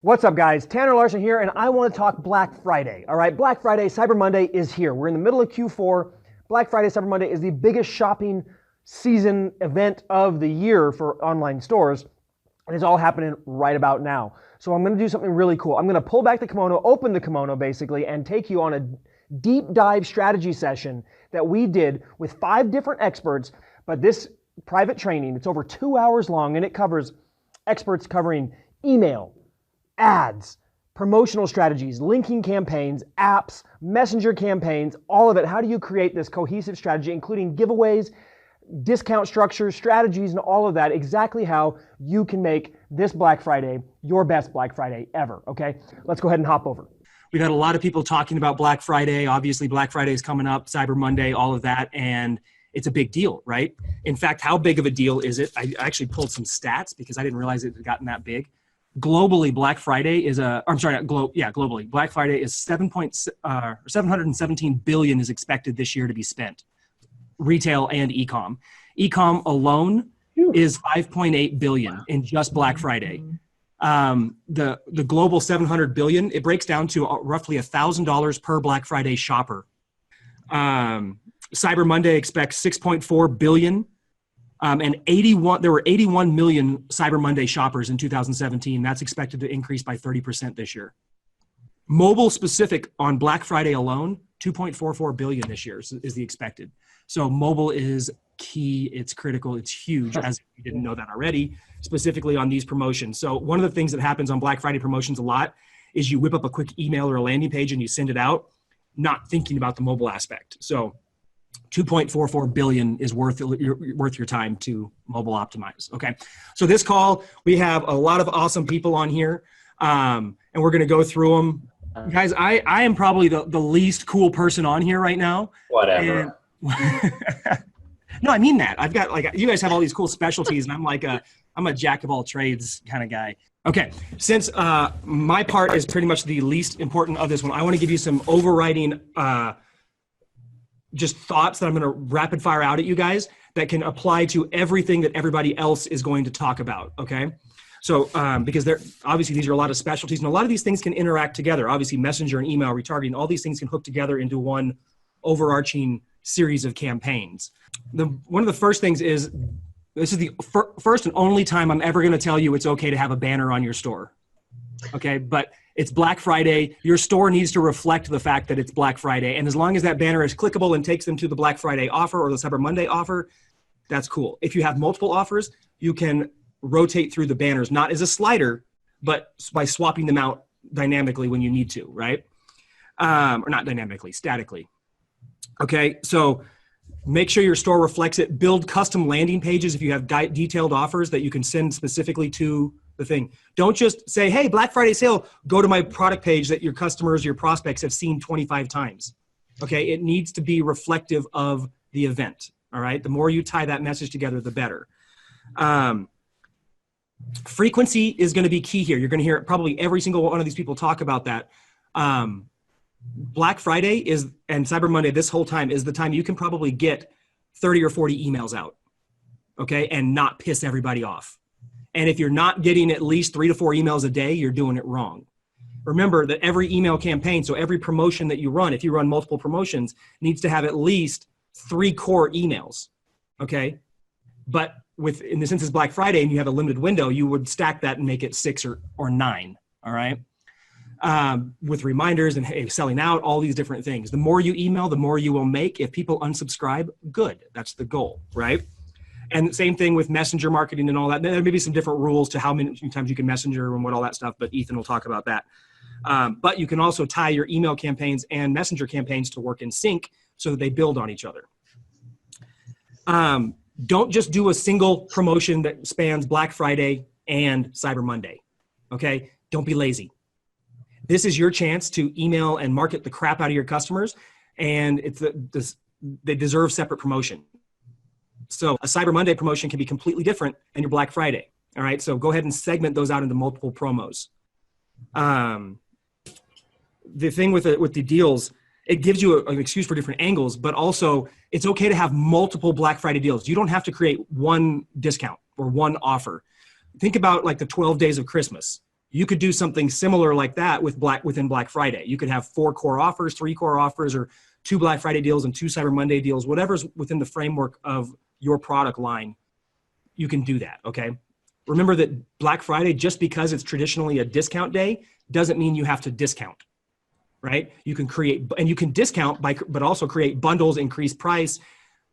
What's up, guys? Tanner Larson here, and I want to talk Black Friday. All right, Black Friday, Cyber Monday is here. We're in the middle of Q4. Black Friday, Cyber Monday is the biggest shopping season event of the year for online stores, and it's all happening right about now. So I'm going to do something really cool. I'm going to pull back the kimono, open the kimono basically, and take you on a deep dive strategy session that we did with 5 different experts. But this private training, it's over 2 hours long, and it covers experts covering email, ads, promotional strategies, linking campaigns, apps, messenger campaigns, all of it. How do you create this cohesive strategy, including giveaways, discount structures, strategies, and all of that, exactly how you can make this Black Friday your best Black Friday ever, okay? Let's go ahead and hop over. We've had a lot of people talking about Black Friday. Obviously, Black Friday is coming up, Cyber Monday, all of that, and it's a big deal, right? In fact, how big of a deal is it? I actually pulled some stats because I didn't realize it had gotten that big. Globally, Black Friday is globally, Black Friday is 717 billion is expected this year to be spent. Retail and e-com. E-com alone is 5.8 billion in just Black Friday. The global 700 billion, it breaks down to roughly $1,000 per Black Friday shopper. Cyber Monday expects 6.4 billion. And there were 81 million Cyber Monday shoppers in 2017. That's expected to increase by 30% this year. Mobile specific on Black Friday alone, 2.44 billion this year is the expected. So mobile is key, it's critical, it's huge, as you didn't know that already, specifically on these promotions. So one of the things that happens on Black Friday promotions a lot is you whip up a quick email or a landing page and you send it out, not thinking about the mobile aspect. So 2.44 billion is worth your time to mobile optimize. Okay. So this call, we have a lot of awesome people on here, and we're going to go through them. Guys, I am probably the least cool person on here right now. Whatever. No, I mean that. I've got you guys have all these cool specialties, and I'm a jack of all trades kind of guy. Okay. Since my part is pretty much the least important of this one, I want to give you some overriding just thoughts that I'm going to rapid fire out at you guys that can apply to everything that everybody else is going to talk about. Okay. So, because obviously these are a lot of specialties and a lot of these things can interact together. Obviously messenger and email retargeting, all these things can hook together into one overarching series of campaigns. One of the first things is, this is the first and only time I'm ever going to tell you it's okay to have a banner on your store. Okay. But it's Black Friday. Your store needs to reflect the fact that it's Black Friday. And as long as that banner is clickable and takes them to the Black Friday offer or the Cyber Monday offer, that's cool. If you have multiple offers, you can rotate through the banners, not as a slider, but by swapping them out dynamically when you need to, right? Or not dynamically, statically. Okay, so make sure your store reflects it. Build custom landing pages if you have detailed offers that you can send specifically to the thing. Don't just say, hey, Black Friday sale, go to my product page that your customers, your prospects have seen 25 times. Okay, it needs to be reflective of the event. All right, the more you tie that message together, the better. Frequency is going to be key here. You're going to hear probably every single one of these people talk about that. Black Friday and Cyber Monday this whole time is the time you can probably get 30 or 40 emails out, okay, and not piss everybody off. And if you're not getting at least 3 to 4 emails a day, you're doing it wrong. Remember that every email campaign, so every promotion that you run, if you run multiple promotions, needs to have at least 3 core emails, okay? But in the sense it's Black Friday and you have a limited window, you would stack that and make it 6 or 9, all right? With reminders and hey, selling out, all these different things. The more you email, the more you will make. If people unsubscribe, good. That's the goal, right? And same thing with messenger marketing and all that. There may be some different rules to how many times you can messenger and what all that stuff, but Ethan will talk about that. But you can also tie your email campaigns and messenger campaigns to work in sync so that they build on each other. Don't just do a single promotion that spans Black Friday and Cyber Monday, okay? Don't be lazy. This is your chance to email and market the crap out of your customers, and they deserve separate promotion. So a Cyber Monday promotion can be completely different than your Black Friday. All right. So go ahead and segment those out into multiple promos. The thing with the deals, it gives you an excuse for different angles, but also it's okay to have multiple Black Friday deals. You don't have to create one discount or one offer. Think about like the 12 days of Christmas. You could do something similar like that within Black Friday. You could have 4 core offers, 3 core offers, or 2 Black Friday deals and 2 Cyber Monday deals, whatever's within the framework of your product line. You can do that, okay? Remember that Black Friday, just because it's traditionally a discount day, doesn't mean you have to discount, right? You can create, and you can discount but also create bundles, increase price.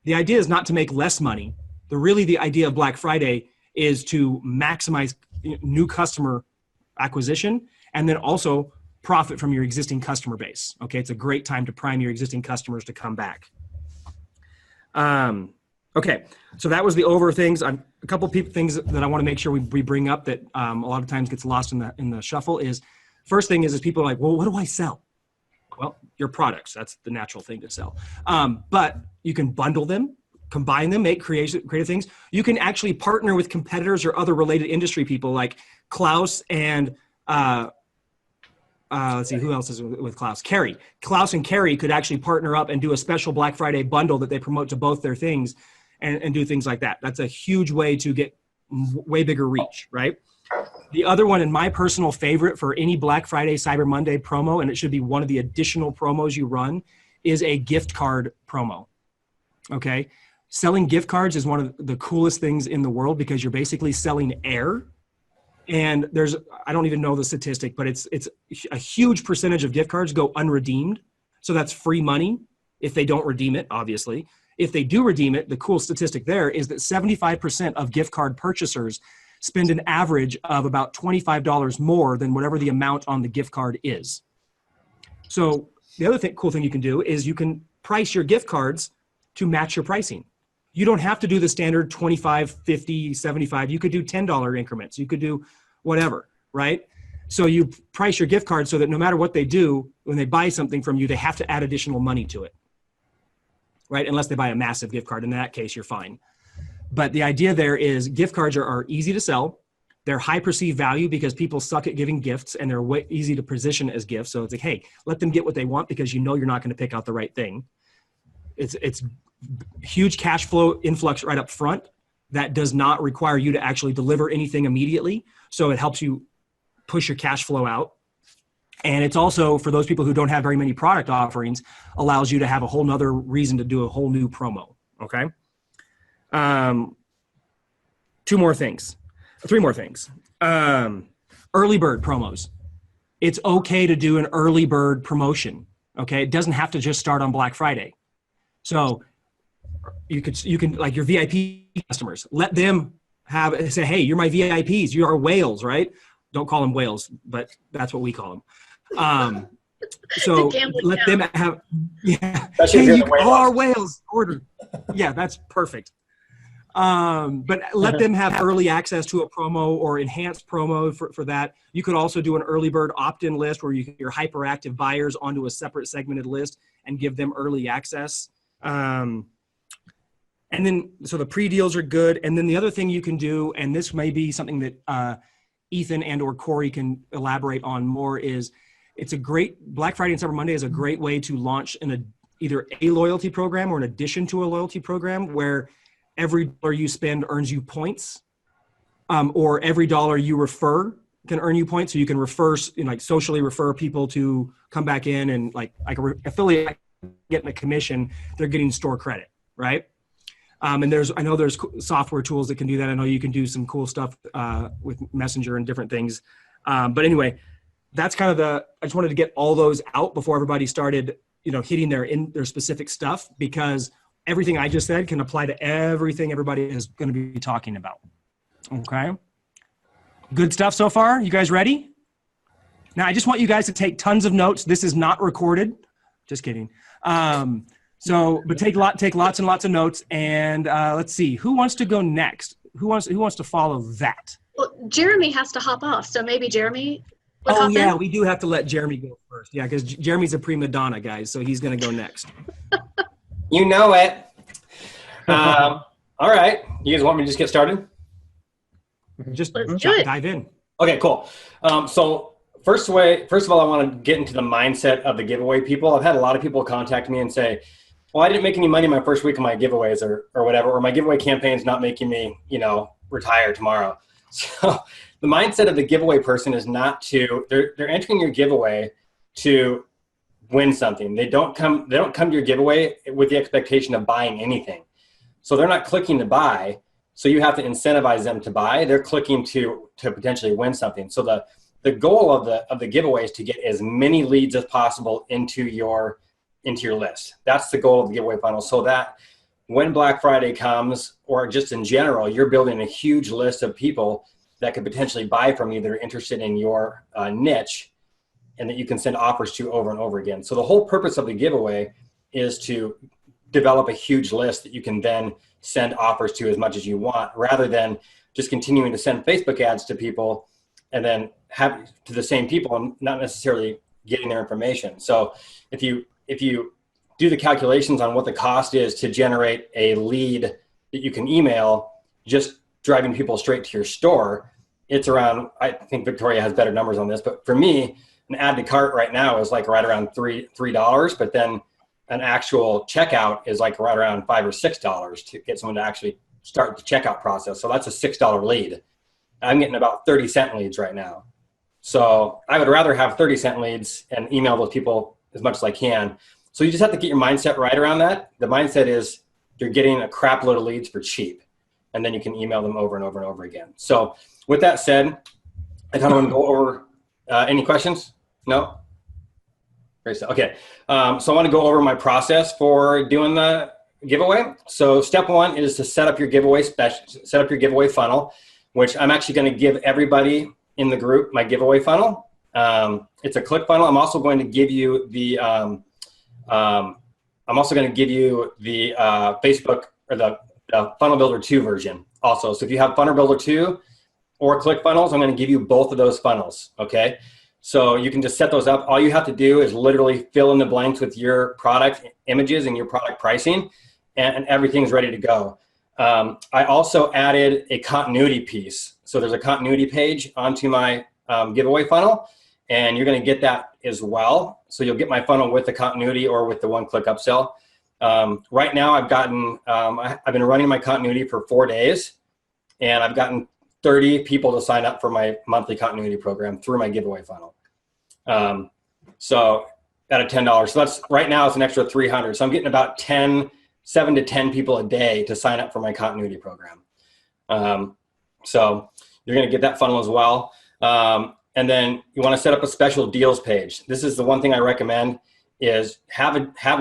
The idea is not to make less money. The idea of Black Friday is to maximize new customer acquisition and then also profit from your existing customer base. Okay, it's a great time to prime your existing customers to come back. Okay, so that was the over things. A couple things that I want to make sure we bring up that a lot of times gets lost in the shuffle is, first thing is people are like, well, what do I sell? Well, your products, that's the natural thing to sell. But you can bundle them, combine them, make creative things. You can actually partner with competitors or other related industry people like Klaus and let's see, who else is with Klaus? Carrie. Klaus and Carrie could actually partner up and do a special Black Friday bundle that they promote to both their things and do things like that. That's a huge way to get way bigger reach, right? The other one, and my personal favorite for any Black Friday, Cyber Monday promo, and it should be one of the additional promos you run, is a gift card promo, okay? Selling gift cards is one of the coolest things in the world because you're basically selling air. And I don't even know the statistic, but it's a huge percentage of gift cards go unredeemed. So that's free money if they don't redeem it, obviously. If they do redeem it, the cool statistic there is that 75% of gift card purchasers spend an average of about $25 more than whatever the amount on the gift card is. So the other cool thing you can do is you can price your gift cards to match your pricing. You don't have to do the standard 25, 50, 75. You could do $10 increments. You could do whatever, right? So you price your gift card so that no matter what they do, when they buy something from you, they have to add additional money to it, right? Unless they buy a massive gift card. In that case, you're fine. But the idea there is gift cards are easy to sell. They're high perceived value because people suck at giving gifts and they're easy to position as gifts. So it's like, hey, let them get what they want because you know you're not going to pick out the right thing. It's huge cash flow influx right up front that does not require you to actually deliver anything immediately. So it helps you push your cash flow out. And it's also, for those people who don't have very many product offerings, allows you to have a whole nother reason to do a whole new promo, okay? 3 more things. Early bird promos. It's okay to do an early bird promotion, okay? It doesn't have to just start on Black Friday. So you can like your VIP customers, let them say, hey, you're my VIPs. You are whales, right? Don't call them whales, but that's what we call them. So let them have, yeah. Hey, you are whales. Order. Yeah, that's perfect. But let them have early access to a promo or enhanced promo for that. You could also do an early bird opt-in list where you get your hyperactive buyers onto a separate segmented list and give them early access. And then, so the pre-deals are good. And then the other thing you can do, and this may be something that Ethan and or Corey can elaborate on more, is it's a great, Black Friday and Cyber Monday is a great way to launch either a loyalty program or an addition to a loyalty program where every dollar you spend earns you points, or every dollar you refer can earn you points. So you can refer, like socially refer people to come back in and like affiliate getting a commission, they're getting store credit, right? And I know there's software tools that can do that. I know you can do some cool stuff with Messenger and different things. But anyway, that's kind of I just wanted to get all those out before everybody started, hitting their specific stuff, because everything I just said can apply to everything everybody is going to be talking about. Okay. Good stuff so far. You guys ready? Now, I just want you guys to take tons of notes. This is not recorded. Just kidding. But take lots and lots of notes. And let's see, who wants to go next? Who wants to follow that? Well, Jeremy has to hop off, so maybe Jeremy would hop in? We do have to let Jeremy go first. Yeah, because Jeremy's a prima donna, guys, so he's going to go next. You know it. All right, you guys want me to just get started? Just dive in. Okay, cool. So first of all, I want to get into the mindset of the giveaway people. I've had a lot of people contact me and say, well, I didn't make any money my first week of my giveaways or whatever, or my giveaway campaign's not making me, retire tomorrow. So the mindset of the giveaway person is not to, they're entering your giveaway to win something. They don't come to your giveaway with the expectation of buying anything. So they're not clicking to buy. So you have to incentivize them to buy. They're clicking to potentially win something. So the goal of the giveaway is to get as many leads as possible into your list. That's the goal of the giveaway funnel, so that when Black Friday comes, or just in general, you're building a huge list of people that could potentially buy from you that are interested in your niche, and that you can send offers to over and over again. So the whole purpose of the giveaway is to develop a huge list that you can then send offers to as much as you want, rather than just continuing to send Facebook ads to people and then have to the same people and not necessarily getting their information. So if you do the calculations on what the cost is to generate a lead that you can email, just driving people straight to your store, it's around, I think Victoria has better numbers on this, but for me, an add to cart right now is like right around $3, but then an actual checkout is like right around $5 or $6 to get someone to actually start the checkout process. So that's a $6 lead. I'm getting about 30-cent leads right now. So I would rather have 30-cent leads and email those people as much as I can. So you just have to get your mindset right around that. The mindset is you're getting a crap load of leads for cheap, and then you can email them over and over and over again. So with that said, I kind of want to go over any questions? No? Great stuff. Okay. So I want to go over my process for doing the giveaway. So step one is to set up your giveaway funnel, which I'm actually going to give everybody in the group my giveaway funnel. It's a click funnel. I'm also going to give you the Facebook or the Funnel Builder 2 version also. So if you have Funnel Builder 2 or ClickFunnels, I'm going to give you both of those funnels. Okay. So you can just set those up. All you have to do is literally fill in the blanks with your product images and your product pricing, and everything's ready to go. I also added a continuity piece. So there's a continuity page onto my giveaway funnel, and you're going to get that as well. So you'll get my funnel with the continuity or with the one-click upsell. Right now I've been running my continuity for 4 days, and I've gotten 30 people to sign up for my monthly continuity program through my giveaway funnel. So at a $10, so that's right now it's an extra 300. So I'm getting about 7 to 10 people a day to sign up for my continuity program. So you're going to get that funnel as well. And then you want to set up a special deals page. This is the one thing I recommend, is have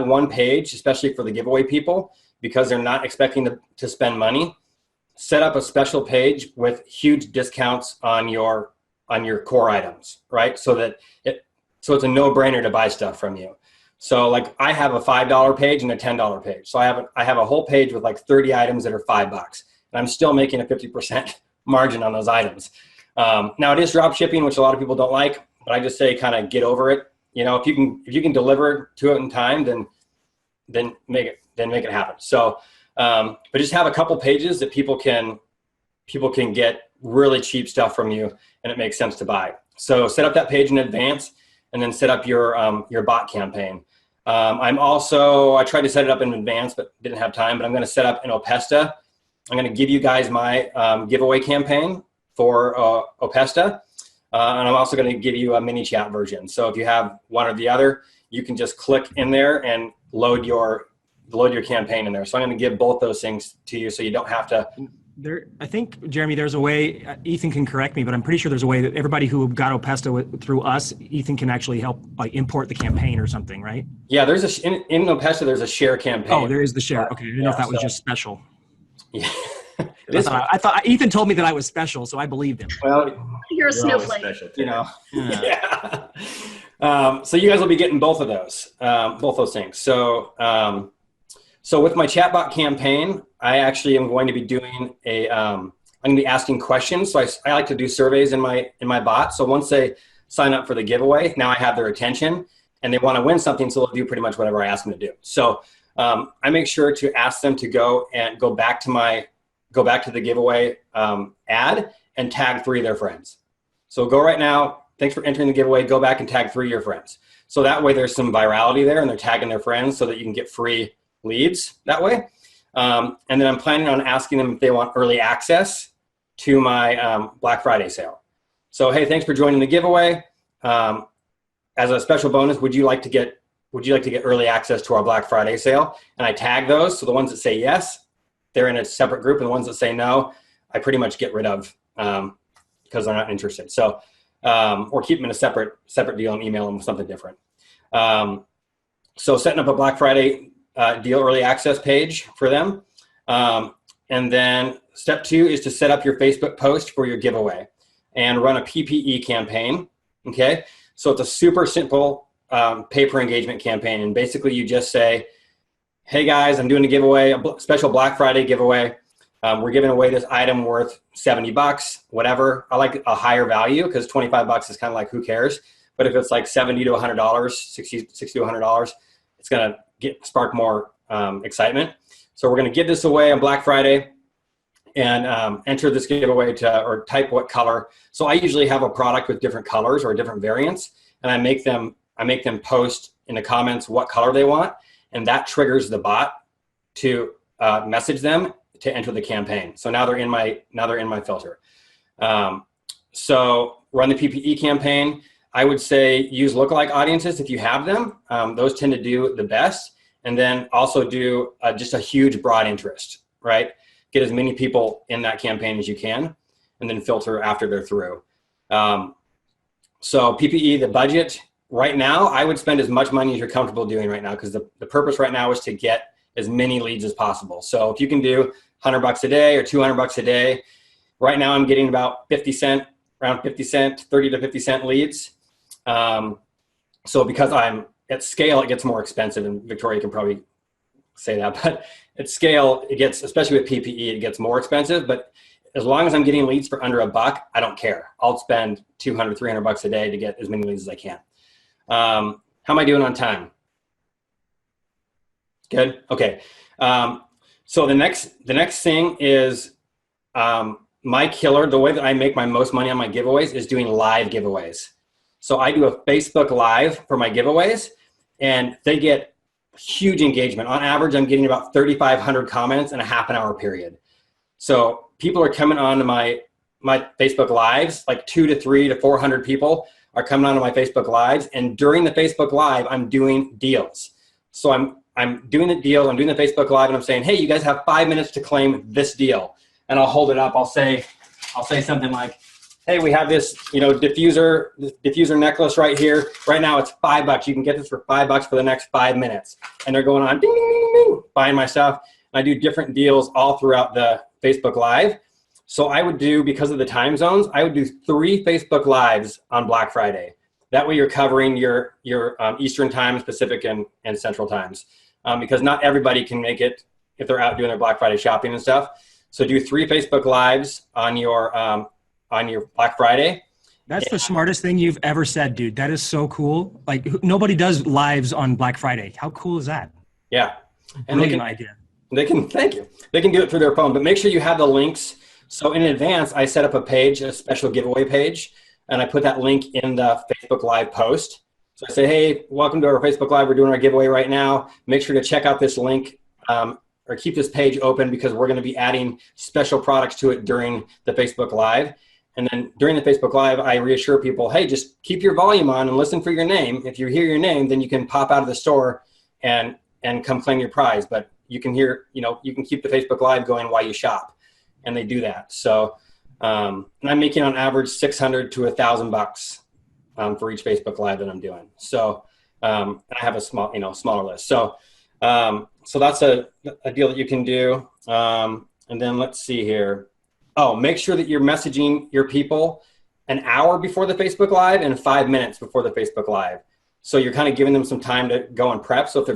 one page, especially for the giveaway people, because they're not expecting to spend money. Set up a special page with huge discounts on your core items, right? So it's a no-brainer to buy stuff from you. So like I have a $5 page and a $10 page. So I have a whole page with like 30 items that are $5, and I'm still making a 50% margin on those items. Now it is drop shipping, which a lot of people don't like, but I just say kind of get over it. You know, if you can deliver to it in time, then make it happen. So, but just have a couple pages that people can get really cheap stuff from you, and it makes sense to buy. So set up that page in advance, and then set up your bot campaign. I tried to set it up in advance, but didn't have time. But I'm going to set up an Opesta. I'm going to give you guys my giveaway campaign for Opesta. And I'm also going to give you a mini chat version. So if you have one or the other, you can just click in there and load your campaign in there. So I'm going to give both those things to you, so you don't have to. I think, Jeremy, there's a way, Ethan can correct me, but I'm pretty sure there's a way that everybody who got Opesta through us, Ethan can actually help like import the campaign or something, right? Yeah, there's in Opesta, there's a share campaign. Oh, there is the share. Okay, I didn't know if that was just special. Yeah. I thought Ethan told me that I was special, so I believed him. Well, You're a snowflake. Special, you know. Yeah. So you guys will be getting both of those things. So with my chatbot campaign, I actually am going to be doing I'm going to be asking questions. So I like to do surveys in my bot. So once they sign up for the giveaway, now I have their attention and they want to win something. So they'll do pretty much whatever I ask them to do. So I make sure to ask them to go back to the giveaway ad and tag 3 of their friends. So go right now. Thanks for entering the giveaway. Go back and tag 3 of your friends. So that way there's some virality there, and they're tagging their friends so that you can get free leads that way. And then I'm planning on asking them if they want early access to my Black Friday sale. So, hey, thanks for joining the giveaway. As a special bonus, would you like to get early access to our Black Friday sale? And I tag those. So the ones that say yes, they're in a separate group, and the ones that say no, I pretty much get rid of because they're not interested. So, or keep them in a separate deal and email them with something different. So setting up a Black Friday deal early access page for them. And then step 2 is to set up your Facebook post for your giveaway and run a PPE campaign. Okay. So it's a super simple pay-per engagement campaign. And basically you just say, hey guys, I'm doing a giveaway, a special Black Friday giveaway. We're giving away this item worth $70, whatever. I like a higher value because $25 is kind of like, who cares? But if it's like $70 to $100, $60 to $100, it's going to spark more excitement. So we're going to give this away on Black Friday and enter this giveaway or type what color. So I usually have a product with different colors or different variants, and I make them post in the comments what color they want, and that triggers the bot to message them to enter the campaign. So now they're in my filter. So run the PPE campaign. I would say use lookalike audiences if you have them. Those tend to do the best. And then also do just a huge broad interest, right? Get as many people in that campaign as you can, and then filter after they're through. So PPE, the budget, right now, I would spend as much money as you're comfortable doing right now, because the purpose right now is to get as many leads as possible. So if you can do $100 a day or $200 a day, right now I'm getting about 50 cent, around 50 cent, 30 to 50 cent leads. So because I'm at scale, it gets more expensive, and Victoria can probably say that, but at scale, it gets, especially with PPE, it gets more expensive. But as long as I'm getting leads for under $1, I don't care. I'll spend $200, $300 a day to get as many leads as I can. How am I doing on time? Good. Okay. So the next thing is my killer. The way that I make my most money on my giveaways is doing live giveaways. So I do a Facebook Live for my giveaways, and they get huge engagement. On average, I'm getting about 3,500 comments in a half an hour period. So people are coming on to my Facebook Lives, like 200 to 300 to 400 people are coming onto my Facebook Lives, and during the Facebook Live, I'm doing deals. So I'm doing the deal, I'm doing the Facebook Live, and I'm saying, hey, you guys have 5 minutes to claim this deal. And I'll hold it up. I'll say something like, hey, we have this, diffuser necklace right here. Right now it's $5. You can get this for $5 for the next 5 minutes. And they're going on, ding, ding, ding, ding, buying my stuff. And I do different deals all throughout the Facebook Live. So I would do, because of the time zones, I would do 3 Facebook Lives on Black Friday. That way you're covering your Eastern times, Pacific and Central times, because not everybody can make it if they're out doing their Black Friday shopping and stuff. So do 3 Facebook Lives on your Black Friday. That's the smartest thing you've ever said, dude. That is so cool. Like, nobody does lives on Black Friday. How cool is that? Yeah. And brilliant idea. Thank you. They can do it through their phone, but make sure you have the links. So in advance, I set up a page, a special giveaway page, and I put that link in the Facebook Live post. So I say, hey, welcome to our Facebook Live. We're doing our giveaway right now. Make sure to check out this link or keep this page open, because we're going to be adding special products to it during the Facebook Live. And then during the Facebook Live, I reassure people, hey, just keep your volume on and listen for your name. If you hear your name, then you can pop out of the store and come claim your prize. But you can you can keep the Facebook Live going while you shop. And they do that. So, and I'm making on average $600 to $1,000 for each Facebook Live that I'm doing. So, and I have a smaller list. So, so that's a deal that you can do. And then let's see here. Oh, make sure that you're messaging your people an hour before the Facebook Live and 5 minutes before the Facebook Live. So you're kind of giving them some time to go and prep. So if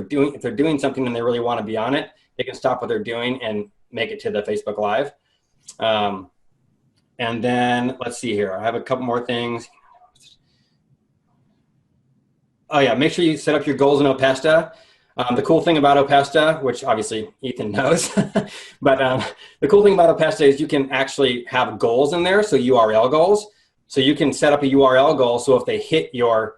they're doing something and they really want to be on it, they can stop what they're doing and make it to the Facebook Live. And then let's see here. I have a couple more things. Oh yeah, make sure you set up your goals in Opesta. The cool thing about Opesta, which obviously Ethan knows, but the cool thing about Opesta is you can actually have goals in there, so URL goals. So you can set up a URL goal, so if they hit your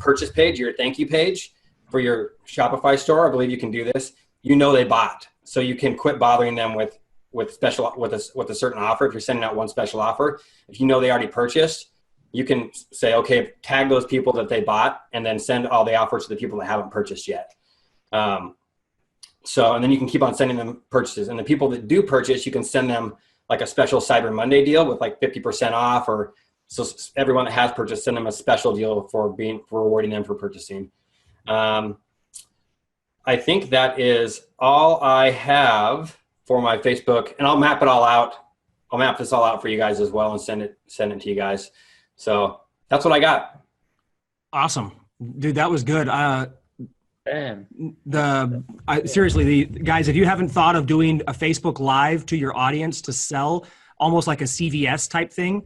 purchase page, your thank you page for your Shopify store, I believe you can do this, they bought. So you can quit bothering them with with a certain offer. If you're sending out one special offer, if you know they already purchased, you can say, okay, tag those people that they bought, and then send all the offers to the people that haven't purchased yet. And then you can keep on sending them purchases. And the people that do purchase, you can send them like a special Cyber Monday deal with like 50% off, or so everyone that has purchased, send them a special deal for rewarding them for purchasing. I think that is all I have for my Facebook, and I'll map it all out. I'll map this all out for you guys as well and send it to you guys. So that's what I got. Awesome, dude. That was good. Damn. Seriously, guys, if you haven't thought of doing a Facebook Live to your audience to sell, almost like a CVS type thing,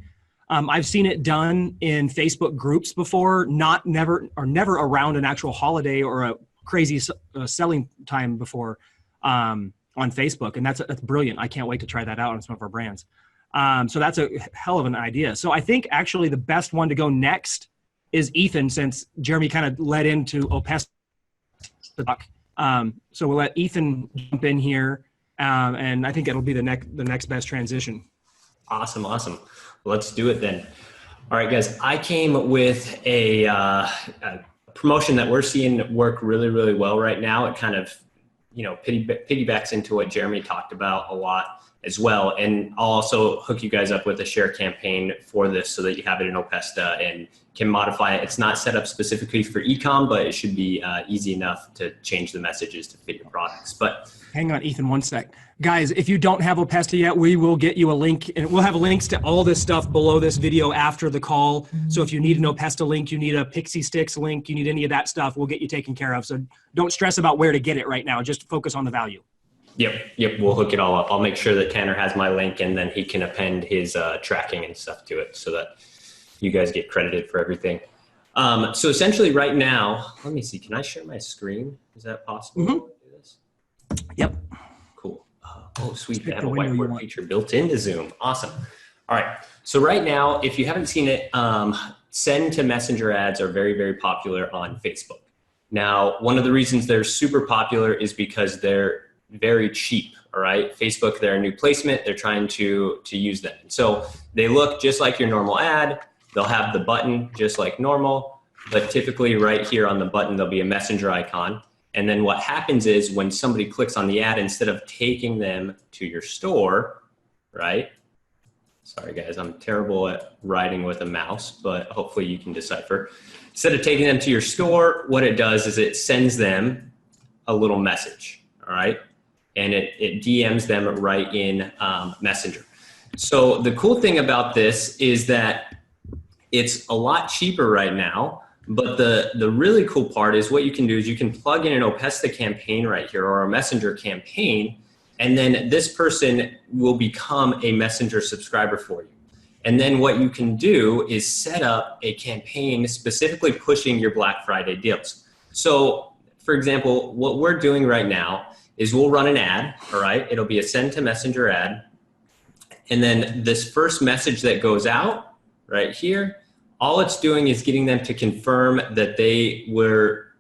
I've seen it done in Facebook groups before, never around an actual holiday or a crazy selling time before on Facebook, and that's brilliant. I can't wait to try that out on some of our brands. So that's a hell of an idea. So I think actually the best one to go next is Ethan, since Jeremy kind of led into Opesta talk. So we'll let Ethan jump in here, and I think it'll be the next best transition. Awesome. Let's do it then. All right, guys. I came with a promotion that we're seeing work really, really well right now. It kind of, piggybacks into what Jeremy talked about a lot as well. And I'll also hook you guys up with a share campaign for this so that you have it in Opesta and can modify it. It's not set up specifically for ecom, but it should be easy enough to change the messages to fit your products. But hang on, Ethan, one sec. Guys, if you don't have Opesta yet, we will get you a link, and we'll have links to all this stuff below this video after the call. So if you need an Opesta link, you need a Pixie Sticks link, you need any of that stuff, we'll get you taken care of. So don't stress about where to get it right now. Just focus on the value. Yep. We'll hook it all up. I'll make sure that Tanner has my link, and then he can append his tracking and stuff to it so that you guys get credited for everything. So essentially right now, let me see, can I share my screen? Is that possible? Mm-hmm. Do this? Yep. Cool. Oh, sweet. They have a whiteboard feature built into Zoom. Awesome. All right. So right now, if you haven't seen it, send to messenger ads are very, very popular on Facebook. Now, one of the reasons they're super popular is because they're very cheap. All right. Facebook, they're a new placement. They're trying to use them. So they look just like your normal ad. They'll have the button just like normal, but typically right here on the button, there'll be a messenger icon. And then what happens is when somebody clicks on the ad, instead of taking them to your store, right? Sorry guys, I'm terrible at writing with a mouse, but hopefully you can decipher. Instead of taking them to your store, what it does is it sends them a little message, all right? And it DMs them right in Messenger. So the cool thing about this is that it's a lot cheaper right now, but the really cool part is what you can do is you can plug in an Opesta campaign right here or a Messenger campaign, and then this person will become a Messenger subscriber for you. And then what you can do is set up a campaign specifically pushing your Black Friday deals. So for example, what we're doing right now is we'll run an ad, all right? It'll be a send to messenger ad. And then this first message that goes out right here, all it's doing is getting them to confirm that they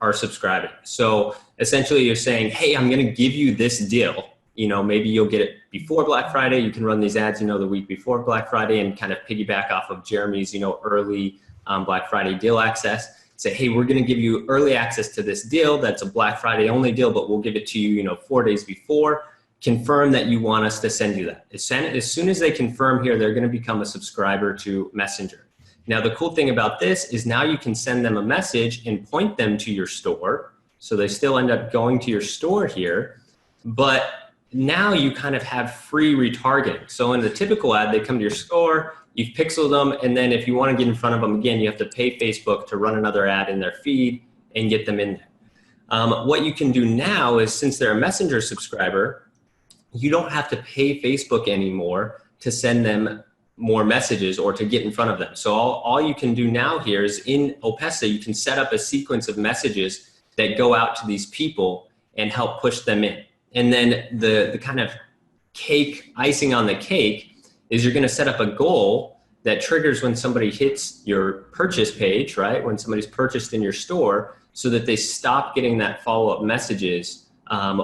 are subscribing. So essentially you're saying, hey, I'm gonna give you this deal. Maybe you'll get it before Black Friday. You can run these ads, the week before Black Friday and kind of piggyback off of Jeremy's, early Black Friday deal access. Say, hey, we're gonna give you early access to this deal. That's a Black Friday only deal, but we'll give it to you, 4 days before. Confirm that you want us to send you that. As soon as they confirm here, they're gonna become a subscriber to Messenger. Now, the cool thing about this is now you can send them a message and point them to your store. So they still end up going to your store here, but now you kind of have free retargeting. So in the typical ad, they come to your store, you've pixeled them, and then if you want to get in front of them again, you have to pay Facebook to run another ad in their feed and get them in there. What you can do now is, since they're a Messenger subscriber, you don't have to pay Facebook anymore to send them more messages or to get in front of them. So all you can do now here is in Opesta, you can set up a sequence of messages that go out to these people and help push them in. And then the kind of icing on the cake is you're gonna set up a goal that triggers when somebody hits your purchase page, right? When somebody's purchased in your store, so that they stop getting that follow-up messages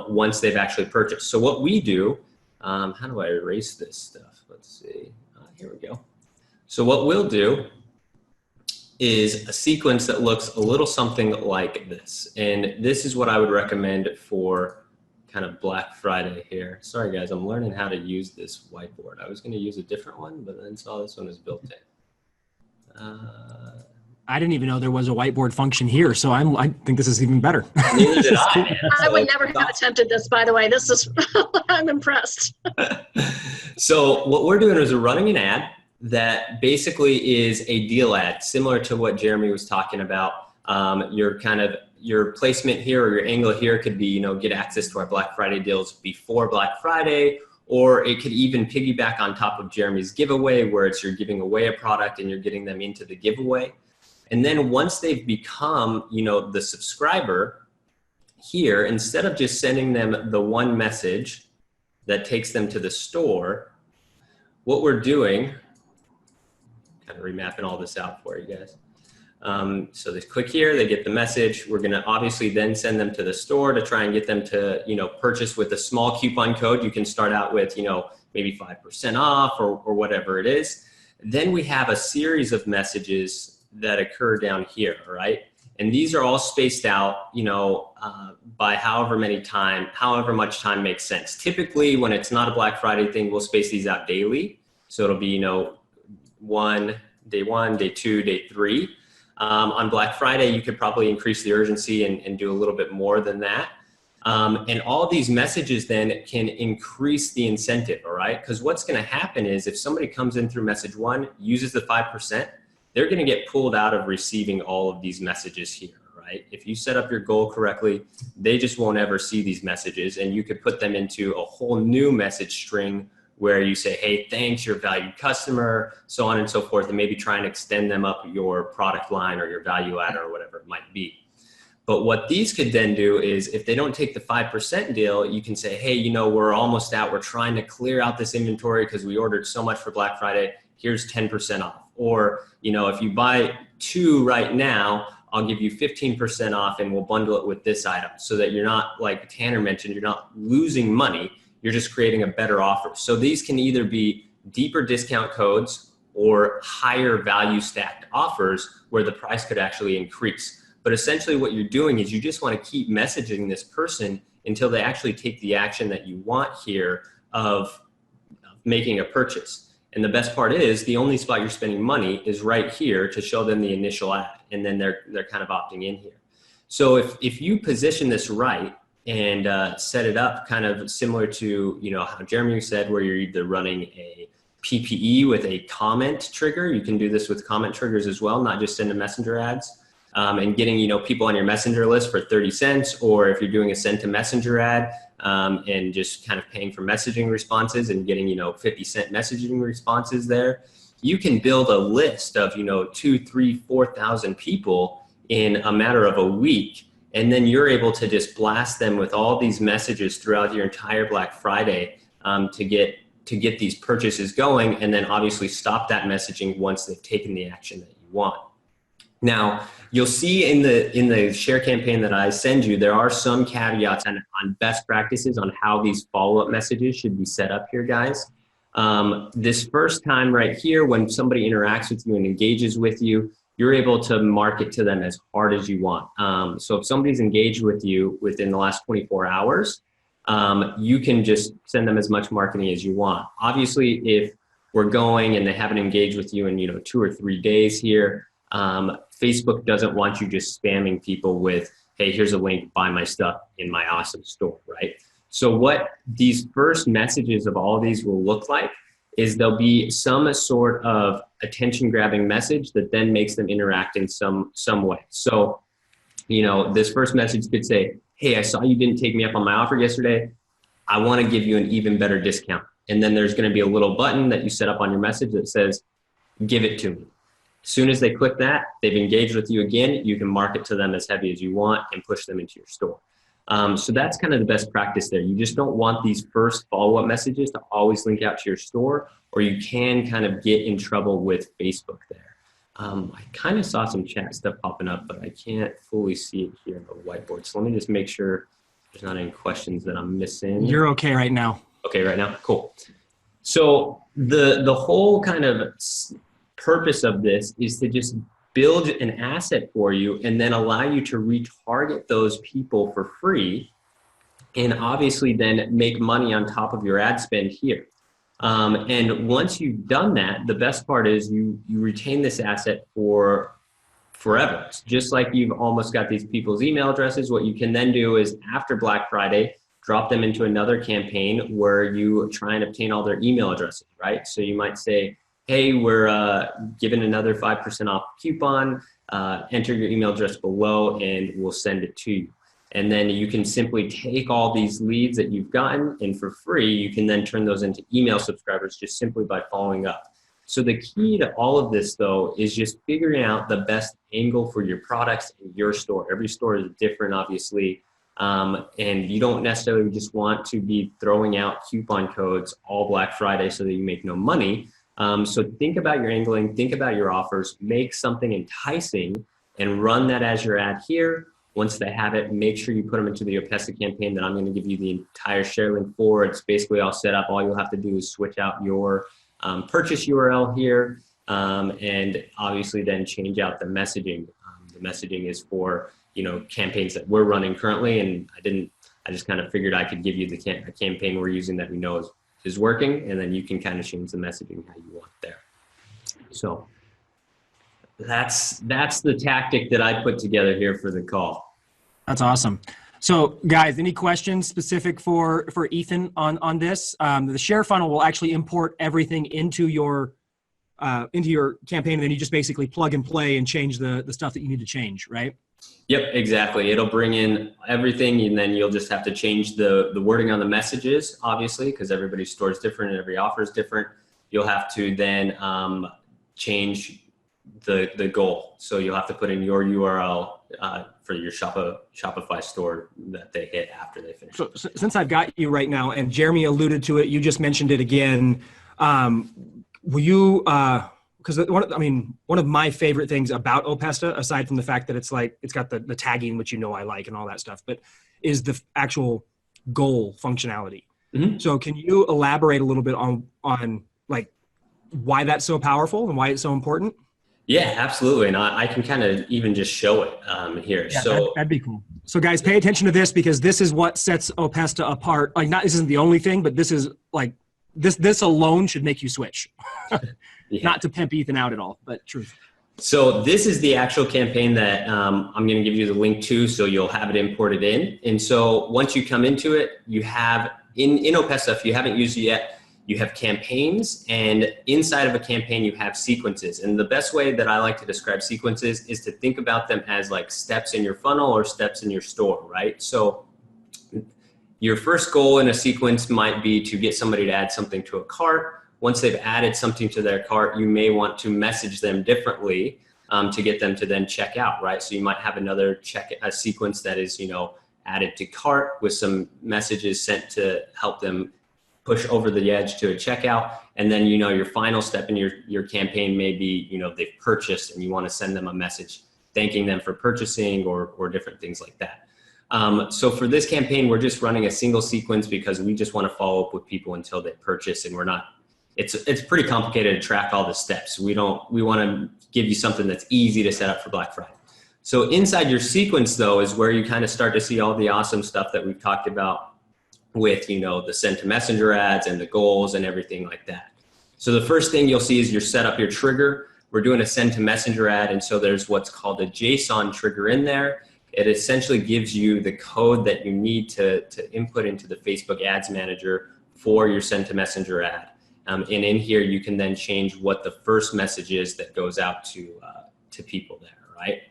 once they've actually purchased. So what we do How do I erase this stuff? Let's see. Here we go. So what we'll do is a sequence that looks a little something like this. And this is what I would recommend for kind of Black Friday here. Sorry guys, I'm learning how to use this whiteboard. I was going to use a different one, but then saw this one is built in. I didn't even know there was a whiteboard function here, so I think this is even better. Neither did I, man. I would never have attempted this, by the way. This is, I'm impressed. So what we're doing is we're running an ad that basically is a deal ad, similar to what Jeremy was talking about. Your placement here or your angle here could be, get access to our Black Friday deals before Black Friday, or it could even piggyback on top of Jeremy's giveaway, where it's you're giving away a product and you're getting them into the giveaway. And then once they've become, the subscriber here, instead of just sending them the one message that takes them to the store, what we're doing, kind of remapping all this out for you guys. So they click here, they get the message. We're going to obviously then send them to the store to try and get them to, purchase with a small coupon code. You can start out with, maybe 5% off or whatever it is. Then we have a series of messages that occur down here, right? And these are all spaced out, by however much time makes sense. Typically, when it's not a Black Friday thing, we'll space these out daily. So it'll be, day one, day two, day three. On Black Friday, you could probably increase the urgency and do a little bit more than that. And all these messages then can increase the incentive, all right? Because what's going to happen is if somebody comes in through message one, uses the 5%, they're going to get pulled out of receiving all of these messages here, right? If you set up your goal correctly, they just won't ever see these messages, and you could put them into a whole new message string where you say, hey, thanks, you're a valued customer, so on and so forth, and maybe try and extend them up your product line or your value ladder or whatever it might be. But what these could then do is if they don't take the 5% deal, you can say, hey, we're almost out. We're trying to clear out this inventory because we ordered so much for Black Friday. Here's 10% off. Or, if you buy two right now, I'll give you 15% off and we'll bundle it with this item so that you're not, like Tanner mentioned, you're not losing money. You're just creating a better offer. So these can either be deeper discount codes or higher value stacked offers where the price could actually increase. But essentially what you're doing is you just want to keep messaging this person until they actually take the action that you want here of making a purchase. And the best part is the only spot you're spending money is right here to show them the initial ad. And then they're kind of opting in here. So if you position this right and set it up kind of similar to, how Jeremy said, where you're either running a PPE with a comment trigger, you can do this with comment triggers as well, not just send to messenger ads. And getting, people on your messenger list for 30 cents, or if you're doing a send to messenger ad and just kind of paying for messaging responses and getting, 50-cent messaging responses there, you can build a list of, 2,000, 3,000, 4,000 people in a matter of a week. And then you're able to just blast them with all these messages throughout your entire Black Friday to get these purchases going, and then obviously stop that messaging once they've taken the action that you want. Now, you'll see in the share campaign that I send you, there are some caveats on best practices on how these follow-up messages should be set up here, guys. This first time right here, when somebody interacts with you and engages with you, you're able to market to them as hard as you want. So if somebody's engaged with you within the last 24 hours, you can just send them as much marketing as you want. Obviously, if we're going and they haven't engaged with you in 2 or 3 days here, Facebook doesn't want you just spamming people with, hey, here's a link, buy my stuff in my awesome store, right? So what these first messages of all these will look like is there'll be some sort of attention grabbing message that then makes them interact in some way. So, this first message could say, hey, I saw you didn't take me up on my offer yesterday. I want to give you an even better discount. And then there's going to be a little button that you set up on your message that says, give it to me. As soon as they click that, they've engaged with you again, you can market to them as heavy as you want and push them into your store. So that's kind of the best practice there. You just don't want these first follow-up messages to always link out to your store, or you can kind of get in trouble with Facebook there. I kind of saw some chat stuff popping up, but I can't fully see it here on the whiteboard. So let me just make sure there's not any questions that I'm missing. You're okay right now. Okay, right now? Cool. So the whole kind of purpose of this is to just build an asset for you and then allow you to retarget those people for free, and obviously then make money on top of your ad spend here. And once you've done that, the best part is you retain this asset for forever. It's just like you've almost got these people's email addresses. What you can then do is after Black Friday, drop them into another campaign where you try and obtain all their email addresses, right? So you might say, hey, we're giving another 5% off coupon, enter your email address below and we'll send it to you. And then you can simply take all these leads that you've gotten, and for free, you can then turn those into email subscribers just simply by following up. So the key to all of this, though, is just figuring out the best angle for your products in your store. Every store is different, obviously, and you don't necessarily just want to be throwing out coupon codes all Black Friday so that you make no money. So think about your angling, think about your offers, make something enticing, and run that as your ad here. Once they have it, make sure you put them into the Opesta campaign that I'm going to give you the entire share link for. It's basically all set up. All you'll have to do is switch out your purchase URL here, and obviously then change out the messaging. The messaging is for, you know, campaigns that we're running currently, and I just kind of figured I could give you the campaign we're using that we know is working, and then you can kind of change the messaging how you want there. So that's the tactic that I put together here for the call. That's awesome. So guys, any questions specific for Ethan on this? The share funnel will actually import everything into your campaign, and then you just basically plug and play and change the stuff that you need to change, right? Yep, exactly. It'll bring in everything, and then you'll just have to change the wording on the messages, obviously, because everybody's store is different and every offer is different. You'll have to then change the goal. So you'll have to put in your URL for your Shopify store that they hit after they finish. So since I've got you right now, and Jeremy alluded to it, you just mentioned it again. Will you, because one of my favorite things about Opesta, aside from the fact that it's got the tagging, which you know I like and all that stuff, but is the actual goal functionality. Mm-hmm. So can you elaborate a little bit on like why that's so powerful and why it's so important? Yeah, absolutely. And I can kind of even just show it here. Yeah, so that'd be cool. So guys, pay attention to this, because this is what sets Opesta apart. Like, this isn't the only thing, but this is like, this alone should make you switch. Yeah. Not to pimp Ethan out at all, but truth. So this is the actual campaign that I'm going to give you the link to, so you'll have it imported in. And so once you come into it, you have in Opesta, if you haven't used it yet, you have campaigns, and inside of a campaign, you have sequences. And the best way that I like to describe sequences is to think about them as like steps in your funnel or steps in your store, right? So your first goal in a sequence might be to get somebody to add something to a cart. Once they've added something to their cart, you may want to message them differently to get them to then check out, right? So you might have another a sequence that is, you know, added to cart with some messages sent to help them push over the edge to a checkout. And then, you know, your final step in your campaign may be, you know, they've purchased and you want to send them a message thanking them for purchasing or different things like that. So for this campaign, we're just running a single sequence because we just want to follow up with people until they purchase, and we're not, it's pretty complicated to track all the steps. We want to give you something that's easy to set up for Black Friday. So inside your sequence, though, is where you kind of start to see all the awesome stuff that we've talked about with, you know, the send to messenger ads and the goals and everything like that. So the first thing you'll see is your set up your trigger. We're doing a send to messenger ad, and so there's what's called a JSON trigger in there. It essentially gives you the code that you need to input into the Facebook Ads Manager for your send to messenger ad. And in here, you can then change what the first message is that goes out to people there, right?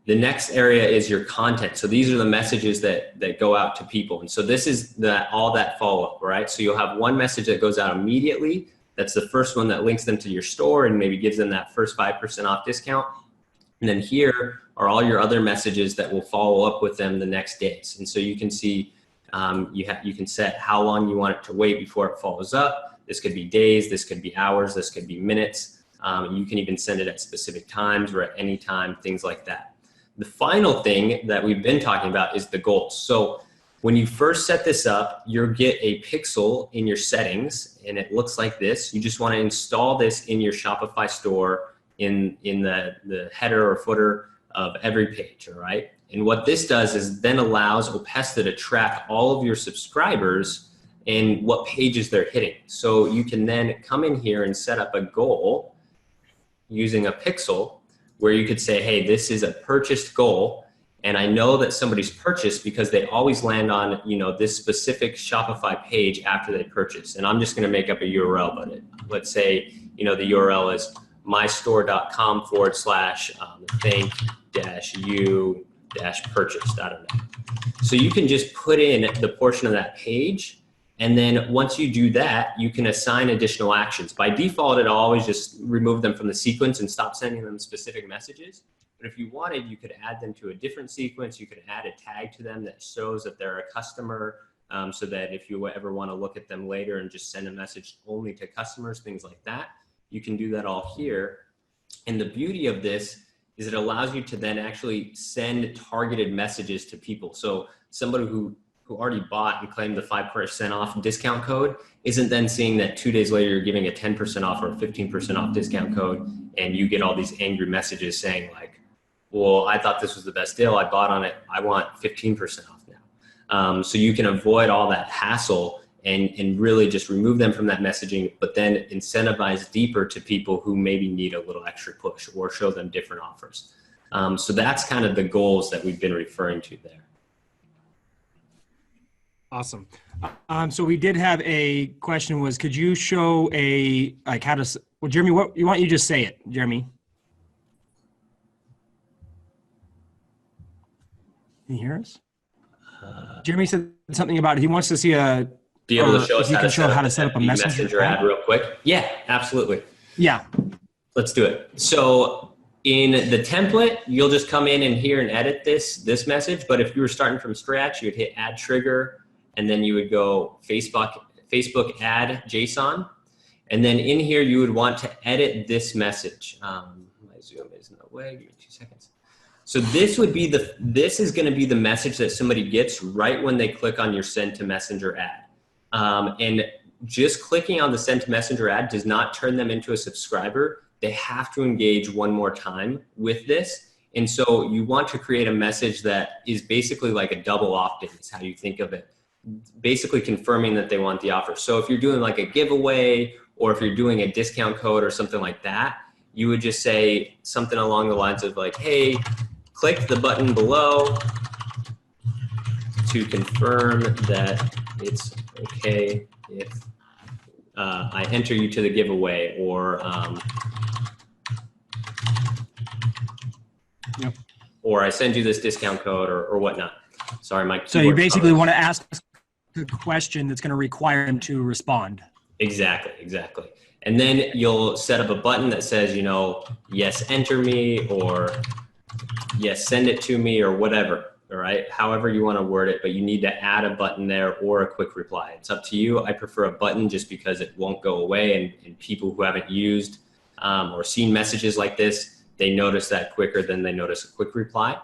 The next area is your content. So these are the messages that go out to people. And so this is all that follow-up, right? So you'll have one message that goes out immediately. That's the first one that links them to your store and maybe gives them that first 5% off discount. And then here are all your other messages that will follow up with them the next days. And so you can see, you can set how long you want it to wait before it follows up. This could be days, this could be hours, this could be minutes. You can even send it at specific times or at any time, things like that. The final thing that we've been talking about is the goals. So When you first set this up, you'll get a pixel in your settings, and it looks like this. You just want to install this in your Shopify store in the header or footer of every page, all right? And what this does is then allows Opesta to track all of your subscribers and what pages they're hitting. So you can then come in here and set up a goal using a pixel where you could say, hey, this is a purchased goal. And I know that somebody's purchased because they always land on, this specific Shopify page after they purchase. And I'm just going to make up a URL, but let's say, the URL is mystore.com/thank-you-purchased. I don't know. So you can just put in the portion of that page. And then once you do that, you can assign additional actions. By default, it'll always just remove them from the sequence and stop sending them specific messages. But if you wanted, you could add them to a different sequence. You could add a tag to them that shows that they're a customer, so that if you ever want to look at them later and just send a message only to customers, things like that, you can do that all here. And the beauty of this is it allows you to then actually send targeted messages to people. So somebody who already bought and claimed the 5% off discount code isn't then seeing that 2 days later you're giving a 10% off or a 15% off discount code, and you get all these angry messages saying like, well, I thought this was the best deal. I bought on it. I want 15% off now. So you can avoid all that hassle and really just remove them from that messaging, but then incentivize deeper to people who maybe need a little extra push or show them different offers. So that's kind of the goals that we've been referring to there. Awesome. So we did have a question was, could you show Jeremy, what you want, you just say it, Jeremy. Can you hear us? Jeremy said something about it. He wants to see be able to show us how to set up a messenger ad real quick. Yeah, absolutely. Yeah. Let's do it. So in the template, you'll just come in and here and edit this message. But if you were starting from scratch, you would hit add trigger, and then you would go Facebook add JSON. And then in here, you would want to edit this message. My Zoom is in the way. Give me 2 seconds. So this is going to be the message that somebody gets right when they click on your send to messenger ad. And just clicking on the send to messenger ad does not turn them into a subscriber. They have to engage one more time with this. And so you want to create a message that is basically like a double opt-in is how you think of it. Basically confirming that they want the offer. So if you're doing like a giveaway, or if you're doing a discount code or something like that, you would just say something along the lines of like, hey, click the button below to confirm that it's okay if I enter you to the giveaway, or or I send you this discount code or whatnot. Sorry, Mike. So you basically want to ask a question that's going to require him to respond. Exactly. And then you'll set up a button that says, yes, enter me, or yes, send it to me, or whatever. All right. However you want to word it, but you need to add a button there or a quick reply. It's up to you. I prefer a button just because it won't go away. And people who haven't used or seen messages like this, they notice that quicker than they notice a quick reply.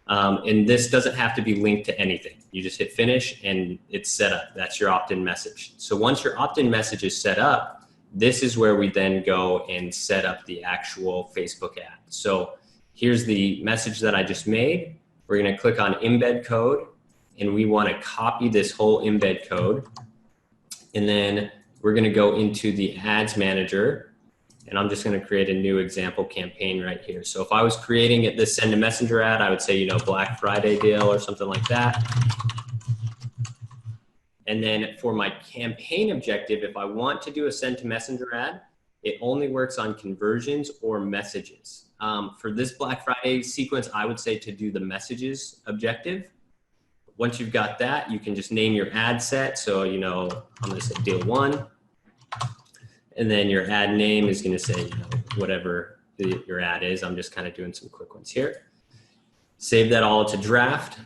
And this doesn't have to be linked to anything. You just hit finish and it's set up. That's your opt-in message. So once your opt-in message is set up, this is where we then go and set up the actual Facebook ad. So here's the message that I just made. We're going to click on embed code, and we want to copy this whole embed code. And then we're going to go into the ads manager, and I'm just going to create a new example campaign right here. So if I was creating this send a messenger ad, I would say, Black Friday deal or something like that. And then for my campaign objective, if I want to do a send to messenger ad, it only works on conversions or messages. For this Black Friday sequence, I would say to do the messages objective. Once you've got that, you can just name your ad set. So, I'm going to say deal 1. And then your ad name is going to say, whatever your ad is. I'm just kind of doing some quick ones here. Save that all to draft.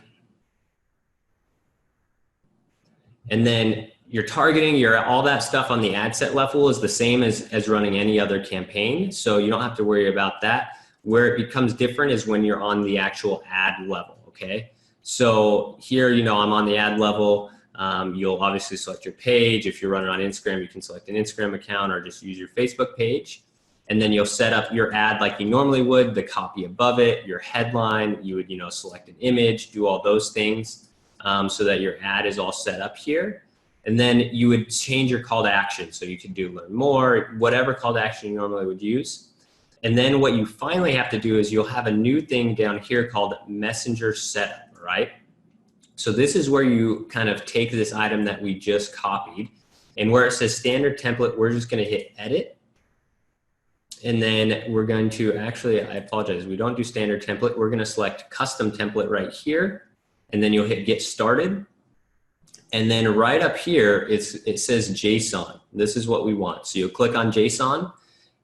And then your targeting, all that stuff on the ad set level is the same as running any other campaign. So you don't have to worry about that. Where it becomes different is when you're on the actual ad level, okay? So here, I'm on the ad level. You'll obviously select your page. If you're running on Instagram, you can select an Instagram account or just use your Facebook page. And then you'll set up your ad like you normally would, the copy above it, your headline. You would, select an image, do all those things so that your ad is all set up here. And then you would change your call to action. So you could do learn more, whatever call to action you normally would use. And then what you finally have to do is you'll have a new thing down here called Messenger Setup, right? So this is where you kind of take this item that we just copied, and where it says standard template, we're just going to hit edit. And then we're going to actually, I apologize, we don't do standard template. We're going to select custom template right here, and then you'll hit get started. And then right up here, it says JSON. This is what we want. So you'll click on JSON,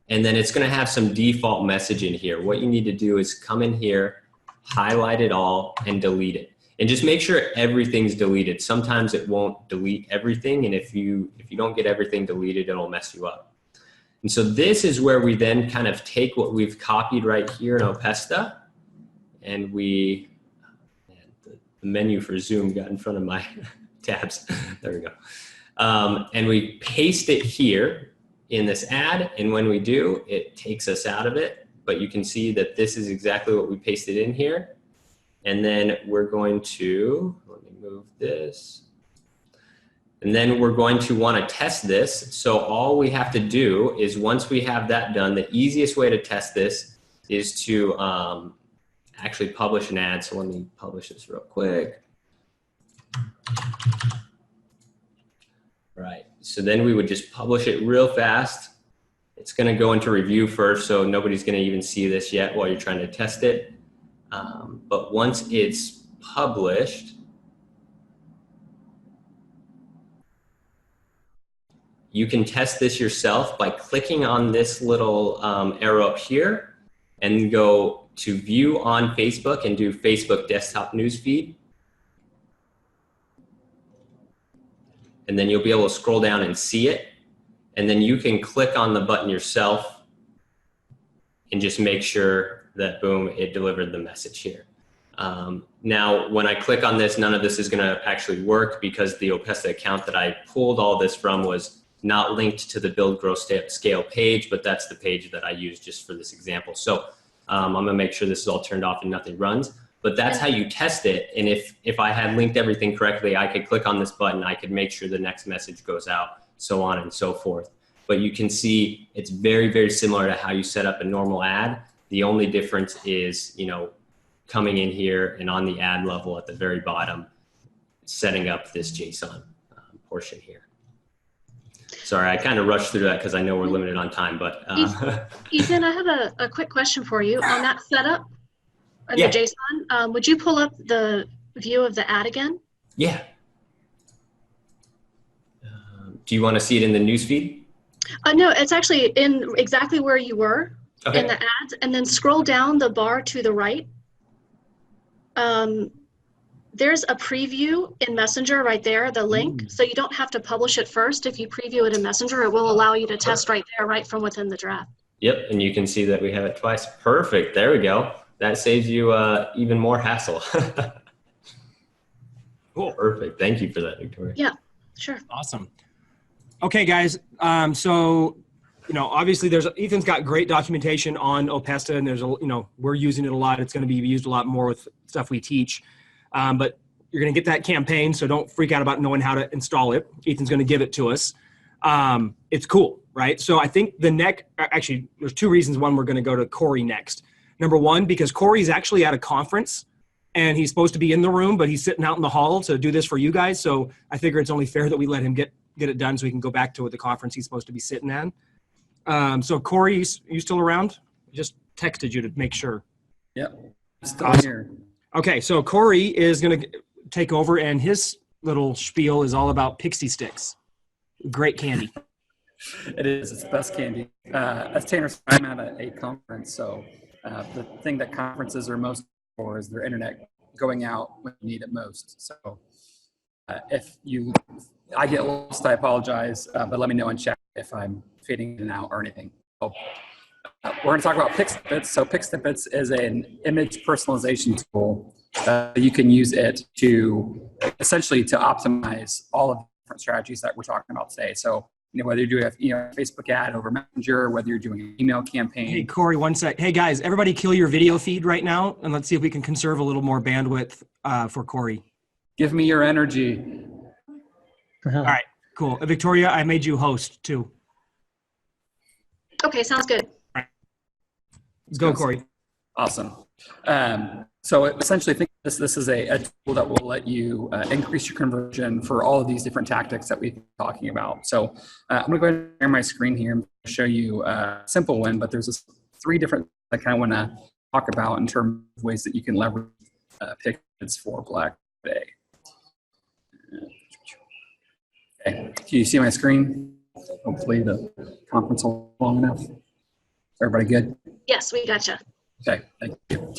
and then it's going to have some default message in here. What you need to do is come in here, highlight it all, and delete it. And just make sure everything's deleted. Sometimes it won't delete everything, and if you don't get everything deleted, it'll mess you up. And so this is where we then kind of take what we've copied right here in Opesta, and the menu for Zoom got in front of my tabs. There we go. And we paste it here in this ad, and when we do, it takes us out of it. But you can see that this is exactly what we pasted in here. And then we're going to, let me move this. And then we're going to want to test this. So all we have to do is once we have that done, the easiest way to test this is to actually publish an ad. So let me publish this real quick. Right, so then we would just publish it real fast. It's going to go into review first, so nobody's going to even see this yet while you're trying to test it. But once it's published, you can test this yourself by clicking on this little arrow up here and go to view on Facebook and do Facebook desktop newsfeed. And then you'll be able to scroll down and see it. And then you can click on the button yourself and just make sure that, boom, it delivered the message here. Now, when I click on this, none of this is going to actually work because the Opesta account that I pulled all this from was not linked to the Build, Grow, Scale page, but that's the page that I used just for this example. So I'm going to make sure this is all turned off and nothing runs. But that's how you test it. And if I had linked everything correctly, I could click on this button. I could make sure the next message goes out, so on and so forth. But you can see it's very, very similar to how you set up a normal ad. The only difference is, coming in here and on the ad level at the very bottom, setting up this JSON portion here. Sorry, I kind of rushed through that because I know we're limited on time. But Ethan, I have a quick question for you on that setup. Yeah. The JSON, would you pull up the view of the ad again? Yeah. Do you want to see it in the newsfeed? No, it's actually in exactly where you were Okay. in the ads, and then scroll down the bar to the right. There's a preview in Messenger right there, the link. So you don't have to publish it first. If you preview it in Messenger, it will allow you to test right there, right from within the draft. Yep, and you can see that we have it twice. Perfect, there we go. That saves you even more hassle. Cool. Perfect. Thank you for that, Victoria. Yeah, sure. Awesome. Okay, guys. So, obviously Ethan's got great documentation on Opesta, and we're using it a lot. It's going to be used a lot more with stuff we teach. But you're going to get that campaign, so don't freak out about knowing how to install it. Ethan's going to give it to us. It's cool, right? So I think actually, there's two reasons. One, we're going to go to Corey next. Number one, because Corey's actually at a conference and he's supposed to be in the room, but he's sitting out in the hall to do this for you guys. So I figure it's only fair that we let him get it done so he can go back to the conference he's supposed to be sitting at. So Corey, you still around? I just texted you to make sure. Yep, still here. Okay, so Corey is going to take over, and his little spiel is all about pixie sticks. Great candy. It is. It's the best candy. As Tanner said, I'm at a conference, so the thing that conferences are most for is their internet going out when you need it most. So if I get lost, I apologize, but let me know in chat if I'm fading in and out or anything. So, we're going to talk about PicSnippets. So PicSnippets is an image personalization tool You can use it to essentially to optimize all of the different strategies that we're talking about today. So, whether you're doing a Facebook ad over Messenger, whether you're doing an email campaign. Hey, Corey, one sec. Hey, guys, everybody kill your video feed right now, and let's see if we can conserve a little more bandwidth for Corey. Give me your energy. All right, cool. Victoria, I made you host too. Okay, sounds good. All right. Let's go, Corey. Awesome. So essentially, think this is a tool that will let you increase your conversion for all of these different tactics that we've been talking about. So I'm going to go ahead and share my screen here and show you a simple one, but there's 3 different I kind of want to talk about in terms of ways that you can leverage Pixnippets for Black Friday. Okay, can you see my screen? Hopefully the conference will be long enough. Everybody good? Yes, we gotcha. Okay, thank you.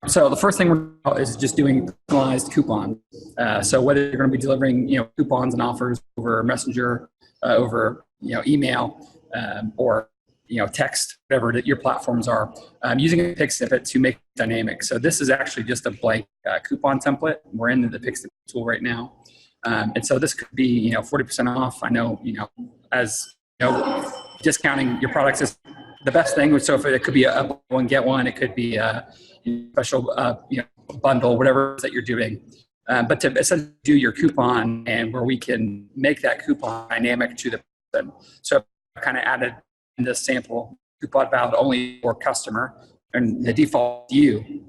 So the first thing we're about is just doing personalized coupons. So whether you're going to be delivering, coupons and offers over Messenger, over email, or text, whatever that your platforms are, using a Pixnippet to make it dynamic. So this is actually just a blank coupon template. We're in the Pixnippet tool right now, and so this could be 40% off. I know as discounting your products is the best thing. So if it could be a buy one get one, it could be a special bundle, whatever it is that you're doing. But to essentially do your coupon, and where we can make that coupon dynamic to the person. So I kind of added in this sample coupon valid only for customer, and the default to you.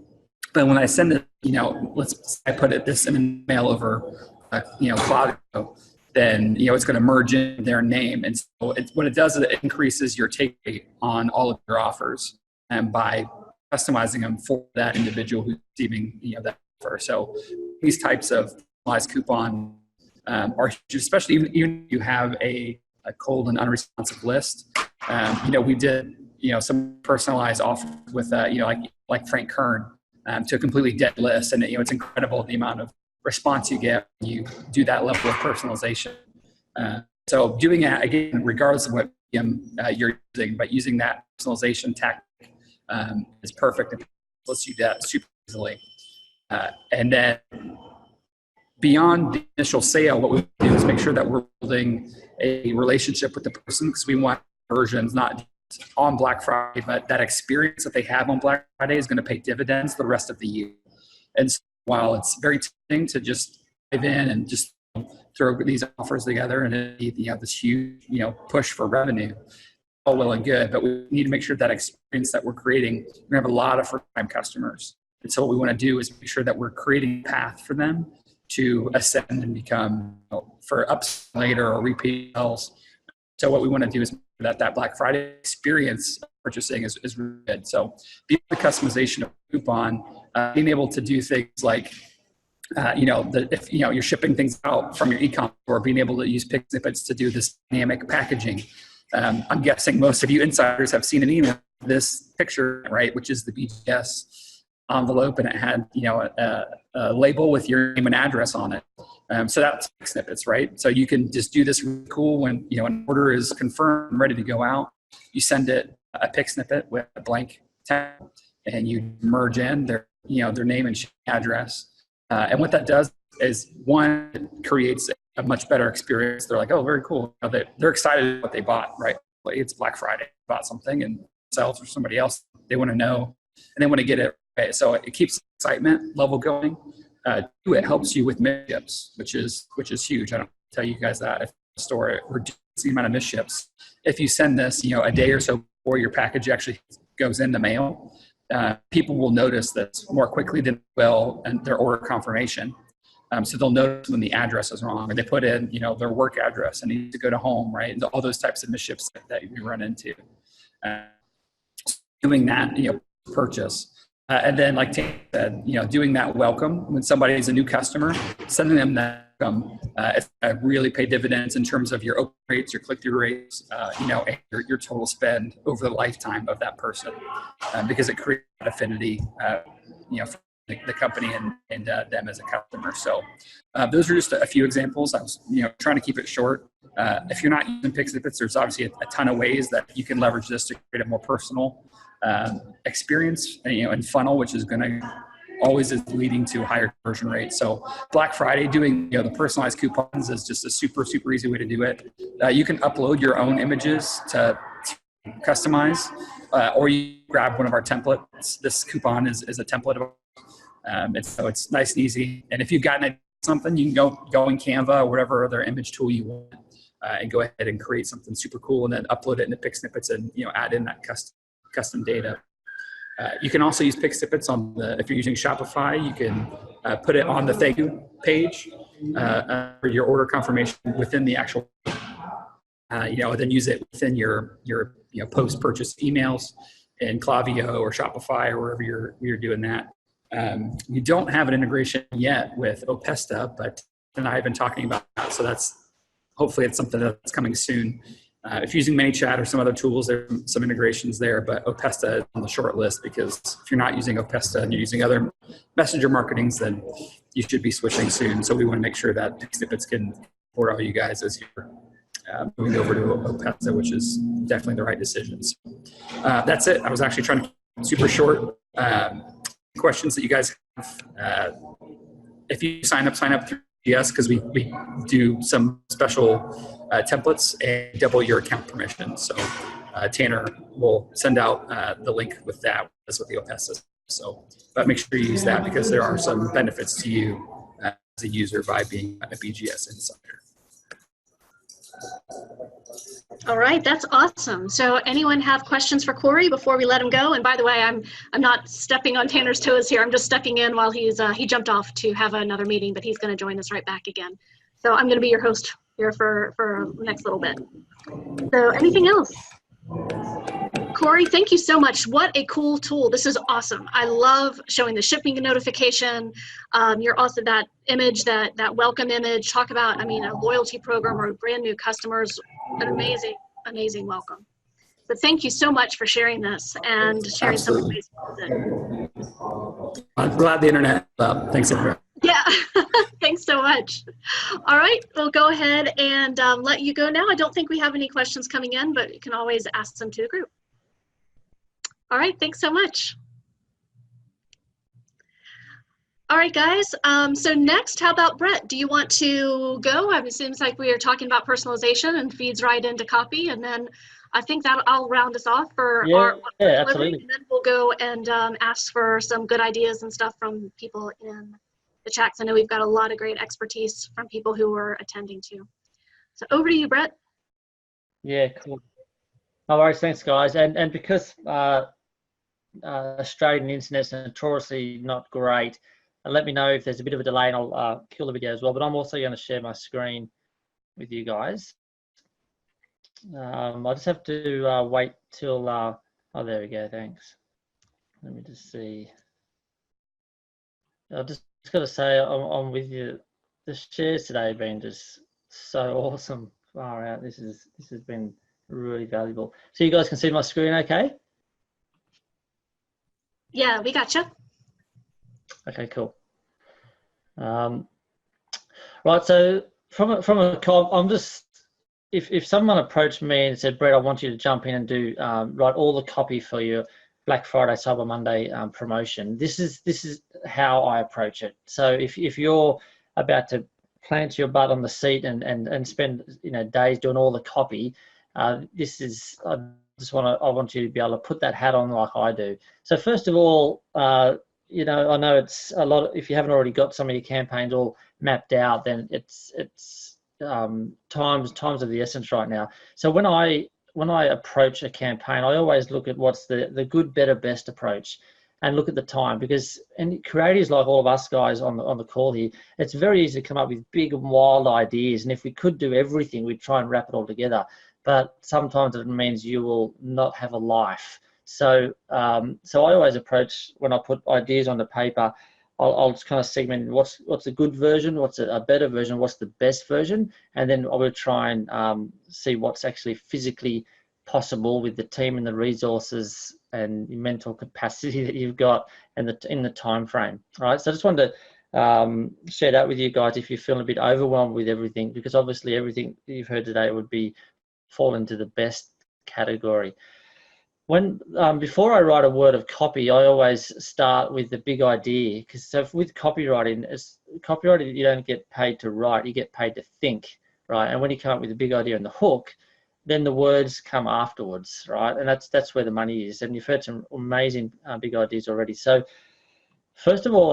But when I send it, I put this in an email over Claudio, then it's going to merge in their name, and so what it does is it increases your take rate on all of your offers, and by customizing them for that individual who's receiving that offer. So these types of personalized coupon are huge, especially even if you have a cold and unresponsive list. We did some personalized offers with like Frank Kern to a completely dead list, and it's incredible the amount of response you get when you do that level of personalization. So doing it again, regardless of what you're using, but using that personalization tactic is perfect. It lets you do that super easily. And then beyond the initial sale, what we do is make sure that we're building a relationship with the person, because we want conversions not just on Black Friday, but that experience that they have on Black Friday is going to pay dividends the rest of the year. And so while it's very tempting to just dive in and just throw these offers together and this huge push for revenue, all well and good, but we need to make sure that experience that we're creating, we're going to have a lot of first-time customers. And so what we want to do is make sure that we're creating a path for them to ascend and become for ups later or repeat sales. So what we want to do is that Black Friday experience purchasing is really good. So beyond the customization of coupon, being able to do things like, if you're shipping things out from your e-com store, being able to use Pixnippets to do this dynamic packaging. I'm guessing most of you insiders have seen an email, this picture, right, which is the BGS envelope, and it had a label with your name and address on it. So that's Pixnippets, right? So you can just do this really cool when an order is confirmed and ready to go out. You send it a Pixnippet with a blank tag, and you merge in their name and address. And what that does is, one, it creates a much better experience. They're like, oh, very cool. They're excited what they bought, right? Like, it's Black Friday, bought something and sells for somebody else. They want to know, and they want to get it right. So it keeps the excitement level going. It helps you with misships, which is huge. I don't tell you guys that. If the store reduces the amount of misships, if you send this, a day or so before your package actually goes in the mail, people will notice this more quickly than will and their order confirmation. So they'll notice when the address is wrong, or they put in, their work address and need to go to home, right? And all those types of misships that you run into. Doing that, purchase. And then, like Tam said, doing that welcome when somebody is a new customer, sending them that welcome, it's really pay dividends in terms of your open rates, your click-through rates, and your total spend over the lifetime of that person, because it creates that affinity, for the company and them as a customer. So those are just a few examples. I was trying to keep it short. If you're not using Pixnippets, there's obviously a ton of ways that you can leverage this to create a more personal experience, and funnel, which is going to always is leading to a higher conversion rate. So Black Friday, doing the personalized coupons is just a super, super easy way to do it. You can upload your own images to customize, or you grab one of our templates. This coupon is a template of and so it's nice and easy. And if you've gotten something, you can go in Canva or whatever other image tool you want, and go ahead and create something super cool, and then upload it into Pick Snippets, and add in that custom data. You can also use Pick Snippets if you're using Shopify. You can put it on the thank you page for your order confirmation within the actual, then use it within your post-purchase emails in Klaviyo or Shopify or wherever you're doing that. You don't have an integration yet with Opesta, but then I have been talking about that. So hopefully it's something that's coming soon. If you're using ManyChat or some other tools, there's some integrations there, but Opesta is on the short list, because if you're not using Opesta and you're using other messenger marketings, then you should be switching soon. So we want to make sure that Pick Snippets can support all you guys as you're moving over to Opesta, which is definitely the right decision. So, that's it. I was actually trying to keep it super short. Questions that you guys have. If you sign up through GS, because we do some special templates and double your account permission. So Tanner will send out the link with that, as with the Opesta. So, but make sure you use that, because there are some benefits to you as a user by being a BGS insider. All right, that's awesome. So anyone have questions for Corey before we let him go? And by the way, I'm not stepping on Tanner's toes here. I'm just stepping in while he jumped off to have another meeting, but he's going to join us right back again. So I'm going to be your host here for the next little bit. So anything else? Corey, thank you so much. What a cool tool. This is awesome. I love showing the shipping notification. You're also that image, that welcome image. Talk about, a loyalty program or brand new customers. An amazing, amazing welcome. But thank you so much for sharing this and sharing some of the ways with it. I'm glad the internet. Thanks, everyone. Yeah, thanks so much. All right, we'll go ahead and let you go now. I don't think we have any questions coming in, but you can always ask them to the group. All right, thanks so much. All right, guys. So next, how about Brett? Do you want to go? It seems like we are talking about personalization and feeds right into copy, and then I think that I'll round us off for our absolutely. And then we'll go and ask for some good ideas and stuff from people in the chats. I know we've got a lot of great expertise from people who were attending too. So over to you, Brett. Yeah, cool. No worries, thanks, guys. And because Australian internet's notoriously not great, let me know if there's a bit of a delay, and I'll kill the video as well. But I'm also going to share my screen with you guys. I just have to wait till. Oh, there we go. Thanks. Let me just see. I just got to say, I'm with you. The shares today have been just so awesome. Far out. This has been really valuable. So you guys can see my screen, okay? Yeah, we gotcha. Okay, cool. Right, so from a comp, I'm just, if someone approached me and said, Brett, I want you to jump in and do write all the copy for your Black Friday, Cyber Monday promotion, this is how I approach it. So if you're about to plant your butt on the seat and spend days doing all the copy, I want you to be able to put that hat on like I do. So first of all, I know it's a lot. If you haven't already got some of your campaigns all mapped out, then it's times of the essence right now. So when I approach a campaign, I always look at what's the good, better, best approach, and look at the time, because creatives like all of us guys on the call here, it's very easy to come up with big and wild ideas. And if we could do everything, we'd try and wrap it all together. But sometimes it means you will not have a life. So I always approach, when I put ideas on the paper, I'll just kind of segment what's a good version, what's a better version, what's the best version, and then I will try and see what's actually physically possible with the team and the resources and mental capacity that you've got and in the time frame. All right, so I just wanted to share that with you guys if you're feeling a bit overwhelmed with everything, because obviously everything you've heard today would fall into the best category. when before I write a word of copy, I always start with the big idea, because so with copywriting, you don't get paid to write, you get paid to think, right? And when you come up with a big idea and the hook, then the words come afterwards, right? And that's where the money is. And you've heard some amazing big ideas already. So first of all,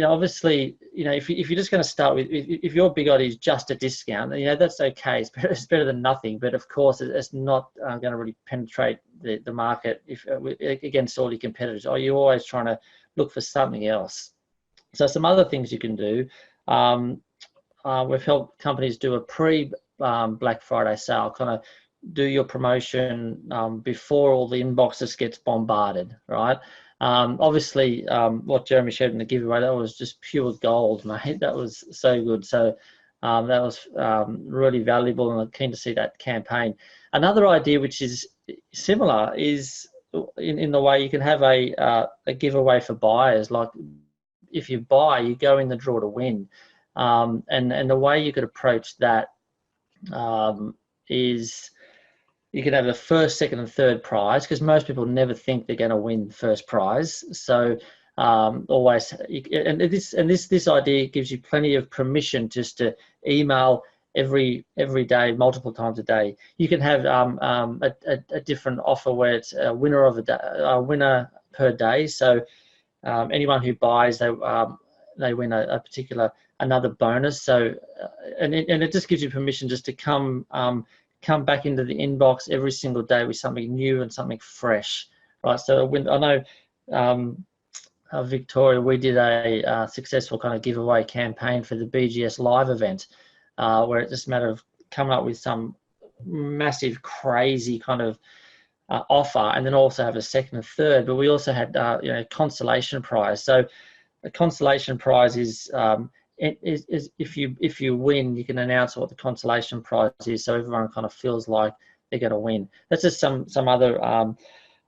obviously, if you're just going to start with, if your big idea is just a discount, that's okay. It's better than nothing. But of course, it's not going to really penetrate the market against all your competitors. Or you're always trying to look for something else. So some other things you can do. We've helped companies do a pre-Black Friday sale, kind of do your promotion before all the inboxes gets bombarded, right? Obviously, what Jeremy showed in the giveaway, that was just pure gold, mate. That was so good. So that was really valuable, and I'm keen to see that campaign. Another idea which is similar is in the way you can have a giveaway for buyers. Like if you buy, you go in the draw to win. And the way you could approach that is you could have the first, second, and third prize, because most people never think they're going to win first prize. So always, and this idea gives you plenty of permission just to email every day, multiple times a day. You can have a different offer where it's a winner of a winner per day. So anyone who buys, they win a particular another bonus. So and it just gives you permission just to come back into the inbox every single day with something new and something fresh, right? So when I know Victoria, we did a successful kind of giveaway campaign for the BGS live event, where it's just a matter of coming up with some massive, crazy kind of offer, and then also have a second and third. But we also had consolation prize. So the consolation prize is if you win, you can announce what the consolation prize is, so everyone kind of feels like they're going to win. That's just some other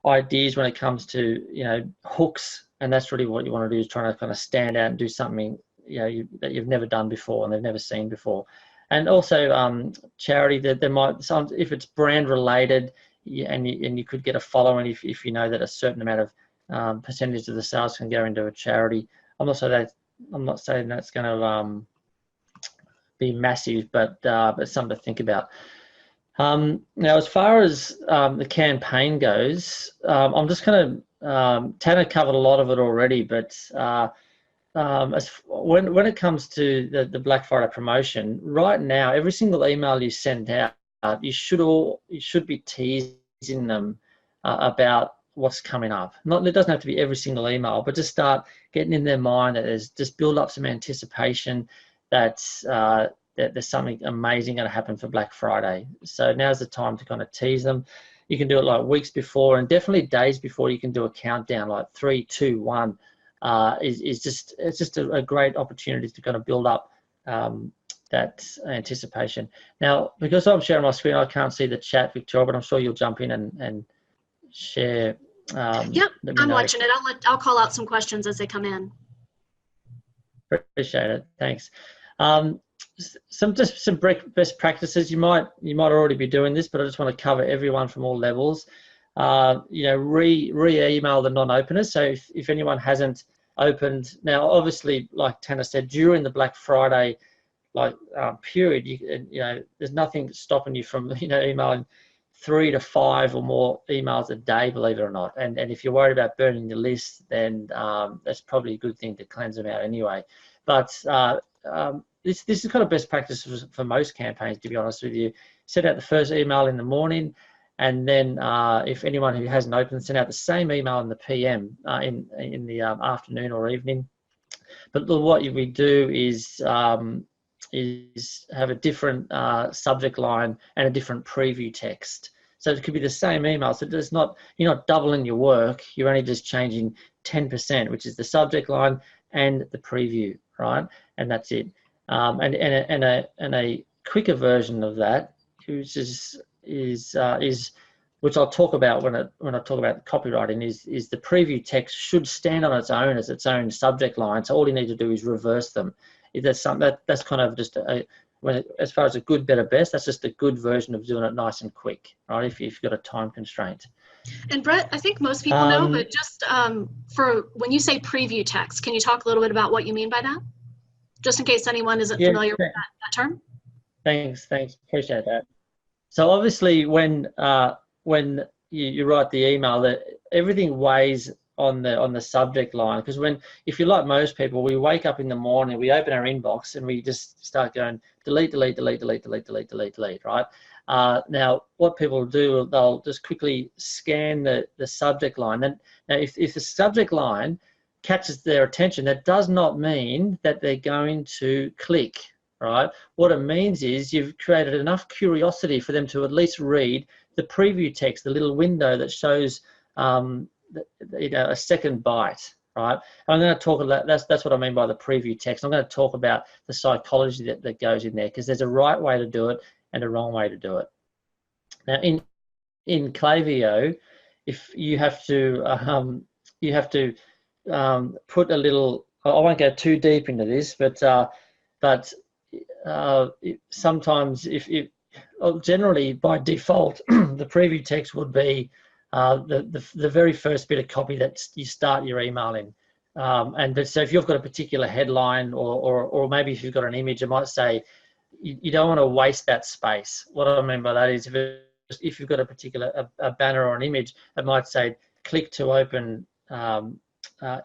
ideas when it comes to hooks, and that's really what you want to do, is trying to kind of stand out and do something that you've never done before and they've never seen before. And also charity, that there might if it's brand related, and you could get a following if you know that a certain amount of percentage of the sales can go into a charity. I'm not saying that's going to be massive, but something to think about. Now, as far as the campaign goes, I'm just going to Tanner covered a lot of it already, but when it comes to the Black Friday promotion, right now, every single email you send out, you should be teasing them about what's coming up. It doesn't have to be every single email, but just start getting in their mind that just build up some anticipation that there's something amazing going to happen for Black Friday. So now's the time to kind of tease them. You can do it like weeks before, and definitely days before. You can do a countdown like 3, 2, 1. It's just a great opportunity to kind of build up that anticipation. Now, because I'm sharing my screen, I can't see the chat, Victoria, but I'm sure you'll jump in and share. Yep, I'm watching it. I'll call out some questions as they come in. Appreciate it. Thanks. Some best practices. You might already be doing this, but I just want to cover everyone from all levels. Re-email the non-openers. So if anyone hasn't opened, now obviously, like Tanner said, during the Black Friday period, there's nothing stopping you from emailing 3 to 5 or more emails a day, believe it or not. And if you're worried about burning your list, then that's probably a good thing to cleanse them out anyway. But this is kind of best practice for most campaigns, to be honest with you. Send out the first email in the morning, and then if anyone who hasn't opened, send out the same email in the PM in the afternoon or evening. But what we do is have a different subject line and a different preview text. So it could be the same email. So you're not doubling your work. You're only just changing 10%, which is the subject line and the preview, right? And that's it. And a quicker version of that, which is which I'll talk about when I talk about copywriting, is the preview text should stand on its own as its own subject line. So all you need to do is reverse them. That's kind of just as far as a good, better, best, that's just a good version of doing it nice and quick, right? If you've got a time constraint. And Brett, I think most people know, but just for when you say preview text, can you talk a little bit about what you mean by that? Just in case anyone isn't familiar with that term. Thanks, appreciate that. So obviously when you write the email, that everything weighs on the subject line, because if you're like most people, we wake up in the morning, we open our inbox and we just start going delete, right? Now what people do, they'll just quickly scan the subject line. Now if the subject line catches their attention, that does not mean that they're going to click, right? What it means is you've created enough curiosity for them to at least read the preview text, the little window that shows a second bite, right? I'm going to talk about that's what I mean by the preview text. I'm going to talk about the psychology that goes in there, because there's a right way to do it and a wrong way to do it. Now in Klaviyo, if you have to put a little, I won't go too deep into this, but sometimes generally by default the preview text would be the very first bit of copy that you start your email in, so if you've got a particular headline or maybe if you've got an image, it might say you don't want to waste that space. What I mean by that is if you've got a particular a banner or an image, it might say click to open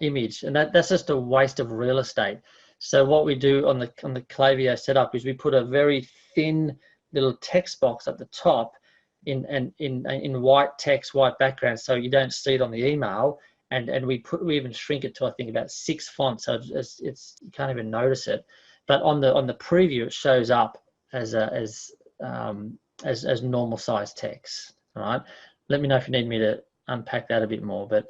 image, and that's just a waste of real estate. So what we do on the Klaviyo setup is we put a very thin little text box at the top in white text, white background, so you don't see it on the email, and we even shrink it to I think about 6 fonts, so it's you can't even notice it. But on the preview, it shows up as normal size text. All right. Let me know if you need me to unpack that a bit more. But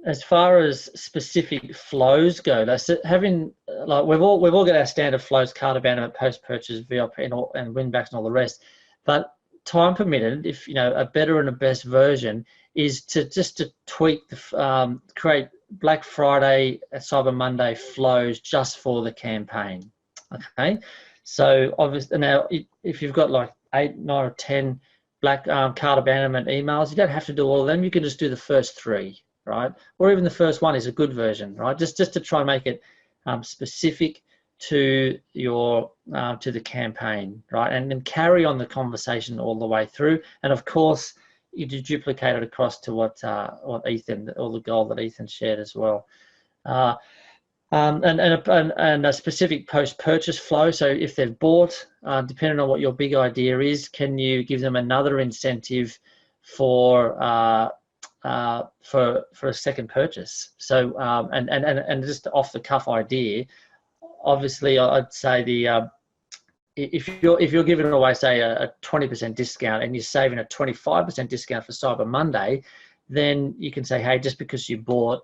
as far as specific flows go, that's having like we've all got our standard flows: cart abandonment, post purchase, VIP, and win backs, and all the rest. But time permitted, if a better and a best version is to tweak create Black Friday, Cyber Monday flows just for the campaign. Okay, so obviously now if you've got like 8, 9, or 10 black cart abandonment emails, you don't have to do all of them. You can just do the first 3, right? Or even the first one is a good version, right? Just to try and make it specific to your to the campaign, right? And then carry on the conversation all the way through. And of course, you duplicate it across to what Ethan, all the gold that Ethan shared as well. And a specific post-purchase flow. So if they've bought, depending on what your big idea is, can you give them another incentive for a second purchase? So and just off the cuff idea, obviously I'd say if you're giving away say a 20% discount and you're saving a 25% discount for Cyber Monday, then you can say, hey, just because you bought,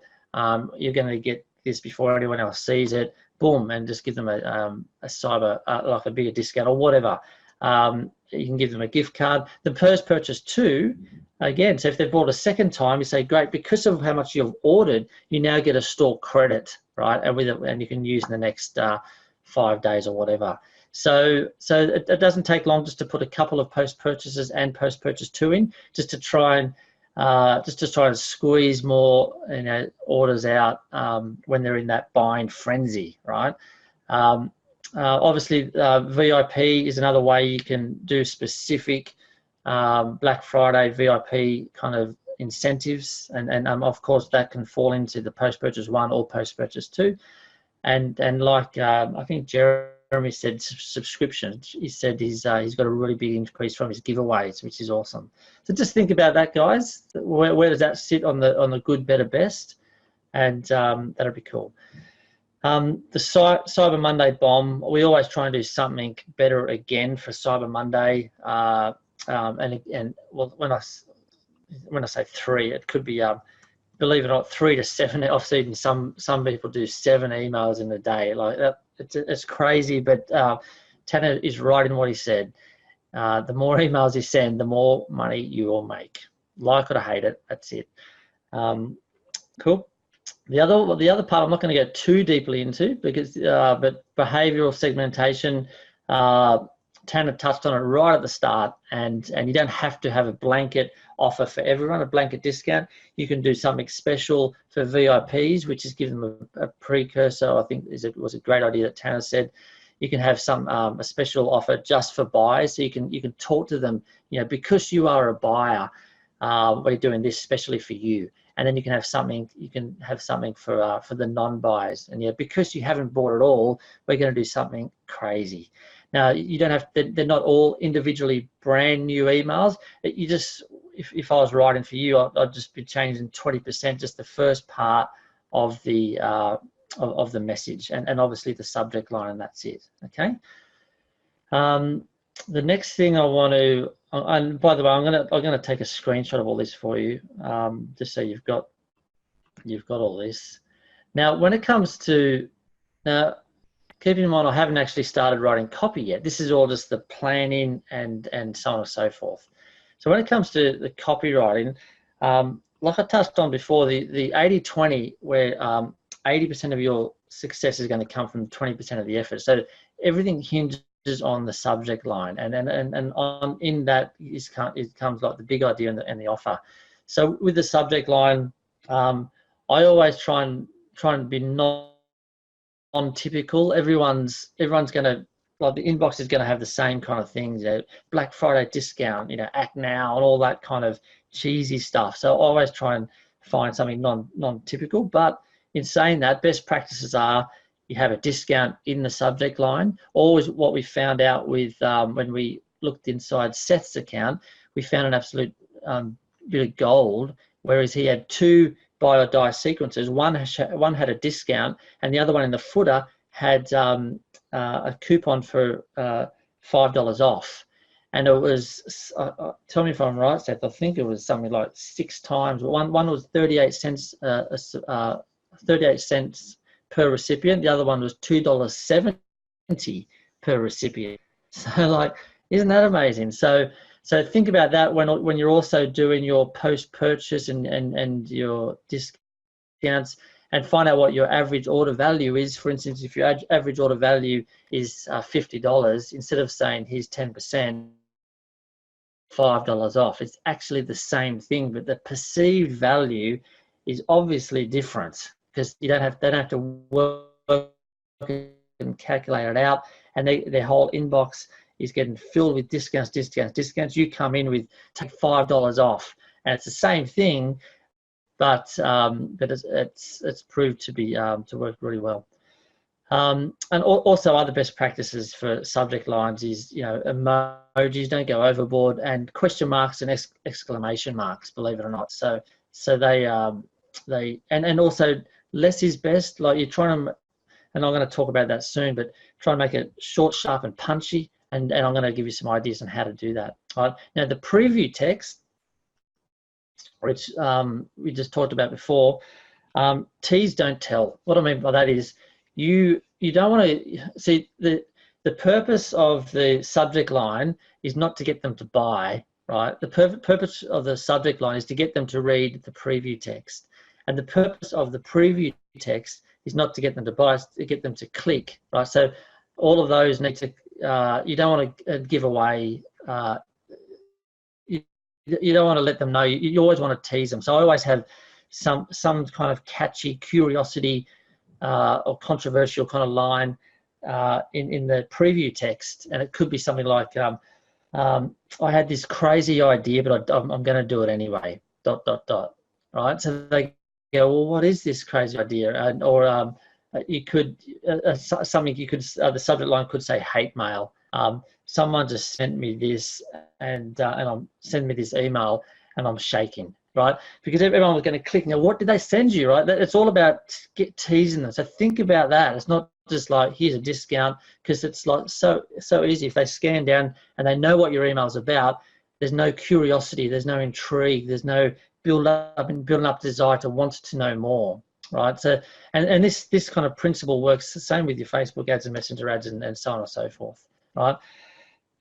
you're going to get this before anyone else sees it, boom, and just give them a cyber like a bigger discount or whatever. You can give them a gift card. The post purchase too, again, so if they've bought a second time, you say, great, because of how much you've ordered, you now get a store credit, right? And you can use in the next 5 days or whatever. So it doesn't take long just to put a couple of post purchases and post purchase 2 in, just to try and squeeze more orders out when they're in that buying frenzy, right? Obviously, VIP is another way you can do specific Black Friday VIP kind of incentives, and of course that can fall into the post purchase 1 or post purchase 2, and like I think Jeremy said subscriptions. He said he's got a really big increase from his giveaways, which is awesome. So just think about that, guys. Where does that sit on the good, better, best? And that'll be cool. The Cyber Monday bomb. We always try and do something better again for Cyber Monday. And well, when I say 3, it could be believe it or not, 3 to 7. I've seen some people do 7 emails in a day. Like that, it's crazy. But Tanner is right in what he said. The more emails you send, the more money you will make. Like it or hate it, that's it. Cool. The other part I'm not going to go too deeply into because, but behavioral segmentation, Tanner touched on it right at the start, and you don't have to have a blanket offer for everyone, a blanket discount. You can do something special for VIPs, which is give them a precursor. I think was a great idea that Tanner said. You can have some a special offer just for buyers, so you can talk to them. Because you are a buyer, we're doing this specially for you. And then you can have something. You can have something for the non-buyers, and because you haven't bought it all, we're going to do something crazy. Now you don't have. They're not all individually brand new emails. You just, if I was writing for you, I'd just be changing 20%, just the first part of the message, and obviously the subject line, and that's it. Okay. The next thing I want to, and by the way, I'm gonna take a screenshot of all this for you, just so you've got all this. Now, when it comes to keep in mind, I haven't actually started writing copy yet. This is all just the planning and so on and so forth. So when it comes to the copywriting, like I touched on before, the 80-20, where 80% of your success is going to come from 20% of the effort. So everything hinges on the subject line, and on in that it comes like the big idea and the offer. So with the subject line, I always try and be non-typical. Everyone's going to, like, the inbox is going to have the same kind of things, Black Friday discount, act now, and all that kind of cheesy stuff. So I always try and find something non-typical. But in saying that, best practices are you have a discount in the subject line. Always what we found out with when we looked inside Seth's account, we found an absolute bit of gold, whereas he had 2 buy or die sequences. One had a discount, and the other one in the footer had a coupon for $5 off. And it was, tell me if I'm right, Seth, I think it was something like 6 times. One was 38 cents, 38 cents per recipient. The other one was $2.70 per recipient. So, like, isn't that amazing? So think about that when you're also doing your post-purchase and your discounts, and find out what your average order value is. For instance, if your average order value is $50, instead of saying here's 10%, $5 off, it's actually the same thing, but the perceived value is obviously different, because they don't have to work and calculate it out, and their whole inbox is getting filled with discounts. You come in with take $5 off, and it's the same thing, but it's proved to be to work really well. And also other best practices for subject lines is emojis, don't go overboard, and question marks and exclamation marks, believe it or not. So they and also less is best. Like, you're trying to, and I'm going to talk about that soon, but try and make it short, sharp, and punchy. And I'm going to give you some ideas on how to do that. All right. Now, the preview text, which we just talked about before, tease, don't tell. What I mean by that is you don't want to see the purpose of the subject line is not to get them to buy, right? The purpose of the subject line is to get them to read the preview text. And the purpose of the preview text is not to get them to buy, it's to get them to click, right? So all of those need to, you don't want to give away, you don't want to let them know, you always want to tease them. So I always have some kind of catchy curiosity or controversial kind of line in the preview text. And it could be something like, I had this crazy idea, but I'm going to do it anyway, ... Right? So they go, well, what is this crazy idea? Or you could, something you could, the subject line could say hate mail. Someone just sent me this and I'm sending me this email and I'm shaking, right? Because everyone was going to click. Now, what did they send you, right? It's all about teasing them. So think about that. It's not just like, here's a discount, because it's like so easy. If they scan down and they know what your email's about, there's no curiosity, there's no intrigue, there's no building up desire to want to know more, right? So, and this kind of principle works the same with your Facebook ads and Messenger ads and so on and so forth, right?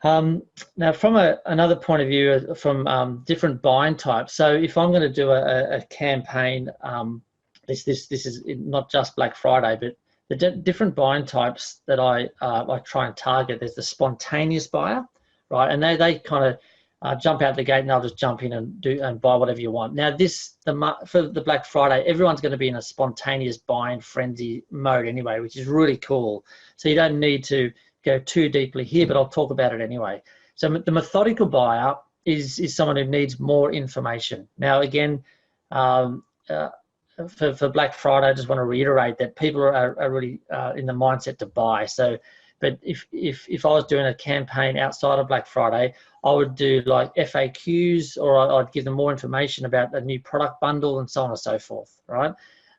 Now, from another point of view, from different buying types. So if I'm going to do a campaign this is not just Black Friday, but the different buying types that I try and target. There's the spontaneous buyer, right? And they kind of jump out the gate and they'll just jump in and buy whatever you want. Now for the Black Friday, everyone's going to be in a spontaneous buying frenzy mode anyway, which is really cool. So you don't need to go too deeply here, but I'll talk about it anyway. So the methodical buyer is someone who needs more information. Now again, for Black Friday, I just want to reiterate that people are really in the mindset to buy. So, but if I was doing a campaign outside of Black Friday, I would do like FAQs, or I'd give them more information about the new product bundle and so on and so forth, right?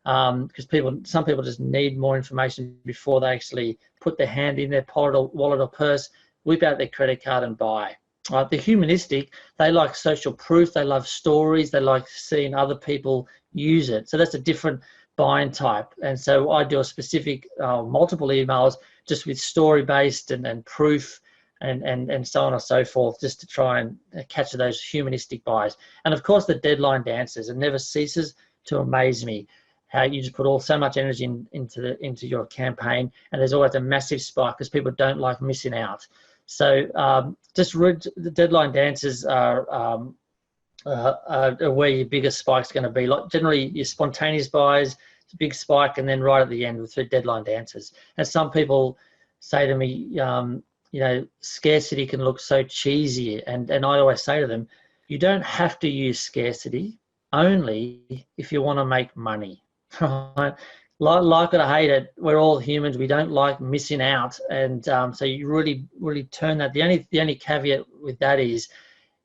Because some people just need more information before they actually put their hand in their wallet or purse, whip out their credit card and buy. Right? The humanistic, they like social proof, they love stories, they like seeing other people use it. So that's a different buying type. And so I do a specific multiple emails just with story-based and proof and so on and so forth, just to try and catch those humanistic buyers. And of course, the deadline dances. It never ceases to amaze me how you just put so much energy into your campaign, and there's always a massive spike because people don't like missing out. So the deadline dances are where your biggest spike's going to be. Like generally, your spontaneous buys, it's a big spike, and then right at the end with the deadline dances. And some people say to me, scarcity can look so cheesy, and I always say to them, you don't have to use scarcity only if you want to make money. Right? Like it or hate it, we're all humans. We don't like missing out, and so you really turn that. The only caveat with that is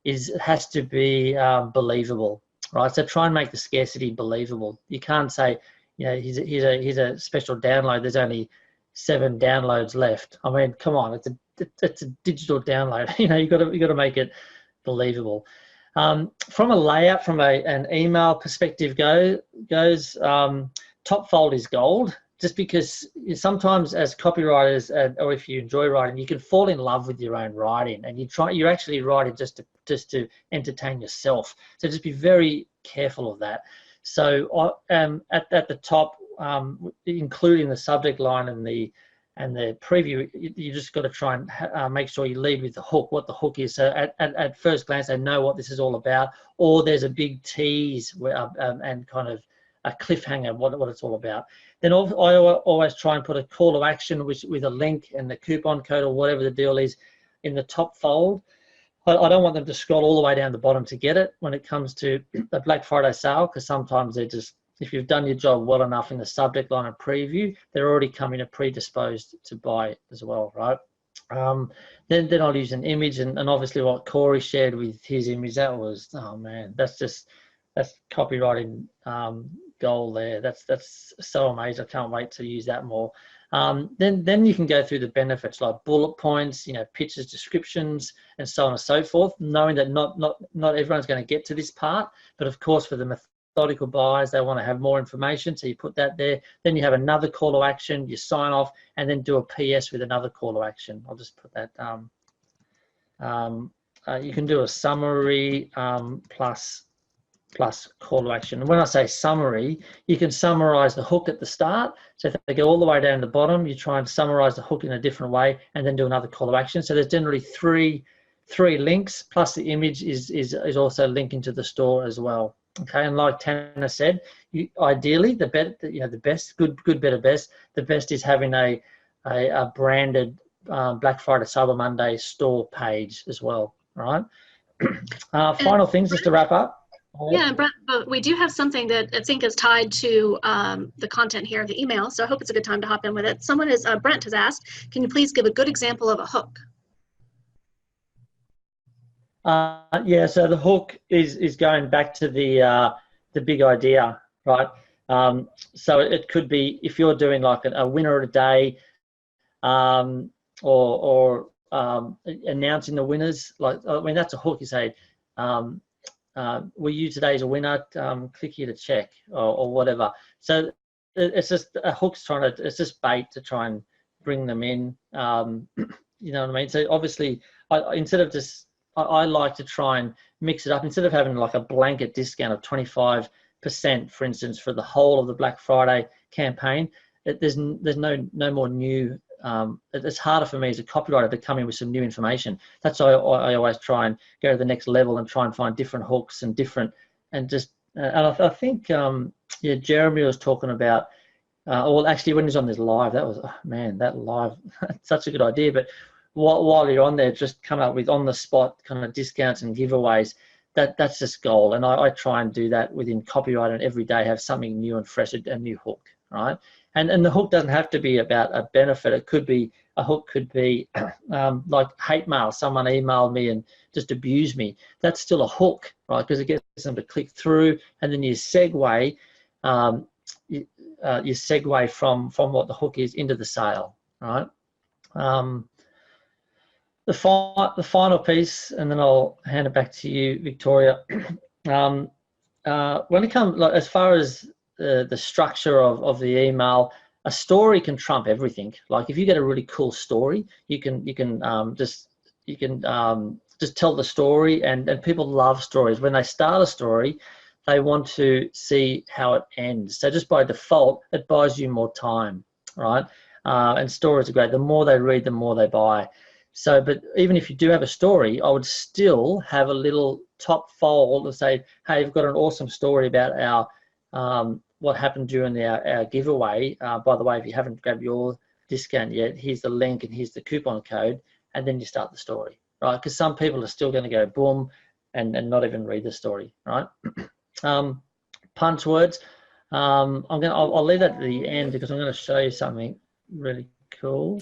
it has to be believable, right? So try and make the scarcity believable. You can't say, here's a special download. There's only 7 downloads left. I mean, come on, it's a digital download. You got to make it believable. From a layout, from an email perspective goes. Top fold is gold, just because sometimes as copywriters, or if you enjoy writing, you can fall in love with your own writing, and you're actually writing just to entertain yourself. So just be very careful of that. So at the top, including the subject line and the preview, you just got to try and make sure you lead with the hook, what the hook is. So at first glance, they know what this is all about, or there's a big tease and kind of a cliffhanger, what it's all about. Then I always try and put a call to action with a link and the coupon code or whatever the deal is in the top fold. I don't want them to scroll all the way down the bottom to get it when it comes to the Black Friday sale, because sometimes they're just, if you've done your job well enough in the subject line and preview, they're already coming predisposed to buy as well, right? Then I'll use an image, and obviously what Corey shared with his image, that was, oh man, that's copywriting goal there. That's so amazing. I can't wait to use that more. Then you can go through the benefits like bullet points, pictures, descriptions, and so on and so forth, knowing that not everyone's going to get to this part, but of course for the methodical buyers, they want to have more information, so you put that there. Then you have another call to action, you sign off, and then do a PS with another call to action. I'll just put that you can do a summary plus call to action. And when I say summary, you can summarize the hook at the start. So if they go all the way down to the bottom, you try and summarize the hook in a different way and then do another call to action. So there's generally three links, plus the image is also linking to the store as well. Okay, and like Tanner said, ideally the best, good, better, best. The best is having a branded Black Friday, Cyber Monday store page as well. Right. Final things just to wrap up. Yeah, Brent, but we do have something that I think is tied to the content here of the email, so I hope it's a good time to hop in with it. Brent has asked, can you please give a good example of a hook? So the hook is going back to the big idea, right? So it could be, if you're doing like a winner of the day, or announcing the winners, that's a hook. You say, were you today's a winner? Click here to check, or whatever. So it's just a hook's it's just bait to try and bring them in. You know what I mean? So obviously, I like to try and mix it up. Instead of having like a blanket discount of 25 for instance, for the whole of the Black Friday campaign. There's no more new. It's harder for me as a copywriter to come in with some new information. That's why I always try and go to the next level and try and find different hooks and I think Jeremy was talking about. Well, actually, when he was on this live, that was that live, such a good idea. But while you're on there, just come up with on the spot kind of discounts and giveaways. That's just gold, and I try and do that within copyright, and every day have something new and fresh, a new hook, right? And the hook doesn't have to be about a benefit. It could be a hook, could be like hate mail. Someone emailed me and just abused me. That's still a hook, right? Because it gets them to click through, and then you segue. You segue from what the hook is into the sale, right? The final piece, and then I'll hand it back to you, Victoria. When it comes, as far as the structure of the email, a story can trump everything. Like if you get a really cool story, you can just tell the story, and people love stories. When they start a story, they want to see how it ends. So just by default, it buys you more time, right? And stories are great. The more they read, the more they buy. So, but even if you do have a story, I would still have a little top fold to say, hey, you've got an awesome story about our what happened during our giveaway. By the way, if you haven't grabbed your discount yet, here's the link and here's the coupon code, and then you start the story, right? Because some people are still going to go boom and not even read the story, right? Punch words. I'll leave that at the end because I'm going to show you something really cool.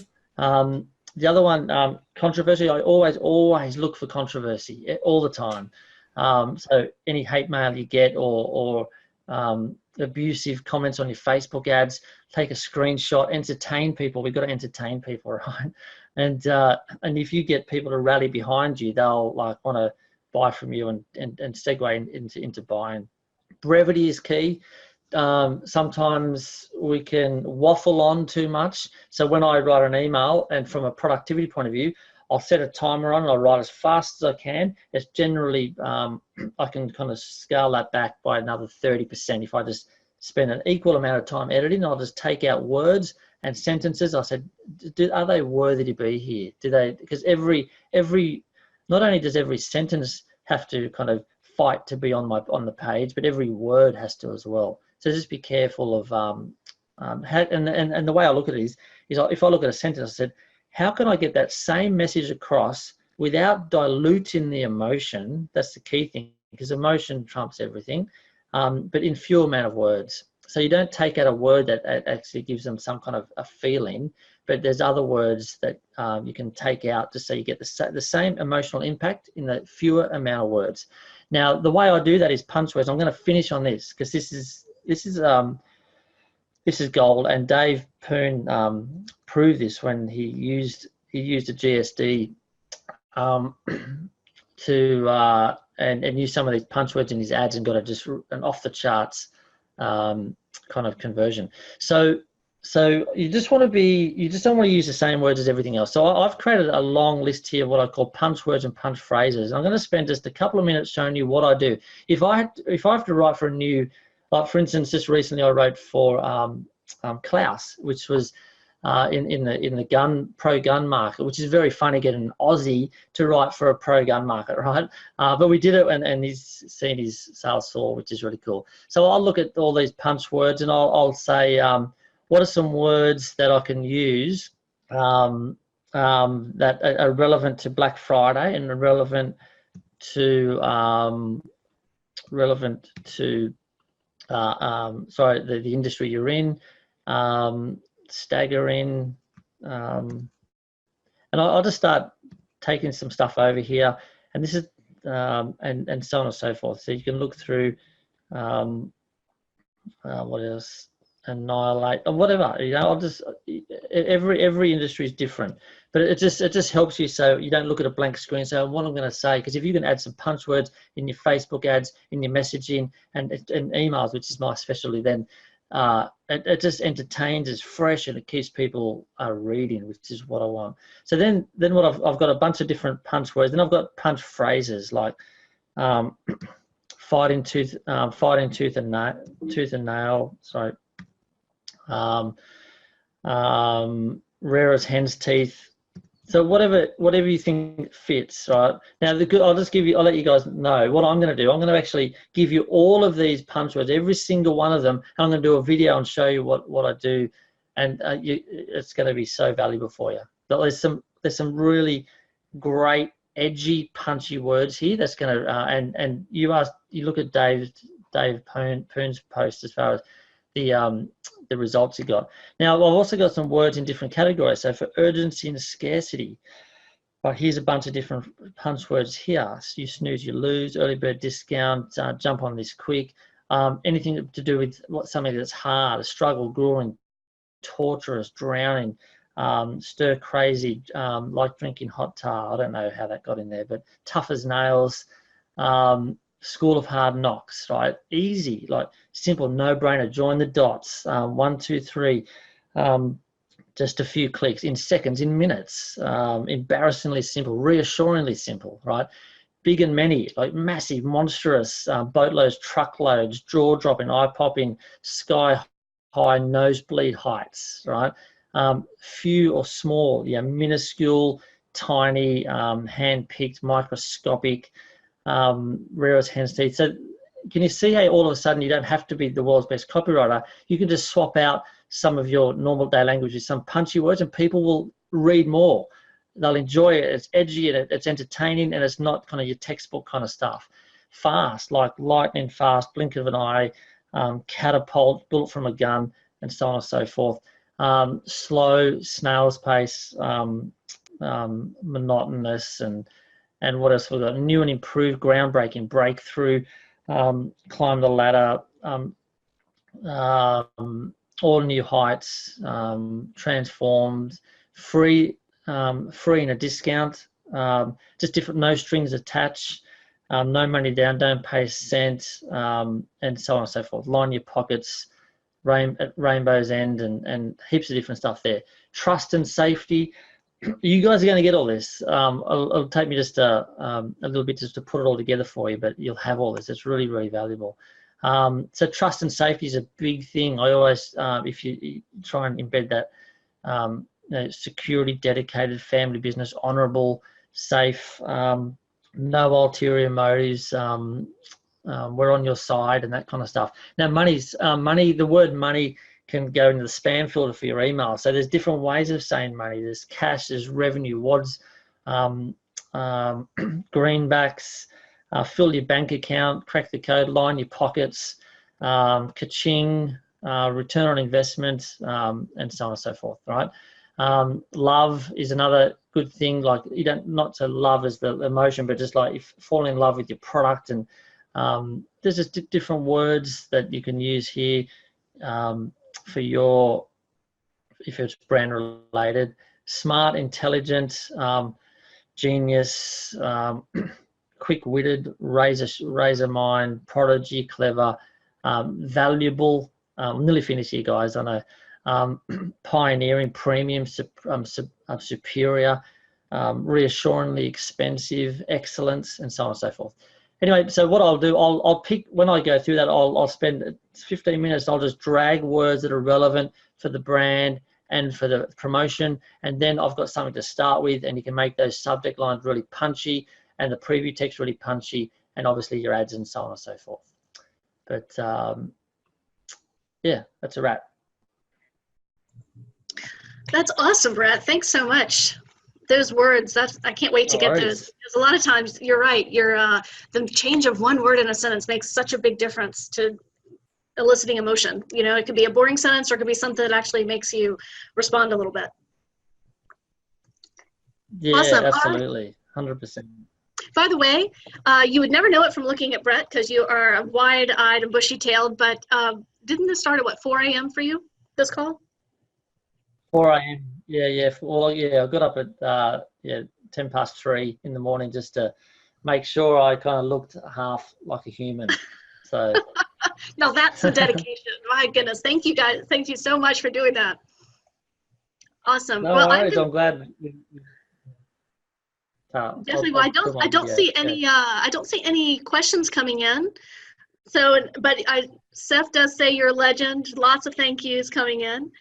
The other one, controversy. I always look for controversy all the time. So any hate mail you get or abusive comments on your Facebook ads, take a screenshot, entertain people. We've got to entertain people, right? And if you get people to rally behind you, they'll like want to buy from you and segue into buying. Brevity is key. Sometimes we can waffle on too much. So when I write an email, and from a productivity point of view, I'll set a timer on and I'll write as fast as I can. It's generally, I can kind of scale that back by another 30%. If I just spend an equal amount of time editing, I'll just take out words and sentences. I said, are they worthy to be here? Do they, because every, not only does every sentence have to kind of fight to be on the page, but every word has to as well. So just be careful of and the way I look at it is if I look at a sentence, I said, how can I get that same message across without diluting the emotion? That's the key thing, because emotion trumps everything, but in few amount of words. So you don't take out a word that actually gives them some kind of a feeling, but there's other words that you can take out just so you get the same emotional impact in the fewer amount of words. Now, the way I do that is punch words. I'm going to finish on this because this is gold. And Dave Poon proved this when he used a GSD and used some of these punch words in his ads and got an off the charts kind of conversion. So you just don't want to use the same words as everything else. So I've created a long list here of what I call punch words and punch phrases. I'm going to spend just a couple of minutes showing you what I do. If I have to write for a new, like for instance, just recently I wrote for Klaus, which was in the pro gun market, which is very funny getting an Aussie to write for a pro gun market, right? But we did it, and he's seen his sales soar, which is really cool. So I'll look at all these punch words and I'll say, what are some words that I can use that are relevant to Black Friday and relevant to the industry you're in, stagger in, and I'll just start taking some stuff over here, and this is and so on and so forth. So you can look through what else. Annihilate or whatever, I'll just every industry is different, but it just helps you so you don't look at a blank screen. So what I'm going to say, because if you can add some punch words in your Facebook ads, in your messaging and emails, which is my specialty, then it just entertains, it's fresh, and it keeps people reading, which is what I want. So then what I've got a bunch of different punch words, then I've got punch phrases like fighting tooth and nail. Sorry. Rare as hen's teeth. So whatever you think fits, right? Now I'll let you guys know what I'm going to do. I'm going to actually give you all of these punch words, every single one of them. And I'm going to do a video and show you what I do, and it's going to be so valuable for you. But there's some really great edgy, punchy words here. That's going to and you look at Dave Poon's post as far as the results he got. Now, I've also got some words in different categories. So for urgency and scarcity, here's a bunch of different punch words here. So you snooze, you lose, early bird discount, jump on this quick. Anything to do with something that's hard, a struggle, grueling, torturous, drowning, stir crazy, like drinking hot tar. I don't know how that got in there, but tough as nails. School of hard knocks, right? Easy, like simple, no-brainer. Join the dots. 1, 2, 3. Just a few clicks in seconds, in minutes. Embarrassingly simple, reassuringly simple, right? Big and many, like massive, monstrous, boatloads, truckloads, jaw-dropping, eye-popping, sky-high, nosebleed heights, right? Few or small, minuscule, tiny, hand-picked, microscopic. Rare as hen's teeth. So can you see how all of a sudden you don't have to be the world's best copywriter? You can just swap out some of your normal day language with some punchy words, and people will read more. They'll enjoy it. It's edgy and it's entertaining, and it's not kind of your textbook kind of stuff. Fast, like lightning fast, blink of an eye, catapult, bullet from a gun, and so on and so forth. Slow, snail's pace, monotonous, and what else we've got? New and improved, groundbreaking, breakthrough, climb the ladder, all new heights, transformed, free and a discount, just different, no strings attached, no money down, don't pay a cent, and so on and so forth. Line your pockets, at Rainbow's End, and heaps of different stuff there. Trust and safety. You guys are going to get all this. It'll take me just a little bit just to put it all together for you, but you'll have all this. It's really, really valuable. So trust and safety is a big thing. I always, if you try and embed that, security, dedicated, family business, honourable, safe, no ulterior motives, we're on your side, and that kind of stuff. Now, money. The word money can go into the spam filter for your email. So there's different ways of saying money. There's cash, there's revenue, wads, greenbacks, fill your bank account, crack the code, line your pockets, ka-ching, return on investment, and so on and so forth, right? Love is another good thing. Like, you don't, not to love as the emotion, but just like if falling in love with your product. And there's just different words that you can use here for your, if it's brand related. Smart, intelligent, genius, quick-witted, razor mind, prodigy, clever, valuable. Nearly finished here, guys, I know. Pioneering, premium, superior, reassuringly expensive, excellence, and so on and so forth. Anyway, so what I'll do, I'll pick, when I go through that, I'll spend 15 minutes. I'll just drag words that are relevant for the brand and for the promotion, and then I've got something to start with, and you can make those subject lines really punchy and the preview text really punchy, and obviously your ads and so on and so forth. But yeah, that's a wrap. That's awesome, Brett. Thanks so much. Those words, I can't wait to get those. Because a lot of times, you're right. The change of one word in a sentence makes such a big difference to eliciting emotion. You know, it could be a boring sentence, or it could be something that actually makes you respond a little bit. Yeah, awesome. Absolutely, 100%. By the way, you would never know it from looking at Brett because you are wide-eyed and bushy-tailed. But didn't this start at what, 4 a.m. for you? This call? 4 a.m. Yeah. Well, yeah, I got up at 10 past 3 in the morning just to make sure I kind of looked half like a human. So. No, that's the dedication. My goodness, thank you guys. Thank you so much for doing that. Awesome. No well, worries. I'm glad. Definitely. Well, I don't see any I don't see any questions coming in. So, but Seth does say you're a legend. Lots of thank yous coming in.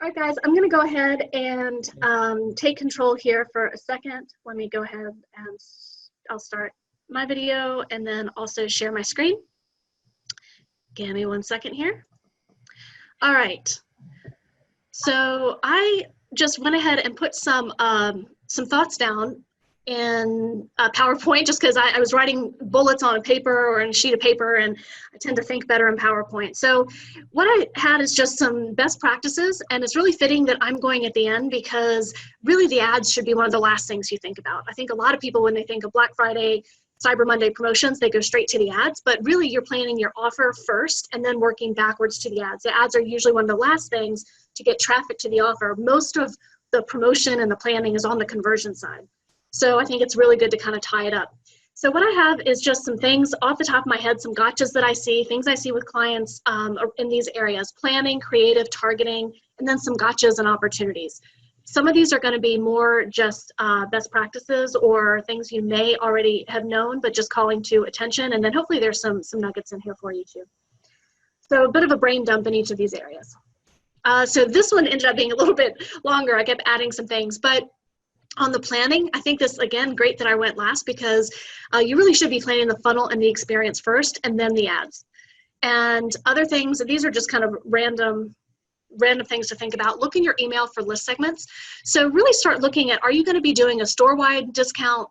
All right, guys, I'm going to go ahead and take control here for a second. Let me go ahead and I'll start my video and then also share my screen. Give me 1 second here. All right. So I just went ahead and put some thoughts down in PowerPoint just because I was writing bullets on a paper or on a sheet of paper, and I tend to think better in PowerPoint. So what I had is just some best practices, and it's really fitting that I'm going at the end because really the ads should be one of the last things you think about. I think a lot of people, when they think of Black Friday, Cyber Monday promotions, they go straight to the ads, but really you're planning your offer first and then working backwards to the ads. The ads are usually one of the last things to get traffic to the offer. Most of the promotion and the planning is on the conversion side. So I think it's really good to kind of tie it up. So what I have is just some things off the top of my head, some gotchas that I see, things I see with clients in these areas: planning, creative, targeting, and then some gotchas and opportunities. Some of these are going to be more just best practices or things you may already have known, but just calling to attention. And then hopefully there's some nuggets in here for you too. So a bit of a brain dump in each of these areas. So this one ended up being a little bit longer. I kept adding some things, but on the planning, I think this, again, great that I went last because you really should be planning the funnel and the experience first and then the ads. And other things, these are just kind of random things to think about. Look in your email for list segments. So really start looking at, are you going to be doing a store-wide discount,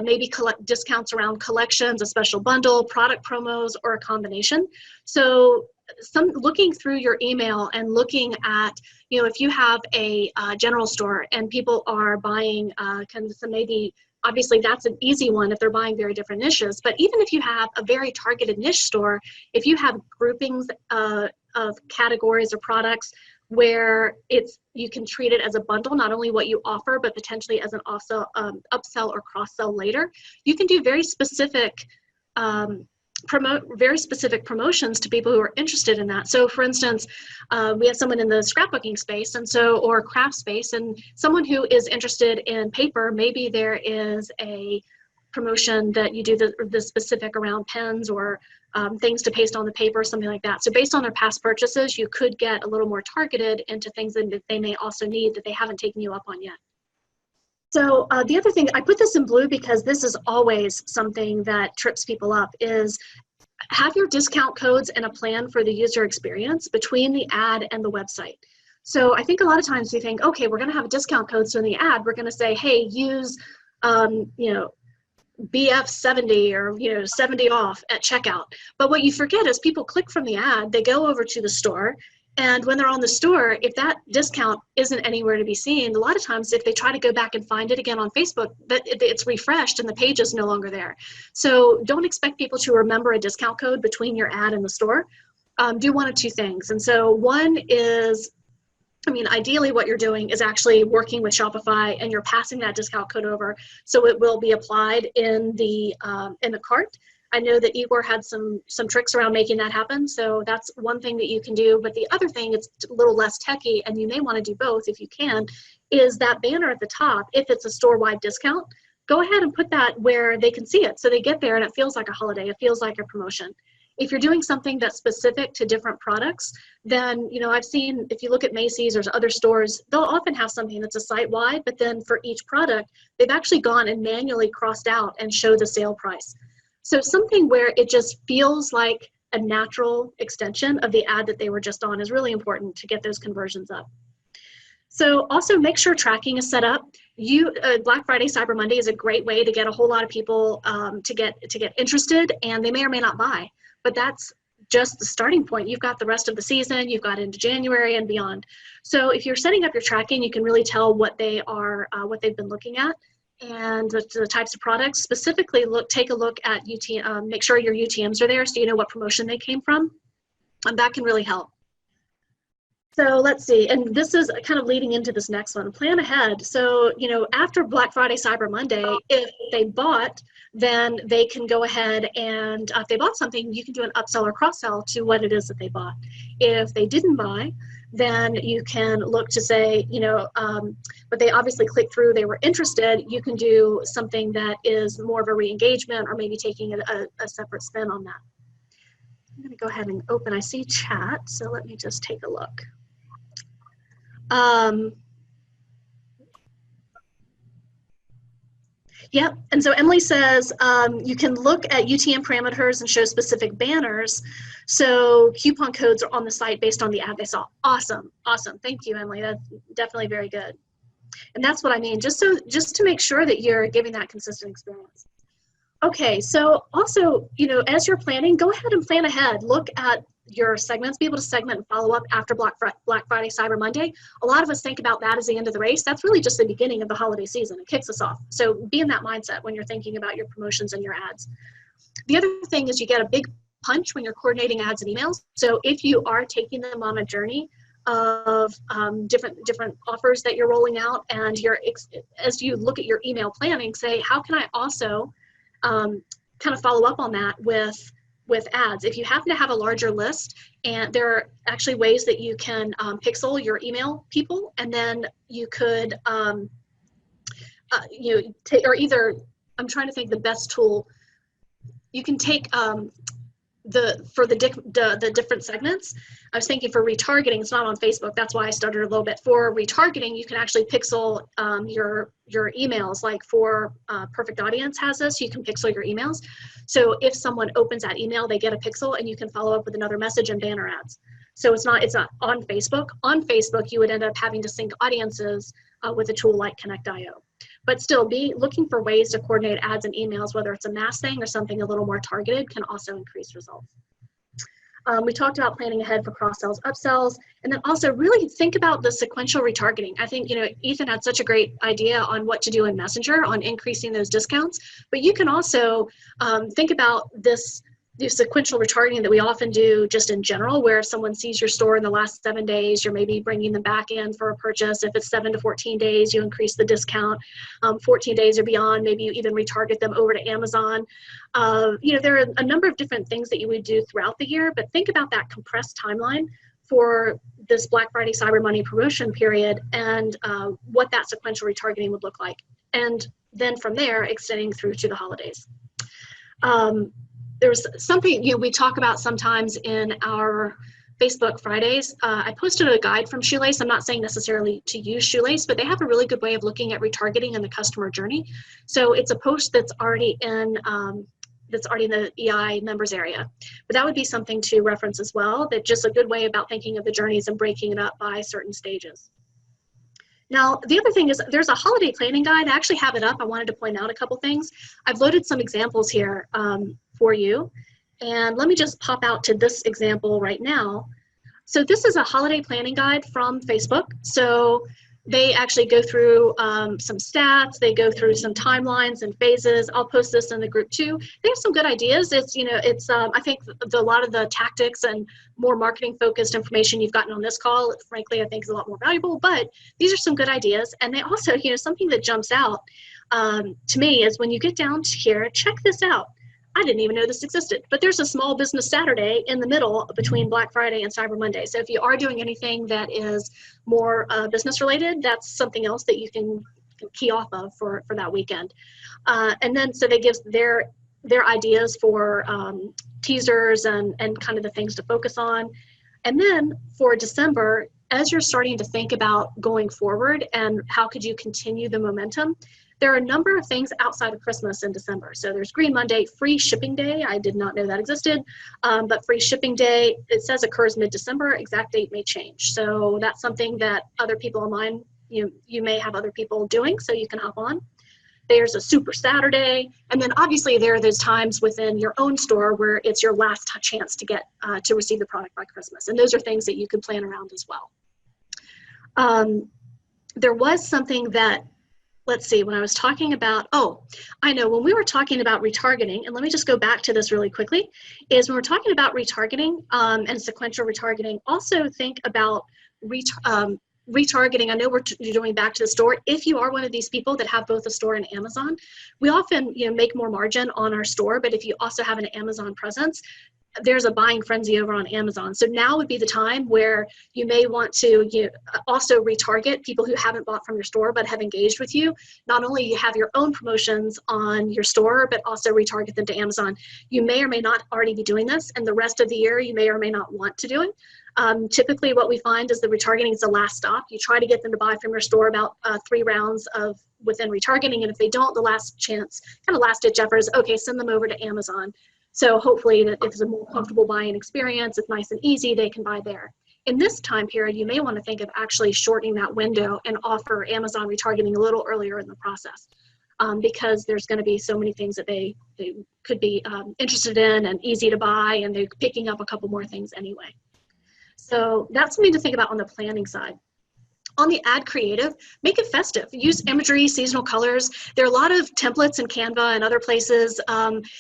maybe collect discounts around collections, a special bundle, product promos, or a combination? So looking through your email and looking at, you know, if you have a general store and people are buying so maybe, obviously that's an easy one if they're buying very different niches, but even if you have a very targeted niche store, if you have groupings of categories or products where you can treat it as a bundle, not only what you offer, but potentially as an upsell or cross-sell later, you can do very specific promotions to people who are interested in that. So for instance, we have someone in the scrapbooking space or craft space, and someone who is interested in paper, maybe there is a promotion that you do the specific around pens or things to paste on the paper, something like that. So based on their past purchases, you could get a little more targeted into things that they may also need that they haven't taken you up on yet. So the other thing, I put this in blue because this is always something that trips people up, is have your discount codes and a plan for the user experience between the ad and the website. So I think a lot of times we think, okay, we're going to have a discount code. So in the ad, we're going to say, hey, use, BF 70 or 70 off at checkout. But what you forget is people click from the ad, they go over to the store, and when they're on the store, if that discount isn't anywhere to be seen, a lot of times if they try to go back and find it again on Facebook, it's refreshed and the page is no longer there. So don't expect people to remember a discount code between your ad and the store. Do one of two things. And so one is, ideally what you're doing is actually working with Shopify and you're passing that discount code over so it will be applied in the cart. I know that Igor had some tricks around making that happen, so that's one thing that you can do. But the other thing, it's a little less techy, and you may want to do both if you can, is that banner at the top, if it's a store-wide discount, go ahead and put that where they can see it. So they get there and it feels like a holiday, it feels like a promotion. If you're doing something that's specific to different products, then, I've seen, if you look at Macy's or other stores, they'll often have something that's a site-wide, but then for each product, they've actually gone and manually crossed out and show the sale price. So something where it just feels like a natural extension of the ad that they were just on is really important to get those conversions up. So also make sure tracking is set up. Black Friday, Cyber Monday is a great way to get a whole lot of people to get interested, and they may or may not buy. But that's just the starting point. You've got the rest of the season, you've got into January and beyond. So if you're setting up your tracking, you can really tell what they've been looking at and the types of products. Specifically, take a look at make sure your UTMs are there so you know what promotion they came from, and that can really help. So let's see, and this is kind of leading into this next one. Plan ahead. So, after Black Friday, Cyber Monday, if they bought, then they can go ahead and if they bought something, you can do an upsell or cross-sell to what it is that they bought. If they didn't buy, then you can look to say, but they obviously clicked through, they were interested. You can do something that is more of a re-engagement, or maybe taking a separate spin on that. I'm going to go ahead and open, I see chat, so let me just take a look. Yep, and so Emily says you can look at UTM parameters and show specific banners. So coupon codes are on the site based on the ad they saw. Awesome, awesome. Thank you, Emily. That's definitely very good. And that's what I mean, just to make sure that you're giving that consistent experience. Okay, so also, as you're planning, go ahead and plan ahead. Look at your segments, be able to segment and follow up after Black Friday, Cyber Monday. A lot of us think about that as the end of the race. That's really just the beginning of the holiday season. It kicks us off. So be in that mindset when you're thinking about your promotions and your ads. The other thing is you get a big punch when you're coordinating ads and emails. So if you are taking them on a journey of different offers that you're rolling out, and as you look at your email planning, say, how can I also kind of follow up on that with ads? If you happen to have a larger list, and there are actually ways that you can pixel your email people, and then you could take, or either, I'm trying to think the best tool, you can take for the different segments. I was thinking for retargeting, it's not on Facebook, that's why I started a little bit. For retargeting, you can actually pixel your emails. Like for Perfect Audience has this, you can pixel your emails. So if someone opens that email, they get a pixel, and you can follow up with another message and banner ads. So it's not on Facebook. On Facebook, you would end up having to sync audiences with a tool like Connect.io. But still, be looking for ways to coordinate ads and emails, whether it's a mass thing or something a little more targeted, can also increase results. We talked about planning ahead for cross-sells, upsells, and then also really think about the sequential retargeting. I think, Ethan had such a great idea on what to do in Messenger on increasing those discounts, but you can also think about the sequential retargeting that we often do just in general, where if someone sees your store in the last 7 days, you're maybe bringing them back in for a purchase. If it's 7 to 14 days, you increase the discount. 14 days or beyond, maybe you even retarget them over to Amazon. There are a number of different things that you would do throughout the year, but think about that compressed timeline for this Black Friday Cyber Monday promotion period, and what that sequential retargeting would look like. And then from there, extending through to the holidays. There's something we talk about sometimes in our Facebook Fridays. I posted a guide from Shoelace. I'm not saying necessarily to use Shoelace, but they have a really good way of looking at retargeting in the customer journey. So it's a post that's already in the EI members area. But that would be something to reference as well. That's just a good way about thinking of the journeys and breaking it up by certain stages. Now, the other thing is there's a holiday planning guide. I actually have it up. I wanted to point out a couple things. I've loaded some examples here for you. And let me just pop out to this example right now. So this is a holiday planning guide from Facebook. So they actually go through some stats. They go through some timelines and phases. I'll post this in the group too. They have some good ideas. I think a lot of the tactics and more marketing focused information you've gotten on this call, frankly, I think is a lot more valuable, but these are some good ideas. And they also, something that jumps out to me is when you get down to here, check this out. I didn't even know this existed, but there's a small business Saturday in the middle between Black Friday and Cyber Monday. So if you are doing anything that is more business related, that's something else that you can key off of for that weekend. And then so they give their ideas for teasers and kind of the things to focus on. And then for December, as you're starting to think about going forward and how could you continue the momentum, there are a number of things outside of Christmas in December. So there's Green Monday, Free Shipping Day. I did not know that existed, but Free Shipping Day, it says occurs mid-December. Exact date may change. So that's something that other people online, you may have other people doing, so you can hop on. There's a Super Saturday. And then obviously there are those times within your own store where it's your last chance to get to receive the product by Christmas. And those are things that you can plan around as well. There was something that, let's see, when I was talking about, I know when we were talking about retargeting, and let me just go back to this really quickly, is when we're talking about retargeting and sequential retargeting, also think about retargeting. I know you're doing back to the store. If you are one of these people that have both a store and Amazon, we often make more margin on our store, but if you also have an Amazon presence, there's a buying frenzy over on Amazon. So now would be the time where you may want to also retarget people who haven't bought from your store but have engaged with you. Not only you have your own promotions on your store, but also retarget them to Amazon. You may or may not already be doing this, and the rest of the year you may or may not want to do it. Typically what we find is the retargeting is the last stop. You try to get them to buy from your store about 3 rounds within retargeting, and if they don't, the last chance, kind of last ditch effort is, okay, send them over to Amazon. So hopefully that if it's a more comfortable buying experience, it's nice and easy, they can buy there. In this time period, you may want to think of actually shortening that window and offer Amazon retargeting a little earlier in the process, because there's going to be so many things that they could be interested in and easy to buy, and they're picking up a couple more things anyway. So that's something to think about on the planning side. On the ad creative, make it festive. Use imagery, seasonal colors. There are a lot of templates in Canva and other places.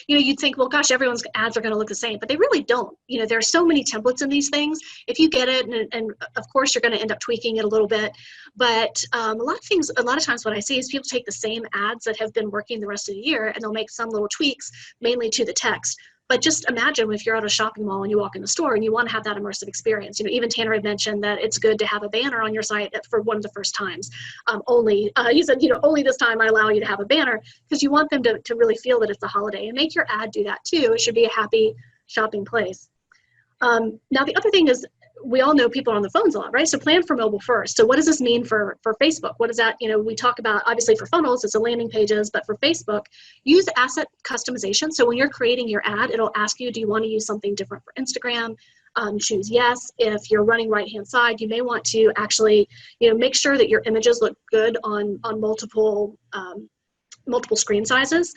You'd think, well, gosh, everyone's ads are going to look the same, but they really don't. There are so many templates in these things. If you get it, and of course, you're going to end up tweaking it a little bit. But a lot of times what I see is people take the same ads that have been working the rest of the year, and they'll make some little tweaks, mainly to the text. But just imagine if you're at a shopping mall and you walk in the store and you want to have that immersive experience. Even Tanner had mentioned that it's good to have a banner on your site for one of the first times. He said, only this time I allow you to have a banner, because you want them to really feel that it's a holiday, and make your ad do that too. It should be a happy shopping place. Now the other thing is, we all know people are on the phones a lot, right? So plan for mobile first. So what does this mean for Facebook? What is that? We talk about, obviously for funnels, it's the landing pages, but for Facebook, use asset customization. So when you're creating your ad, it'll ask you, do you want to use something different for Instagram? Choose yes. If you're running right-hand side, you may want to actually, make sure that your images look good on multiple screen sizes,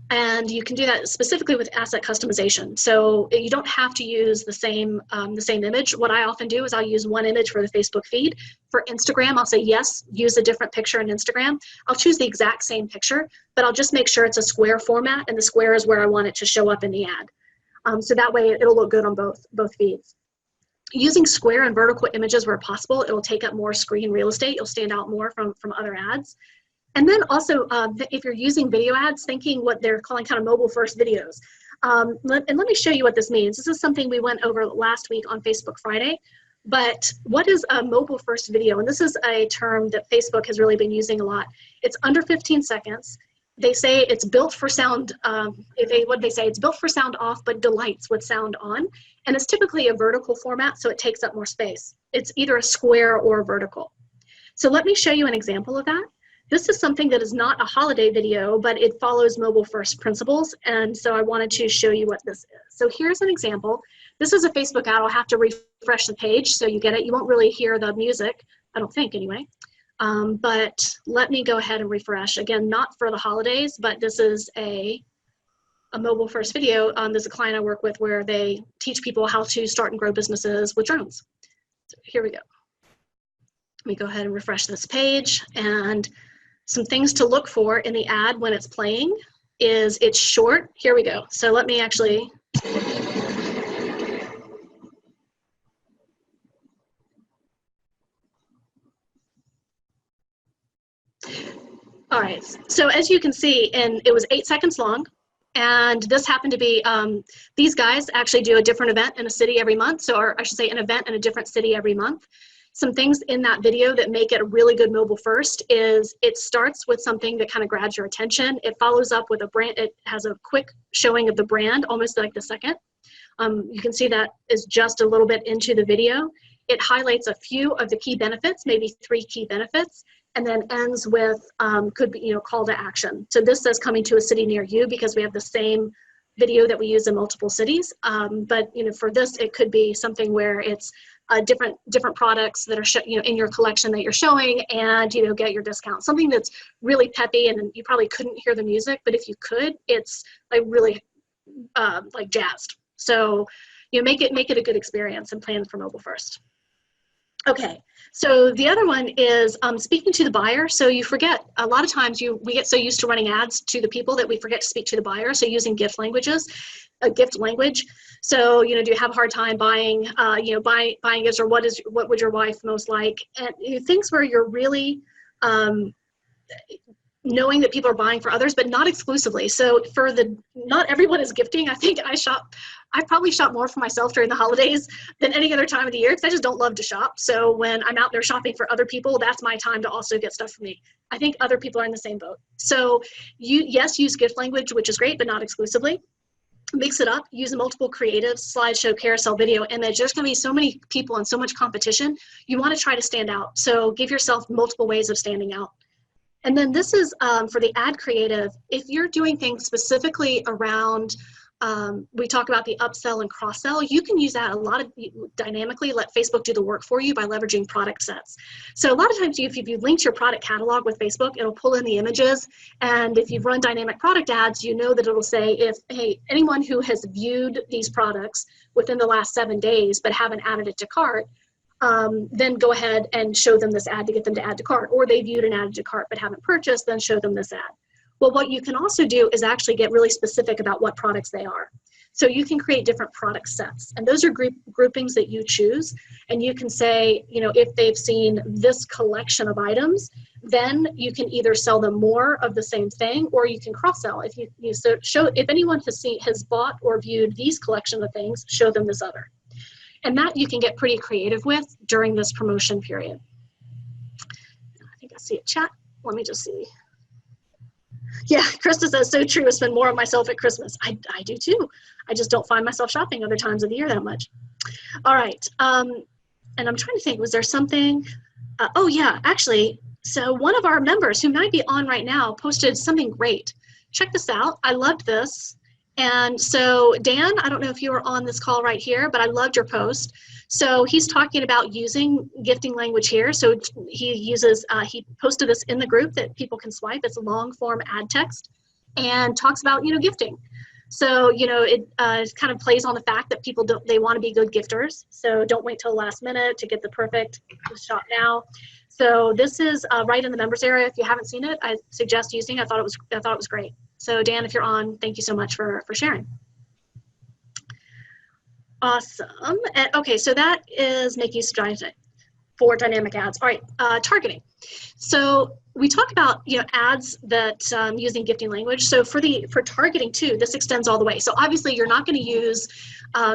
and you can do that specifically with asset customization. So you don't have to use the same image. What I often do is I'll use one image for the Facebook feed. For Instagram, I'll say yes, use a different picture in Instagram. I'll choose the exact same picture, but I'll just make sure it's a square format, and the square is where I want it to show up in the ad. So that way it'll look good on both feeds. Using square and vertical images where possible, it'll take up more screen real estate. You'll stand out more from other ads. And then also, if you're using video ads, thinking what they're calling kind of mobile first videos. And let me show you what this means. This is something we went over last week on Facebook Friday. But what is a mobile first video? And this is a term that Facebook has really been using a lot. It's under 15 seconds. They say it's built for sound, it's built for sound off, but delights with sound on. And it's typically a vertical format, so it takes up more space. It's either a square or a vertical. So let me show you an example of that. This is something that is not a holiday video, but it follows mobile first principles. And so I wanted to show you what this is. So here's an example. This is a Facebook ad. I'll have to refresh the page so you get it. You won't really hear the music, I don't think anyway. But let me go ahead and refresh. Again, not for the holidays, but this is a mobile first video. There's a client I work with where they teach people how to start and grow businesses with drones. So here we go. Let me go ahead and refresh this page. And some things to look for in the ad when it's playing is it's short. Here we go. So let me actually. All right, so as you can see, and it was 8 seconds long, and this happened to be, these guys actually do a different event in a city every month, or I should say an event in a different city every month. Some things in that video that make it a really good mobile first is it starts with something that kind of grabs your attention. It follows up with a brand. It has a quick showing of the brand, almost like the second. You can see that is just a little bit into the video. It highlights a few of the key benefits, maybe 3 key benefits, and then ends with could be, call to action. So this says coming to a city near you because we have the same video that we use in multiple cities. But for this, it could be something where it's different products that are in your collection that you're showing, and get your discount. Something that's really peppy, and you probably couldn't hear the music, but if you could, it's like really like jazzed. So make it a good experience and plan for mobile first. Okay, so the other one is speaking to the buyer. So you forget, a lot of times we get so used to running ads to the people that we forget to speak to the buyer. So using gift languages, a gift language. So, do you have a hard time buying, buying gifts, or what would your wife most like? And things where you're really, knowing that people are buying for others, but not exclusively. So not everyone is gifting. I think I probably shop more for myself during the holidays than any other time of the year because I just don't love to shop. So when I'm out there shopping for other people, that's my time to also get stuff for me. I think other people are in the same boat. So use gift language, which is great, but not exclusively. Mix it up, use multiple creatives, slideshow, carousel, video, image. There's going to be so many people and so much competition. You want to try to stand out. So give yourself multiple ways of standing out. And then this is for the ad creative. If you're doing things specifically around, we talk about the upsell and cross sell, you can use that dynamically, let Facebook do the work for you by leveraging product sets. So a lot of times if you linked your product catalog with Facebook, it'll pull in the images. And if you've run dynamic product ads, you know that it'll say, hey, anyone who has viewed these products within the last 7 days but haven't added it to cart, then go ahead and show them this ad to get them to add to cart. Or they viewed and added to cart but haven't purchased, then show them this ad. Well, what you can also do is actually get really specific about what products they are. So you can create different product sets, and those are groupings that you choose. And you can say, if they've seen this collection of items, then you can either sell them more of the same thing, or you can cross-sell. If anyone has bought or viewed these collection of things, show them this other. And that you can get pretty creative with during this promotion period. I think I see a chat. Let me just see. Yeah, Krista says, so true. I spend more on myself at Christmas. I do too. I just don't find myself shopping other times of the year that much. All right. And I'm trying to think, was there something? Oh yeah, actually. So one of our members who might be on right now posted something great. Check this out. I loved this. And so Dan, I don't know if you were on this call right here, but I loved your post. So he's talking about using gifting language here. So he posted this in the group that people can swipe. It's a long form ad text and talks about, gifting. So, it kind of plays on the fact that people they want to be good gifters. So don't wait till the last minute to get the perfect shop now. So this is right in the members area. If you haven't seen it, I suggest using it. I thought it was great. So Dan, if you're on, thank you so much for sharing. Awesome. And, okay, so that is make use for dynamic ads. All right, targeting. So we talk about ads that using gifting language. So for targeting too, this extends all the way. So obviously you're not going to use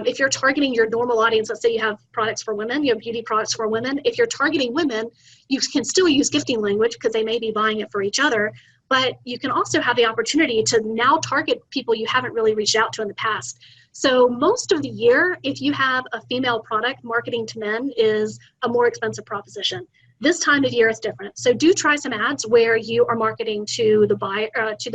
if you're targeting your normal audience. Let's say you have products for women, you have beauty products for women. If you're targeting women, you can still use gifting language because they may be buying it for each other. But you can also have the opportunity to now target people you haven't really reached out to in the past. So most of the year, if you have a female product, marketing to men is a more expensive proposition. This time of year is different. So do try some ads where you are marketing to the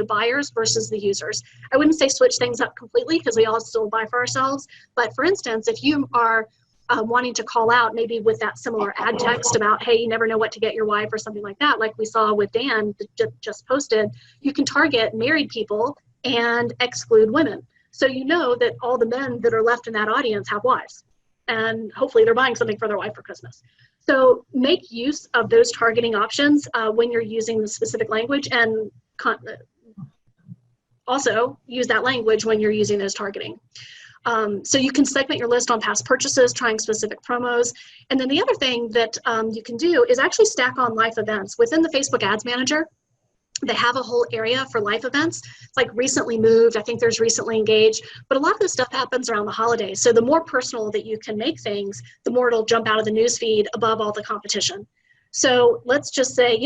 buyers versus the users. I wouldn't say switch things up completely because we all still buy for ourselves. But for instance, if you are wanting to call out maybe with that similar ad text about, hey, you never know what to get your wife or something like that, like we saw with Dan that just posted, you can target married people and exclude women. So you know that all the men that are left in that audience have wives, and hopefully they're buying something for their wife for Christmas. So make use of those targeting options when you're using the specific language, and also use that language when you're using those targeting. So you can segment your list on past purchases, trying specific promos. And then the other thing that you can do is actually stack on live events. Within the Facebook Ads Manager, they have a whole area for life events. It's like recently moved. I think there's recently engaged, but a lot of this stuff happens around the holidays. So the more personal that you can make things, the more it'll jump out of the newsfeed above all the competition. So let's just say,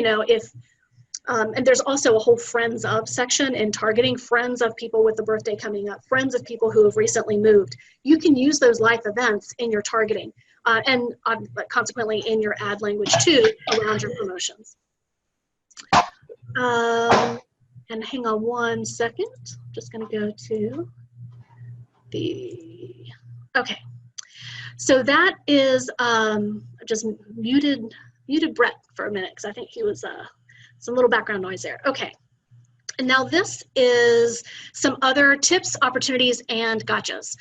and there's also a whole friends of section in targeting, friends of people with the birthday coming up, friends of people who have recently moved. You can use those life events in your targeting and consequently in your ad language too around your promotions. And hang on one second. I'm just going to go to okay. So that is just muted Brett for a minute because I think he was some little background noise there. Okay. And now this is some other tips, opportunities, and gotchas.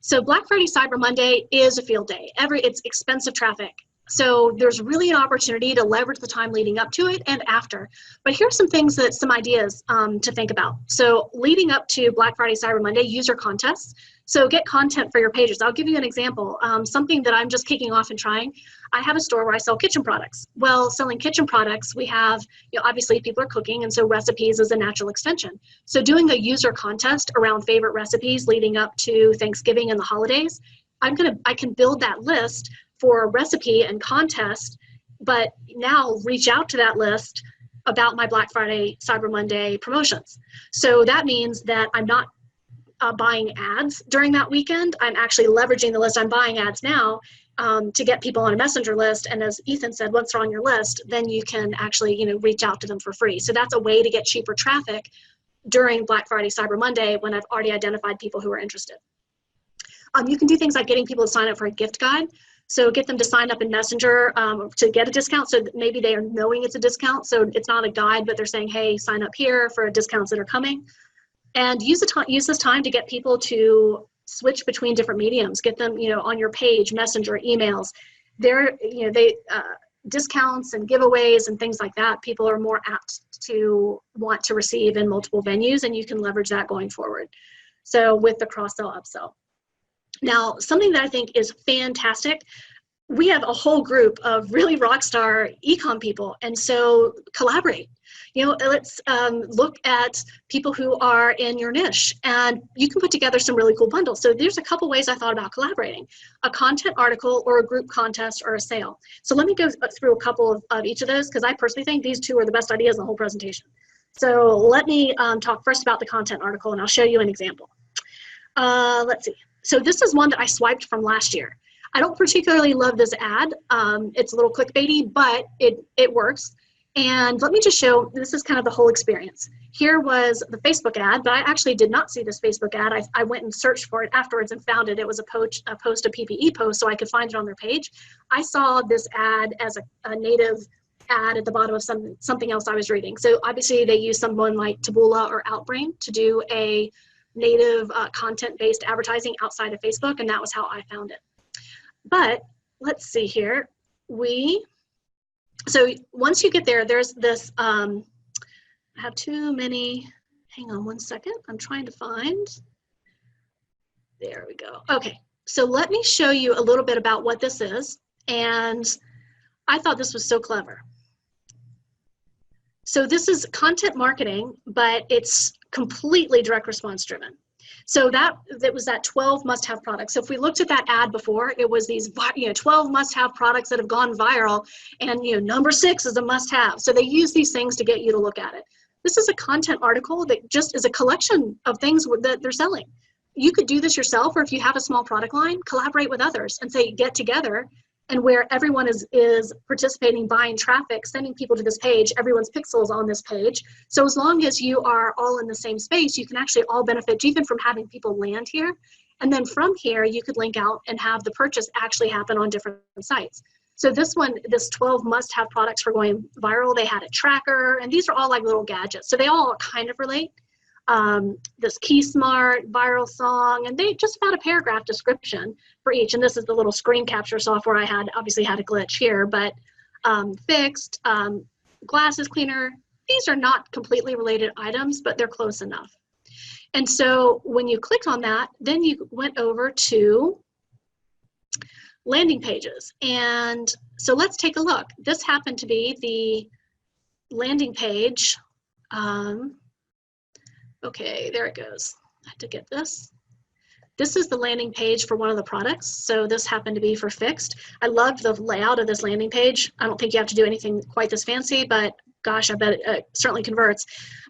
So Black Friday, Cyber Monday is a field day. It's expensive traffic. So there's really an opportunity to leverage the time leading up to it and after. But here's some ideas to think about. So leading up to Black Friday, Cyber Monday, user contests. So get content for your pages. I'll give you an example. Something that I'm just kicking off and trying. I have a store where I sell kitchen products. Well, selling kitchen products, we have, obviously people are cooking, and so recipes is a natural extension. So doing a user contest around favorite recipes leading up to Thanksgiving and the holidays, I can build that list for a recipe and contest, but now reach out to that list about my Black Friday, Cyber Monday promotions. So that means that I'm not buying ads during that weekend. I'm actually leveraging the list. I'm buying ads now to get people on a messenger list. And as Ethan said, once they're on your list, then you can actually, reach out to them for free. So that's a way to get cheaper traffic during Black Friday, Cyber Monday, when I've already identified people who are interested. You can do things like getting people to sign up for a gift guide. So get them to sign up in Messenger to get a discount. So maybe they are knowing it's a discount. So it's not a guide, but they're saying, hey, sign up here for discounts that are coming. And use this time to get people to switch between different mediums. Get them, on your page, Messenger, emails. Discounts and giveaways and things like that, people are more apt to want to receive in multiple venues, and you can leverage that going forward. So with the cross-sell, upsell. Now, something that I think is fantastic, we have a whole group of really rock star e-com people, and so collaborate. Let's look at people who are in your niche, and you can put together some really cool bundles. So there's a couple ways I thought about collaborating: a content article or a group contest or a sale. So let me go through a couple of each of those, because I personally think these two are the best ideas in the whole presentation. So let me talk first about the content article, and I'll show you an example. Let's see. So this is one that I swiped from last year. I don't particularly love this ad. It's a little clickbaity, but it works. And let me just show, this is kind of the whole experience. Here was the Facebook ad, but I actually did not see this Facebook ad. I went and searched for it afterwards and found it. It was a PPE post, so I could find it on their page. I saw this ad as a native ad at the bottom of something else I was reading. So obviously they use someone like Taboola or Outbrain to do a native content-based advertising outside of Facebook, and that was how I found it. But let's see here. So once you get there, there's this, I have too many, hang on one second. I'm trying to find, there we go. Okay, so let me show you a little bit about what this is. And I thought this was so clever. So this is content marketing, but it's completely direct response driven. So that was that 12 must-have products. So if we looked at that ad before, it was these 12 must-have products that have gone viral, and number 6 is a must-have. So they use these things to get you to look at it. This is a content article that just is a collection of things that they're selling. You could do this yourself, or if you have a small product line, collaborate with others and say, get together, and where everyone is participating, buying traffic, sending people to this page, everyone's pixels on this page. So as long as you are all in the same space, you can actually all benefit even from having people land here. And then from here, you could link out and have the purchase actually happen on different sites. So this 12 must-have products for going viral, they had a tracker, and these are all like little gadgets. So they all kind of relate. This Key Smart, viral song, and they just about a paragraph description for each. And this is the little screen capture software I had, obviously had a glitch here, but fixed, glasses cleaner. These are not completely related items, but they're close enough. And so when you clicked on that, then you went over to landing pages. And so let's take a look. This happened to be the landing page. Okay, there it goes. I have to get this. This is the landing page for one of the products. So this happened to be for fixed. I loved the layout of this landing page. I don't think you have to do anything quite this fancy, but gosh, I bet it certainly converts.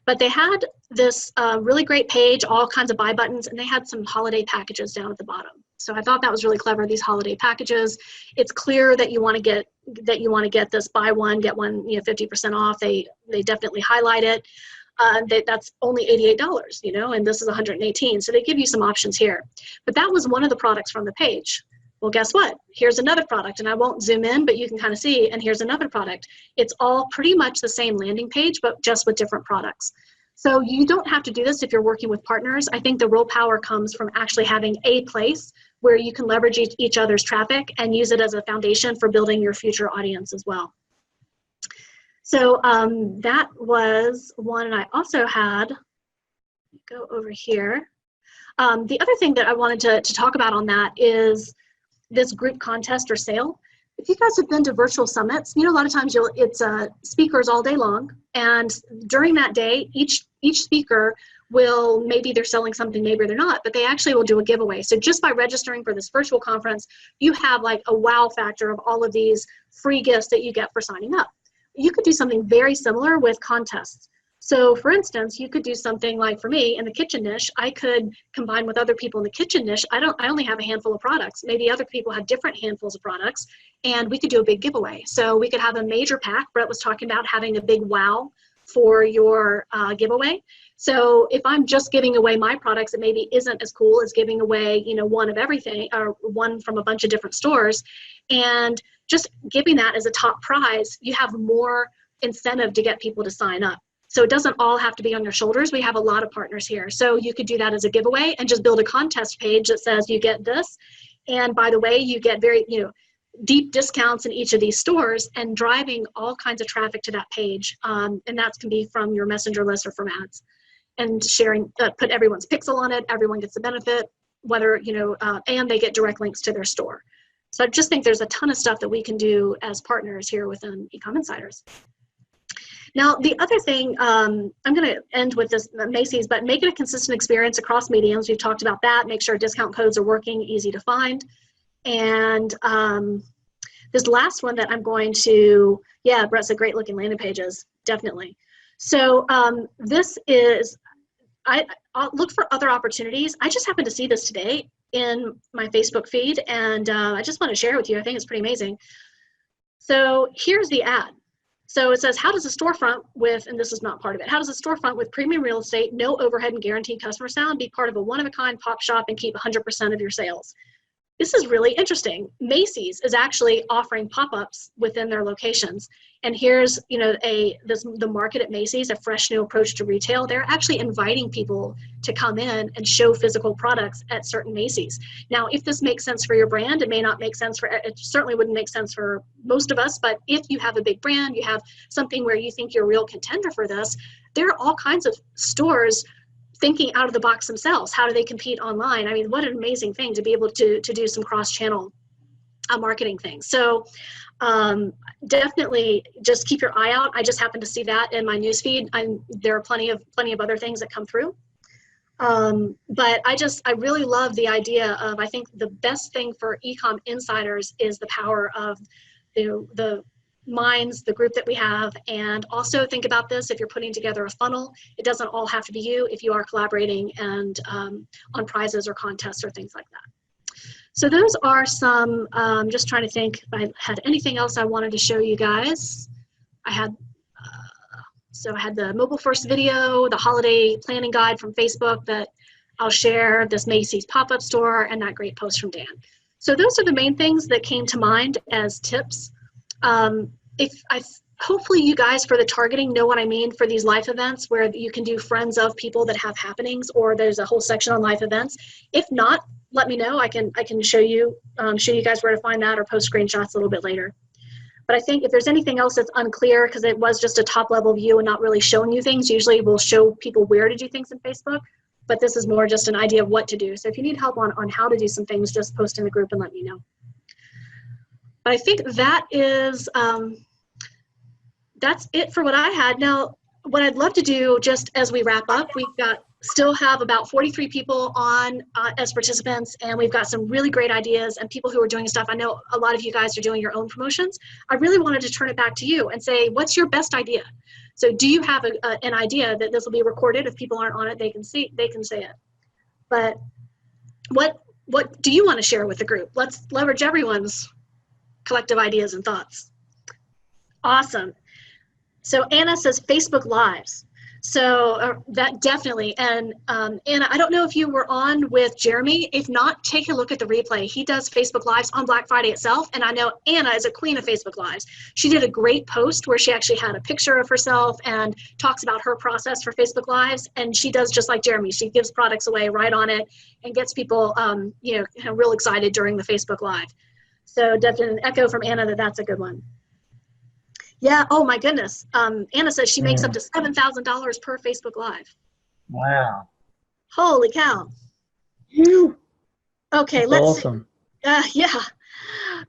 But they had this really great page, all kinds of buy buttons, and they had some holiday packages down at the bottom. So I thought that was really clever, these holiday packages. It's clear that you want to get this buy one, get one 50% off. They definitely highlight it. That's only $88, and this is $118. So they give you some options here. But that was one of the products from the page. Well, guess what? Here's another product, and I won't zoom in, but you can kind of see, and here's another product. It's all pretty much the same landing page, but just with different products. So you don't have to do this if you're working with partners. I think the real power comes from actually having a place where you can leverage each other's traffic and use it as a foundation for building your future audience as well. So that was one, and I also had, go over here. The other thing that I wanted to talk about on that is this group contest or sale. If you guys have been to virtual summits, a lot of times it's speakers all day long, and during that day, each speaker will, maybe they're selling something, maybe they're not, but they actually will do a giveaway. So just by registering for this virtual conference, you have like a wow factor of all of these free gifts that you get for signing up. You could do something very similar with contests. So for instance, you could do something like, for me in the kitchen niche, I could combine with other people in the kitchen niche. I only have a handful of products. Maybe other people have different handfuls of products, and we could do a big giveaway. So we could have a major pack. Brett was talking about having a big wow for your giveaway. So if I'm just giving away my products, it maybe isn't as cool as giving away, one of everything, or one from a bunch of different stores. And just giving that as a top prize, you have more incentive to get people to sign up. So it doesn't all have to be on your shoulders. We have a lot of partners here. So you could do that as a giveaway and just build a contest page that says you get this. And by the way, you get very, deep discounts in each of these stores, and driving all kinds of traffic to that page. And that can be from your messenger list or from ads. And sharing, put everyone's pixel on it. Everyone gets the benefit, whether, and they get direct links to their store. So I just think there's a ton of stuff that we can do as partners here within Ecom Insiders. Now, the other thing, I'm going to end with this Macy's, but make it a consistent experience across mediums. We've talked about that. Make sure discount codes are working, easy to find. And this last one that I'm going to, yeah, Brett said great looking landing pages, definitely. So this is, I'll look for other opportunities. I just happened to see this today in my Facebook feed, and I just want to share it with you. I think it's pretty amazing. So here's the ad. So it says, how does a storefront with, and this is not part of it, how does a storefront with premium real estate, no overhead and guaranteed customer sound be part of a one-of-a-kind pop shop and keep 100% of your sales? This is really interesting. Macy's is actually offering pop-ups within their locations. And here's, the market at Macy's, a fresh new approach to retail. They're actually inviting people to come in and show physical products at certain Macy's. Now, if this makes sense for your brand, it may not make sense for, it certainly wouldn't make sense for most of us, but if you have a big brand, you have something where you think you're a real contender for this, there are all kinds of stores thinking out of the box themselves. How do they compete online? I mean, what an amazing thing to be able to do some cross-channel marketing things. So definitely just keep your eye out. I just happened to see that in my newsfeed. There are plenty of other things that come through. But I really love the idea of, I think the best thing for Ecom Insiders is the power of the minds, the group that we have. And also think about this, if you're putting together a funnel, it doesn't all have to be you if you are collaborating and on prizes or contests or things like that. So those are some, just trying to think if I had anything else I wanted to show you guys. I had the mobile first video, the holiday planning guide from Facebook that I'll share, this Macy's pop-up store, and that great post from Dan. So those are the main things that came to mind as tips. Hopefully you guys for the targeting know what I mean for these life events where you can do friends of people that have happenings, or there's a whole section on life events. If not, let me know. I can show you guys where to find that, or post screenshots a little bit later. But I think if there's anything else that's unclear, because it was just a top level view and not really showing you things, usually we'll show people where to do things in Facebook, but this is more just an idea of what to do. So if you need help on how to do some things, just post in the group and let me know. But I think that is, that's it for what I had. Now, what I'd love to do just as we wrap up, still have about 43 people on as participants, and we've got some really great ideas and people who are doing stuff. I know a lot of you guys are doing your own promotions. I really wanted to turn it back to you and say, what's your best idea? So do you have an idea that this will be recorded? If people aren't on it, they can say it. But what do you want to share with the group? Let's leverage everyone's collective ideas and thoughts. Awesome. So Anna says Facebook Lives. So that definitely, and Anna, I don't know if you were on with Jeremy. If not, take a look at the replay. He does Facebook Lives on Black Friday itself, and I know Anna is a queen of Facebook Lives. She did a great post where she actually had a picture of herself and talks about her process for Facebook Lives, and she does just like Jeremy. She gives products away right on it and gets people real excited during the Facebook Live. So definitely an echo from Anna that's a good one. Yeah, oh my goodness. Anna says she makes up to $7,000 per Facebook Live. Wow. Holy cow. Okay, That's let's awesome. see. Yeah.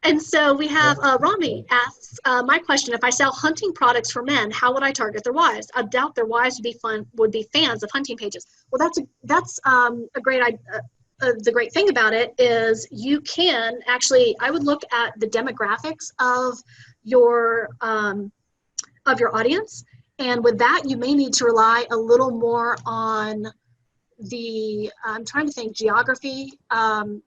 And so we have Rami asks my question: if I sell hunting products for men, how would I target their wives? I doubt their wives would be fans of hunting pages. Well, that's a great idea. The great thing about it is you can actually. I would look at the demographics of your audience, and with that, you may need to rely a little more on I'm trying to think geography.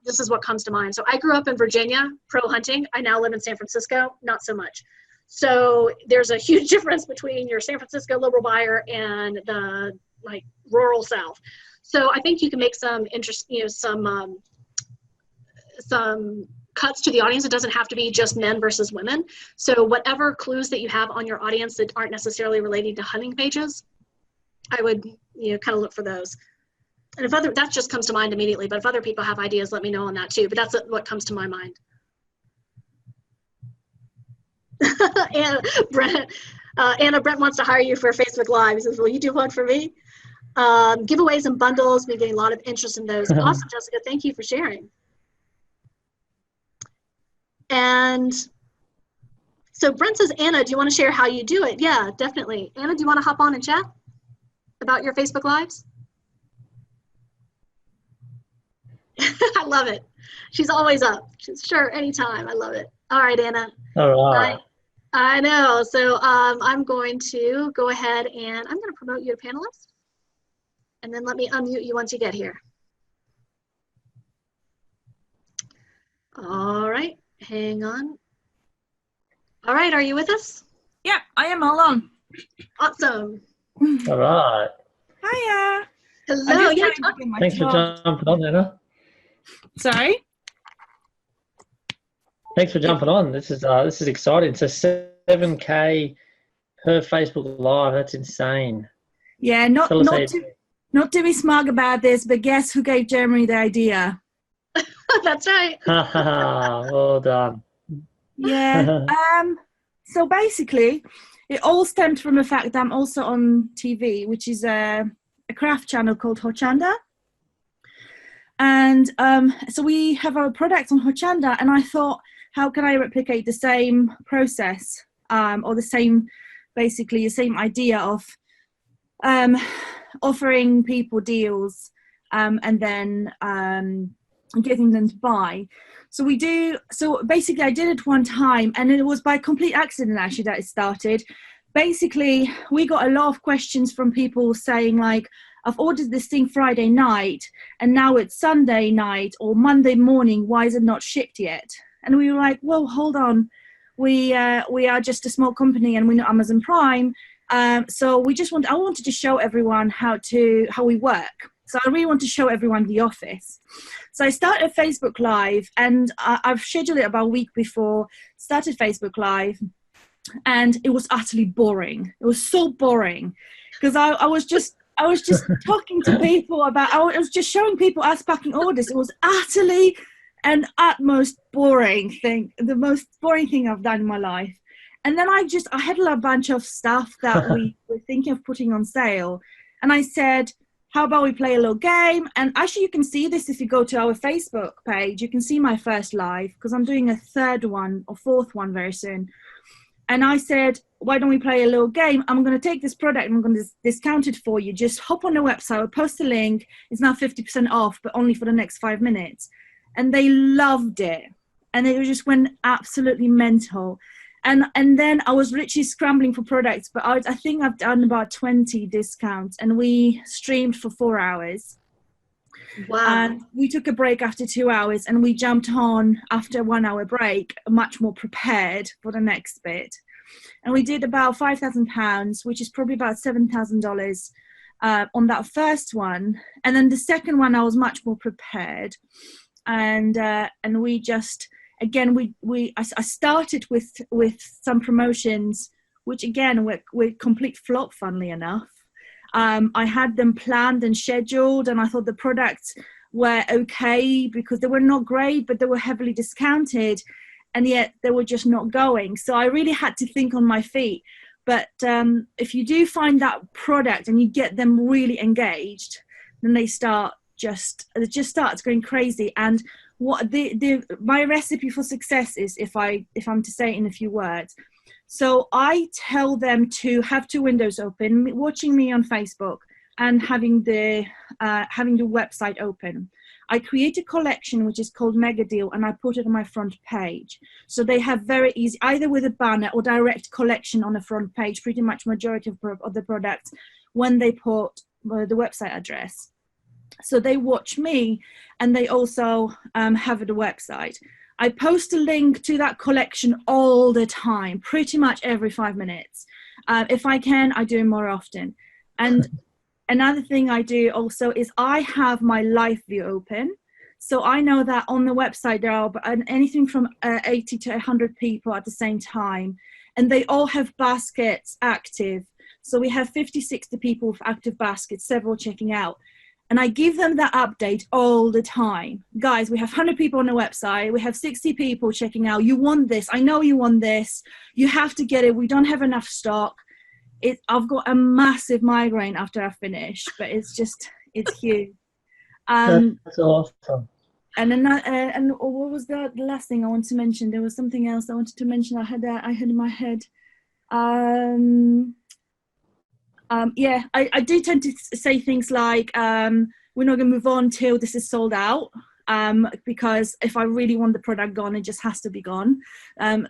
This is what comes to mind. So I grew up in Virginia, pro hunting. I now live in San Francisco, not so much. So there's a huge difference between your San Francisco liberal buyer and the like rural South. So I think you can make some some cuts to the audience. It doesn't have to be just men versus women. So whatever clues that you have on your audience that aren't necessarily related to hunting pages, I would kind of look for those. And that just comes to mind immediately, but if other people have ideas, let me know on that too. But that's what comes to my mind. And Anna Brent wants to hire you for Facebook Live. He says, will you do one for me? Giveaways and bundles, we're getting a lot of interest in those. Awesome, Jessica, thank you for sharing. And so Brent says, Anna, do you want to share how you do it? Yeah, definitely. Anna, do you want to hop on and chat about your Facebook Lives? I love it. She's always up. She's sure, anytime. I love it. All right, Anna. All right. I know. So I'm going to go ahead and I'm going to promote you to panelist. And then let me unmute you once you get here. All right. Hang on. All right. Are you with us? Yeah, I am all on. Awesome. All right. Hiya. Hello. Yeah, Thanks for jumping on, Anna. Sorry? Thanks for jumping on. This is exciting. So 7K per Facebook Live. That's insane. Yeah, not to be smug about this, but guess who gave Jeremy the idea? That's right. Well done. Yeah. So basically, it all stemmed from the fact that I'm also on TV, which is a craft channel called Hochanda. And so we have our products on Hochanda, and I thought, how can I replicate the same process or the same idea of offering people deals and then getting them to buy. So basically I did it one time, and it was by complete accident actually that it started. Basically, we got a lot of questions from people saying like, I've ordered this thing Friday night and now it's Sunday night or Monday morning. Why is it not shipped yet? And we were like, well, hold on. We are just a small company and we're not Amazon Prime. So I wanted to show everyone how we work. So I really want to show everyone the office. So I started Facebook Live, and I've scheduled it about a week before, started Facebook Live, and it was utterly boring. It was so boring because I was just talking to people I was just showing people us packing orders. It was utterly and utmost boring thing, the most boring thing I've done in my life. And then I had a bunch of stuff that we were thinking of putting on sale. And I said, how about we play a little game? And actually you can see this if you go to our Facebook page. You can see my first live because I'm doing a third one or fourth one very soon. And I said, why don't we play a little game? I'm going to take this product and I'm going to discount it for you. Just hop on the website, I'll post a link. It's now 50% off, but only for the next 5 minutes. And they loved it. And it just went absolutely mental. And then I was literally scrambling for products, but I think I've done about 20 discounts, and we streamed for 4 hours. Wow. And we took a break after 2 hours, and we jumped on after a 1 hour break, much more prepared for the next bit. And we did about £5,000, which is probably about $7,000 on that first one. And then the second one, I was much more prepared. And we just... Again, I started with some promotions, which again were complete flop, funnily enough. I had them planned and scheduled, and I thought the products were okay because they were not great, but they were heavily discounted, and yet they were just not going. So I really had to think on my feet. But if you do find that product and you get them really engaged, then they start it just starts going crazy. And what my recipe for success is, if I'm to say it in a few words. So I tell them to have 2 windows open, watching me on Facebook and having the website open. I create a collection which is called Mega Deal, and I put it on my front page. So they have very easy, either with a banner or direct collection on the front page, pretty much majority of the products, when they put the website address. So they watch me, and they also have the website. I post a link to that collection all the time, pretty much every 5 minutes. If I can, I do it more often. And another thing I do also is I have my live view open. So I know that on the website there are anything from 80 to 100 people at the same time, and they all have baskets active. So we have 50, 60 people with active baskets, several checking out. And I give them that update all the time. Guys, we have 100 people on the website. We have 60 people checking out. You want this. I know you want this. You have to get it. We don't have enough stock. I've got a massive migraine after I finish, but it's huge. That's awesome. And then, and what was the last thing I wanted to mention? There was something else I wanted to mention. I had in my head. Yeah, I do tend to say things like, we're not going to move on till this is sold out, because if I really want the product gone, it just has to be gone.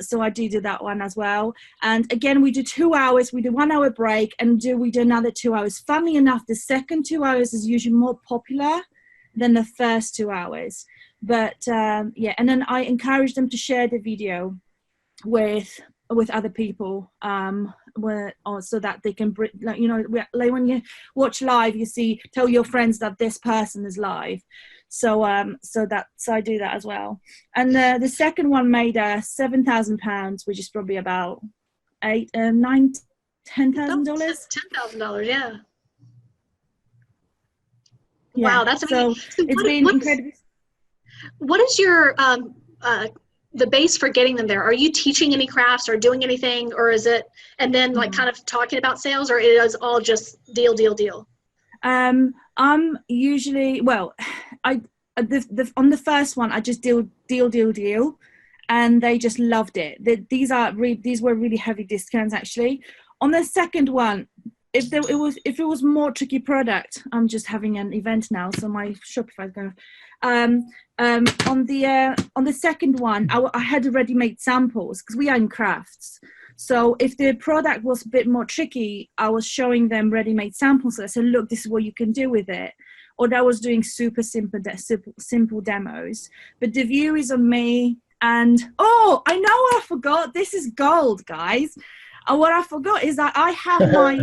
So I do that one as well. And again, we do 2 hours, we do 1 hour break, and we do another 2 hours. Funnily enough, the second 2 hours is usually more popular than the first 2 hours. But yeah, and then I encourage them to share the video with other people, so that they can, like, you know, like when you watch live, you see, tell your friends that this person is live. So so I do that as well. And the second one made £7,000, which is probably about $10,000. $10,000, yeah. Yeah. Wow, that's amazing. So it's been incredible. What is your the base for getting them there? Are you teaching any crafts or doing anything, or is it, and then like kind of talking about sales, or it is all just deal? I'm usually, well, on the first one, I just deal, and they just loved it. These were really heavy discounts actually. On the second one, if it was more tricky product, I'm just having an event now, so my Shopify is going. On the second one, I had ready-made samples because we are in crafts. So if the product was a bit more tricky, I was showing them ready-made samples. So I said, look, this is what you can do with it. Or I was doing super simple demos. But the view is on me. And, oh, I know what I forgot. This is gold, guys. What I forgot is that I have my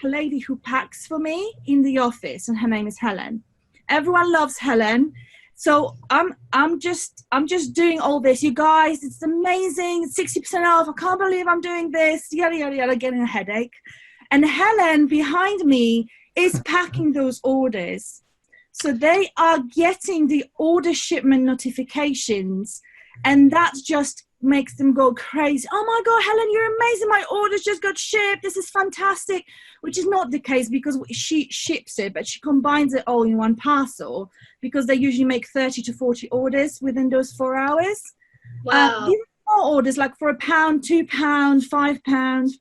lady who packs for me in the office, and her name is Helen. Everyone loves Helen. So I'm just doing all this. You guys, it's amazing. 60% off. I can't believe I'm doing this. Yada, yada, yada, getting a headache. And Helen behind me is packing those orders. So they are getting the order shipment notifications, and that just makes them go crazy. Oh my God, Helen, you're amazing. My orders just got shipped. This is fantastic, which is not the case because she ships it, but she combines it all in one parcel because they usually make 30 to 40 orders within those 4 hours. Wow. These are more orders like for £1, £2, £5,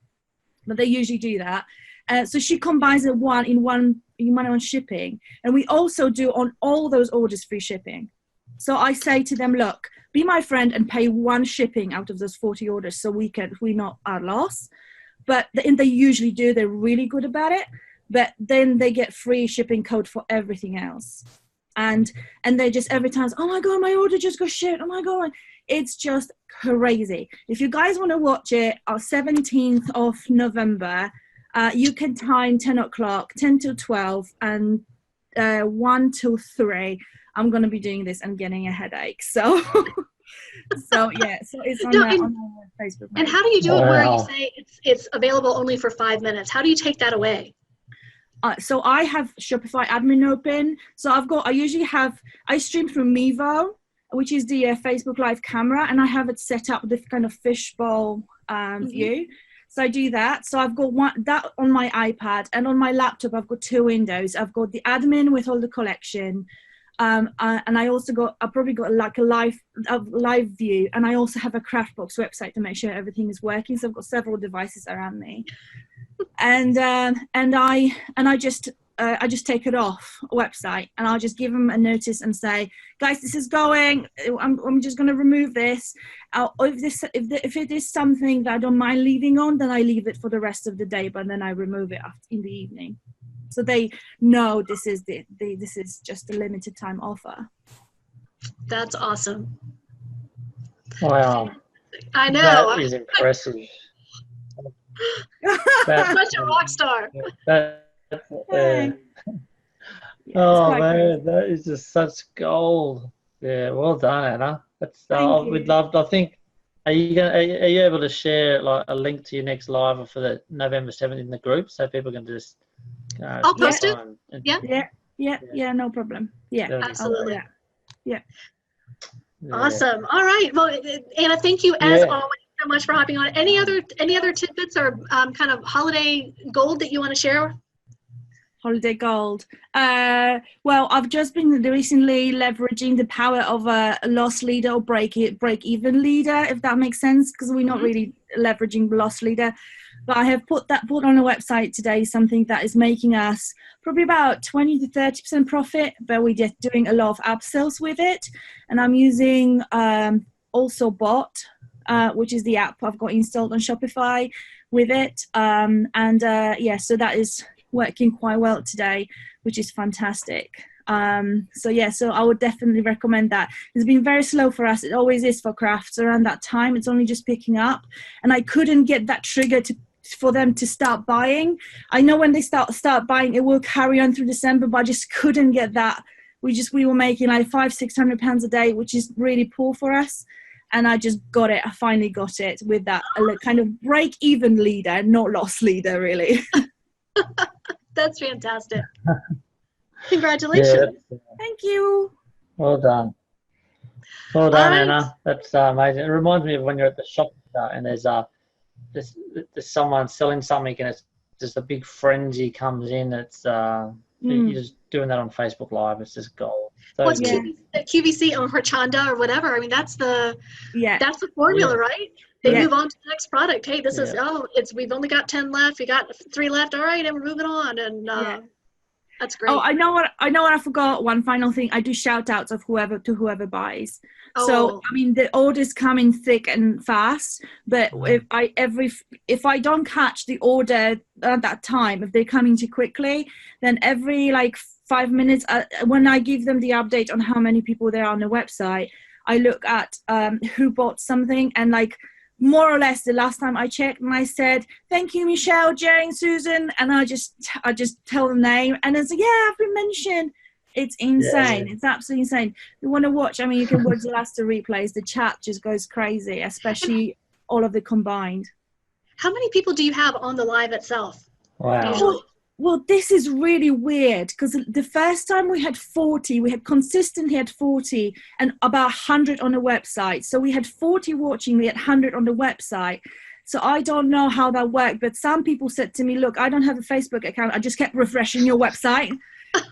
but they usually do that. So she combines it in one shipping. And we also do on all those orders free shipping. So I say to them, look, be my friend and pay one shipping out of those 40 orders so we not at loss. But they usually do. They're really good about it. But then they get free shipping code for everything else. And they just every time, oh my God, my order just got shipped. Oh my God. It's just crazy. If you guys want to watch it, on 17th of November, UK time, 10 o'clock, 10 till 12, and 1 till 3. I'm going to be doing this and getting a headache. So, yeah, so it's on Facebook. And how do you do it where you say it's available only for 5 minutes? How do you take that away? So I have Shopify admin open. So I stream through Mevo, which is the Facebook Live camera, and I have it set up with kind of fishbowl view. So I do that. So I've got that on my iPad, and on my laptop, I've got 2 windows. I've got the admin with all the collection. And I probably got like a live view, and I also have a Craftbox website to make sure everything is working. So I've got several devices around me, and I just take it off a website, and I'll just give them a notice and say, guys, this is going. I'm just going to remove this. If it is something that I don't mind leaving on, then I leave it for the rest of the day, but then I remove it in the evening. So they know this is this is just a limited time offer. That's awesome. Wow. I know. That is impressive. Such a rock star. Oh man, that is just such gold. Yeah, well done, Anna. That's we'd love. I think. Are you able to share like a link to your next live for the November 7th in the group so people can just? I'll post it. Yeah, no problem. Yeah, absolutely. Yeah. Awesome. All right. Well, Anna, thank you as always so much for hopping on. Any other tidbits or kind of holiday gold that you want to share? Holiday gold. Well, I've just been recently leveraging the power of a loss leader or break even leader, if that makes sense, because we're not really leveraging the loss leader. But I have put on a website today something that is making us probably about 20 to 30% profit, but we're just doing a lot of upsells with it. And I'm using also Bot, which is the app I've got installed on Shopify with it. So that is working quite well today, which is fantastic. So I would definitely recommend that. It's been very slow for us. It always is for crafts around that time. It's only just picking up, and I couldn't get that trigger for them to start buying. I know when they start buying, it will carry on through December, but I just couldn't get that. We were making like £500-600 a day, which is really poor for us. And I just got it. I finally got it with that kind of break even leader, not loss leader, really. That's fantastic. Congratulations. Yeah, Thank you. Well done. Well done, Anna. That's amazing. It reminds me of when you're at the shop and there's someone selling something and it's just a big frenzy comes in. It's you're just doing that on Facebook Live. It's just gold. So well, QVC or Horchanda or whatever. I mean, that's the formula, right? They move on to the next product. Hey, this is we've only got 10 left. We got 3 left. All right, and we're moving on. And that's great. Oh, I know what I forgot. One final thing. I do shout outs of whoever buys. Oh. So I mean, the orders come in thick and fast. But if I don't catch the order at that time, if they're coming too quickly, then every 5 minutes, when I give them the update on how many people there are on the website, I look at who bought something and more or less the last time I checked, and I said, thank you, Michelle, Jane, Susan, and I just tell the name, and it's I've been mentioned. It's insane. Yeah. It's absolutely insane. You want to watch, I mean, you can watch the last replays. The chat just goes crazy, especially all of the combined. How many people do you have on the live itself? Wow. Usually? Well, this is really weird because the first time we had 40, we had consistently had 40 and about 100 on the website. So we had 40 watching, we had 100 on the website. So I don't know how that worked, but some people said to me, look, I don't have a Facebook account. I just kept refreshing your website,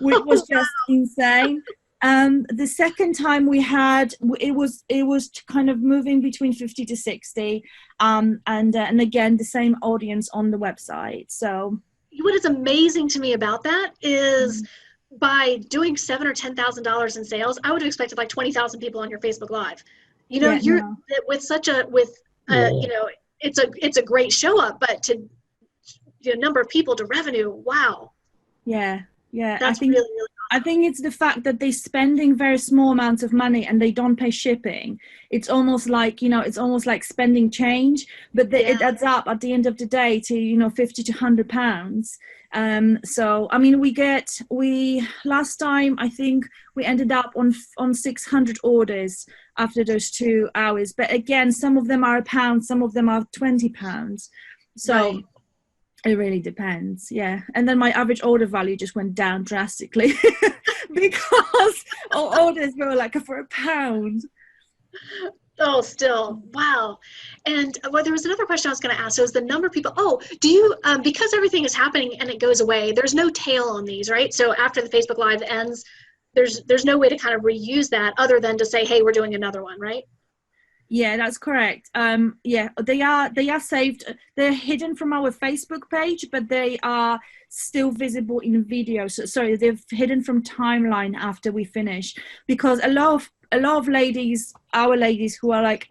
which was just insane. The second time we had, it was kind of moving between 50 to 60. And again, the same audience on the website. So what is amazing to me about that is by doing $7,000 or $10,000 in sales, I would have expected 20,000 people on your Facebook Live. With it's a great show up, but to number of people to revenue, wow. Yeah. That's really, really awesome. I think it's the fact that they're spending very small amounts of money and they don't pay shipping. It's almost like, spending change, but it adds up at the end of the day to, 50 to 100 pounds. So, I mean, last time, I think we ended up on 600 orders after those 2 hours. But again, some of them are £1, some of them are £20. So. Right. It really depends, yeah. And then my average order value just went down drastically because all orders were for £1. Oh, still, wow. And there was another question I was going to ask. So is the number of people, do you, because everything is happening and it goes away, there's no tail on these, right? So after the Facebook Live ends, there's no way to kind of reuse that other than to say, hey, we're doing another one, right? Yeah, that's correct. Yeah, they are saved. They're hidden from our Facebook page, but they are still visible in video. So sorry, they're hidden from timeline after we finish, because a lot of ladies, our ladies who are like,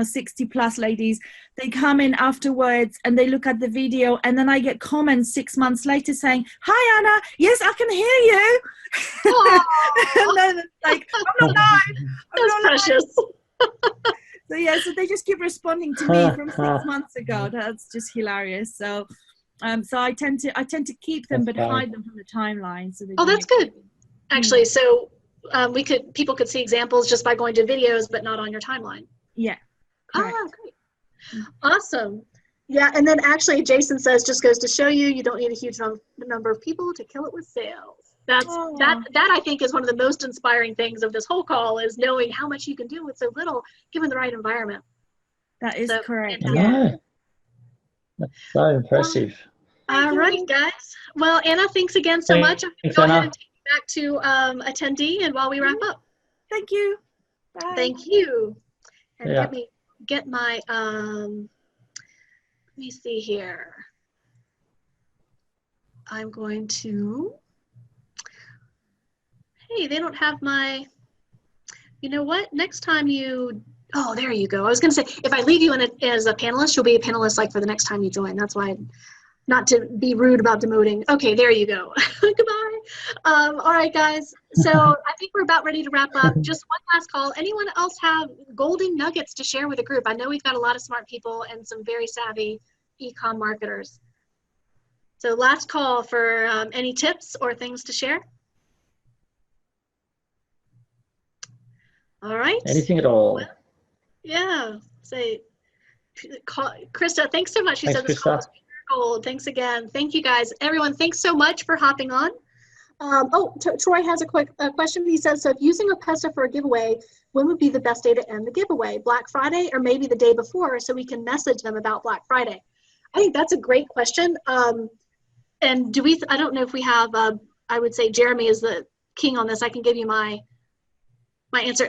60 plus ladies, they come in afterwards and they look at the video, and then I get comments 6 months later saying, "Hi Anna, yes, I can hear you." And then it's like, I'm not live. That's precious. So yeah, so they just keep responding to me from 6 months ago. That's just hilarious. So, so I tend to keep them, but hide them from the timeline. So that's good, actually. So people could see examples just by going to videos, but not on your timeline. Yeah. Correct. Great. Awesome. Yeah, and then actually, Jason says, just goes to show you don't need a huge number of people to kill it with sales. That I think is one of the most inspiring things of this whole call, is knowing how much you can do with so little given the right environment. That is correct. Yeah. That's so impressive. All right, guys. Well, Anna, thanks again so much. I'm going to go ahead and take you back to attendee, and while we wrap up. Thank you. Bye. Thank you. And let me get my, let me see here. I'm going to, hey, they don't have my, you know what? Next time oh, there you go. I was going to say, if I leave you as a panelist, you'll be a panelist like for the next time you join. That's why, not to be rude about demoting. Okay, there you go. Goodbye. All right, guys. So I think we're about ready to wrap up. Just one last call. Anyone else have golden nuggets to share with the group? I know we've got a lot of smart people and some very savvy e-com marketers. So last call for any tips or things to share. All right. Anything at all. Well, yeah. Say, Krista, thanks so much. She said this call was gold. Thanks again. Thank you, guys. Everyone, thanks so much for hopping on. Troy has a quick question. He says, so if using a PESA for a giveaway, when would be the best day to end the giveaway? Black Friday or maybe the day before, so we can message them about Black Friday? I think that's a great question. And I don't know if we have, I would say Jeremy is the king on this. I can give you my answer.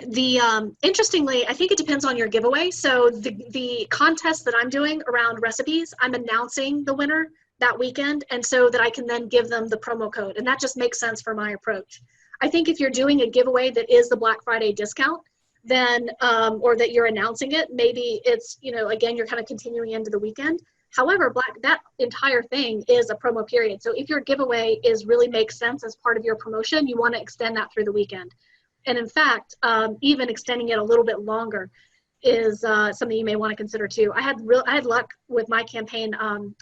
Interestingly, I think it depends on your giveaway. So the contest that I'm doing around recipes, I'm announcing the winner that weekend, and so that I can then give them the promo code, and that just makes sense for my approach. I think if you're doing a giveaway that is the Black Friday discount, then or that you're announcing it, maybe it's, again, you're kind of continuing into the weekend. However, that entire thing is a promo period. So if your giveaway really makes sense as part of your promotion, you want to extend that through the weekend. And in fact, even extending it a little bit longer is something you may want to consider too. I had luck with my campaign.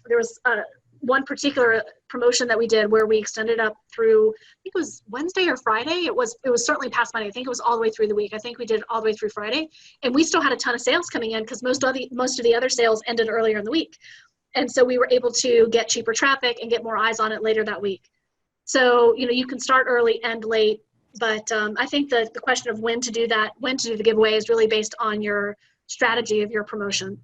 There was one particular promotion that we did where we extended up through, I think it was Wednesday or Friday. It was certainly past Monday. I think it was all the way through the week. I think we did it all the way through Friday, and we still had a ton of sales coming in because most of the other sales ended earlier in the week. And so we were able to get cheaper traffic and get more eyes on it later that week. So, you can start early, end late. But I think the question of when to do the giveaway is really based on your strategy of your promotion.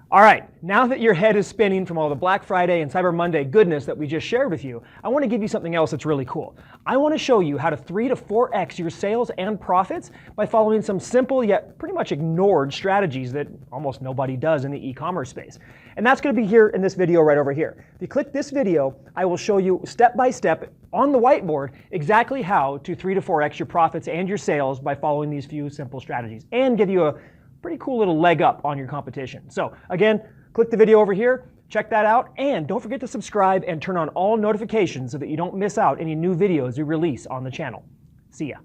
All right, now that your head is spinning from all the Black Friday and Cyber Monday goodness that we just shared with you, I want to give you something else that's really cool. I want to show you how to 3 to 4x your sales and profits by following some simple yet pretty much ignored strategies that almost nobody does in the e-commerce space. And that's going to be here in this video right over here. If you click this video, I will show you step by step on the whiteboard exactly how to 3 to 4x your profits and your sales by following these few simple strategies, and give you a pretty cool little leg up on your competition. So again, click the video over here, check that out, and don't forget to subscribe and turn on all notifications so that you don't miss out any new videos we release on the channel. See ya.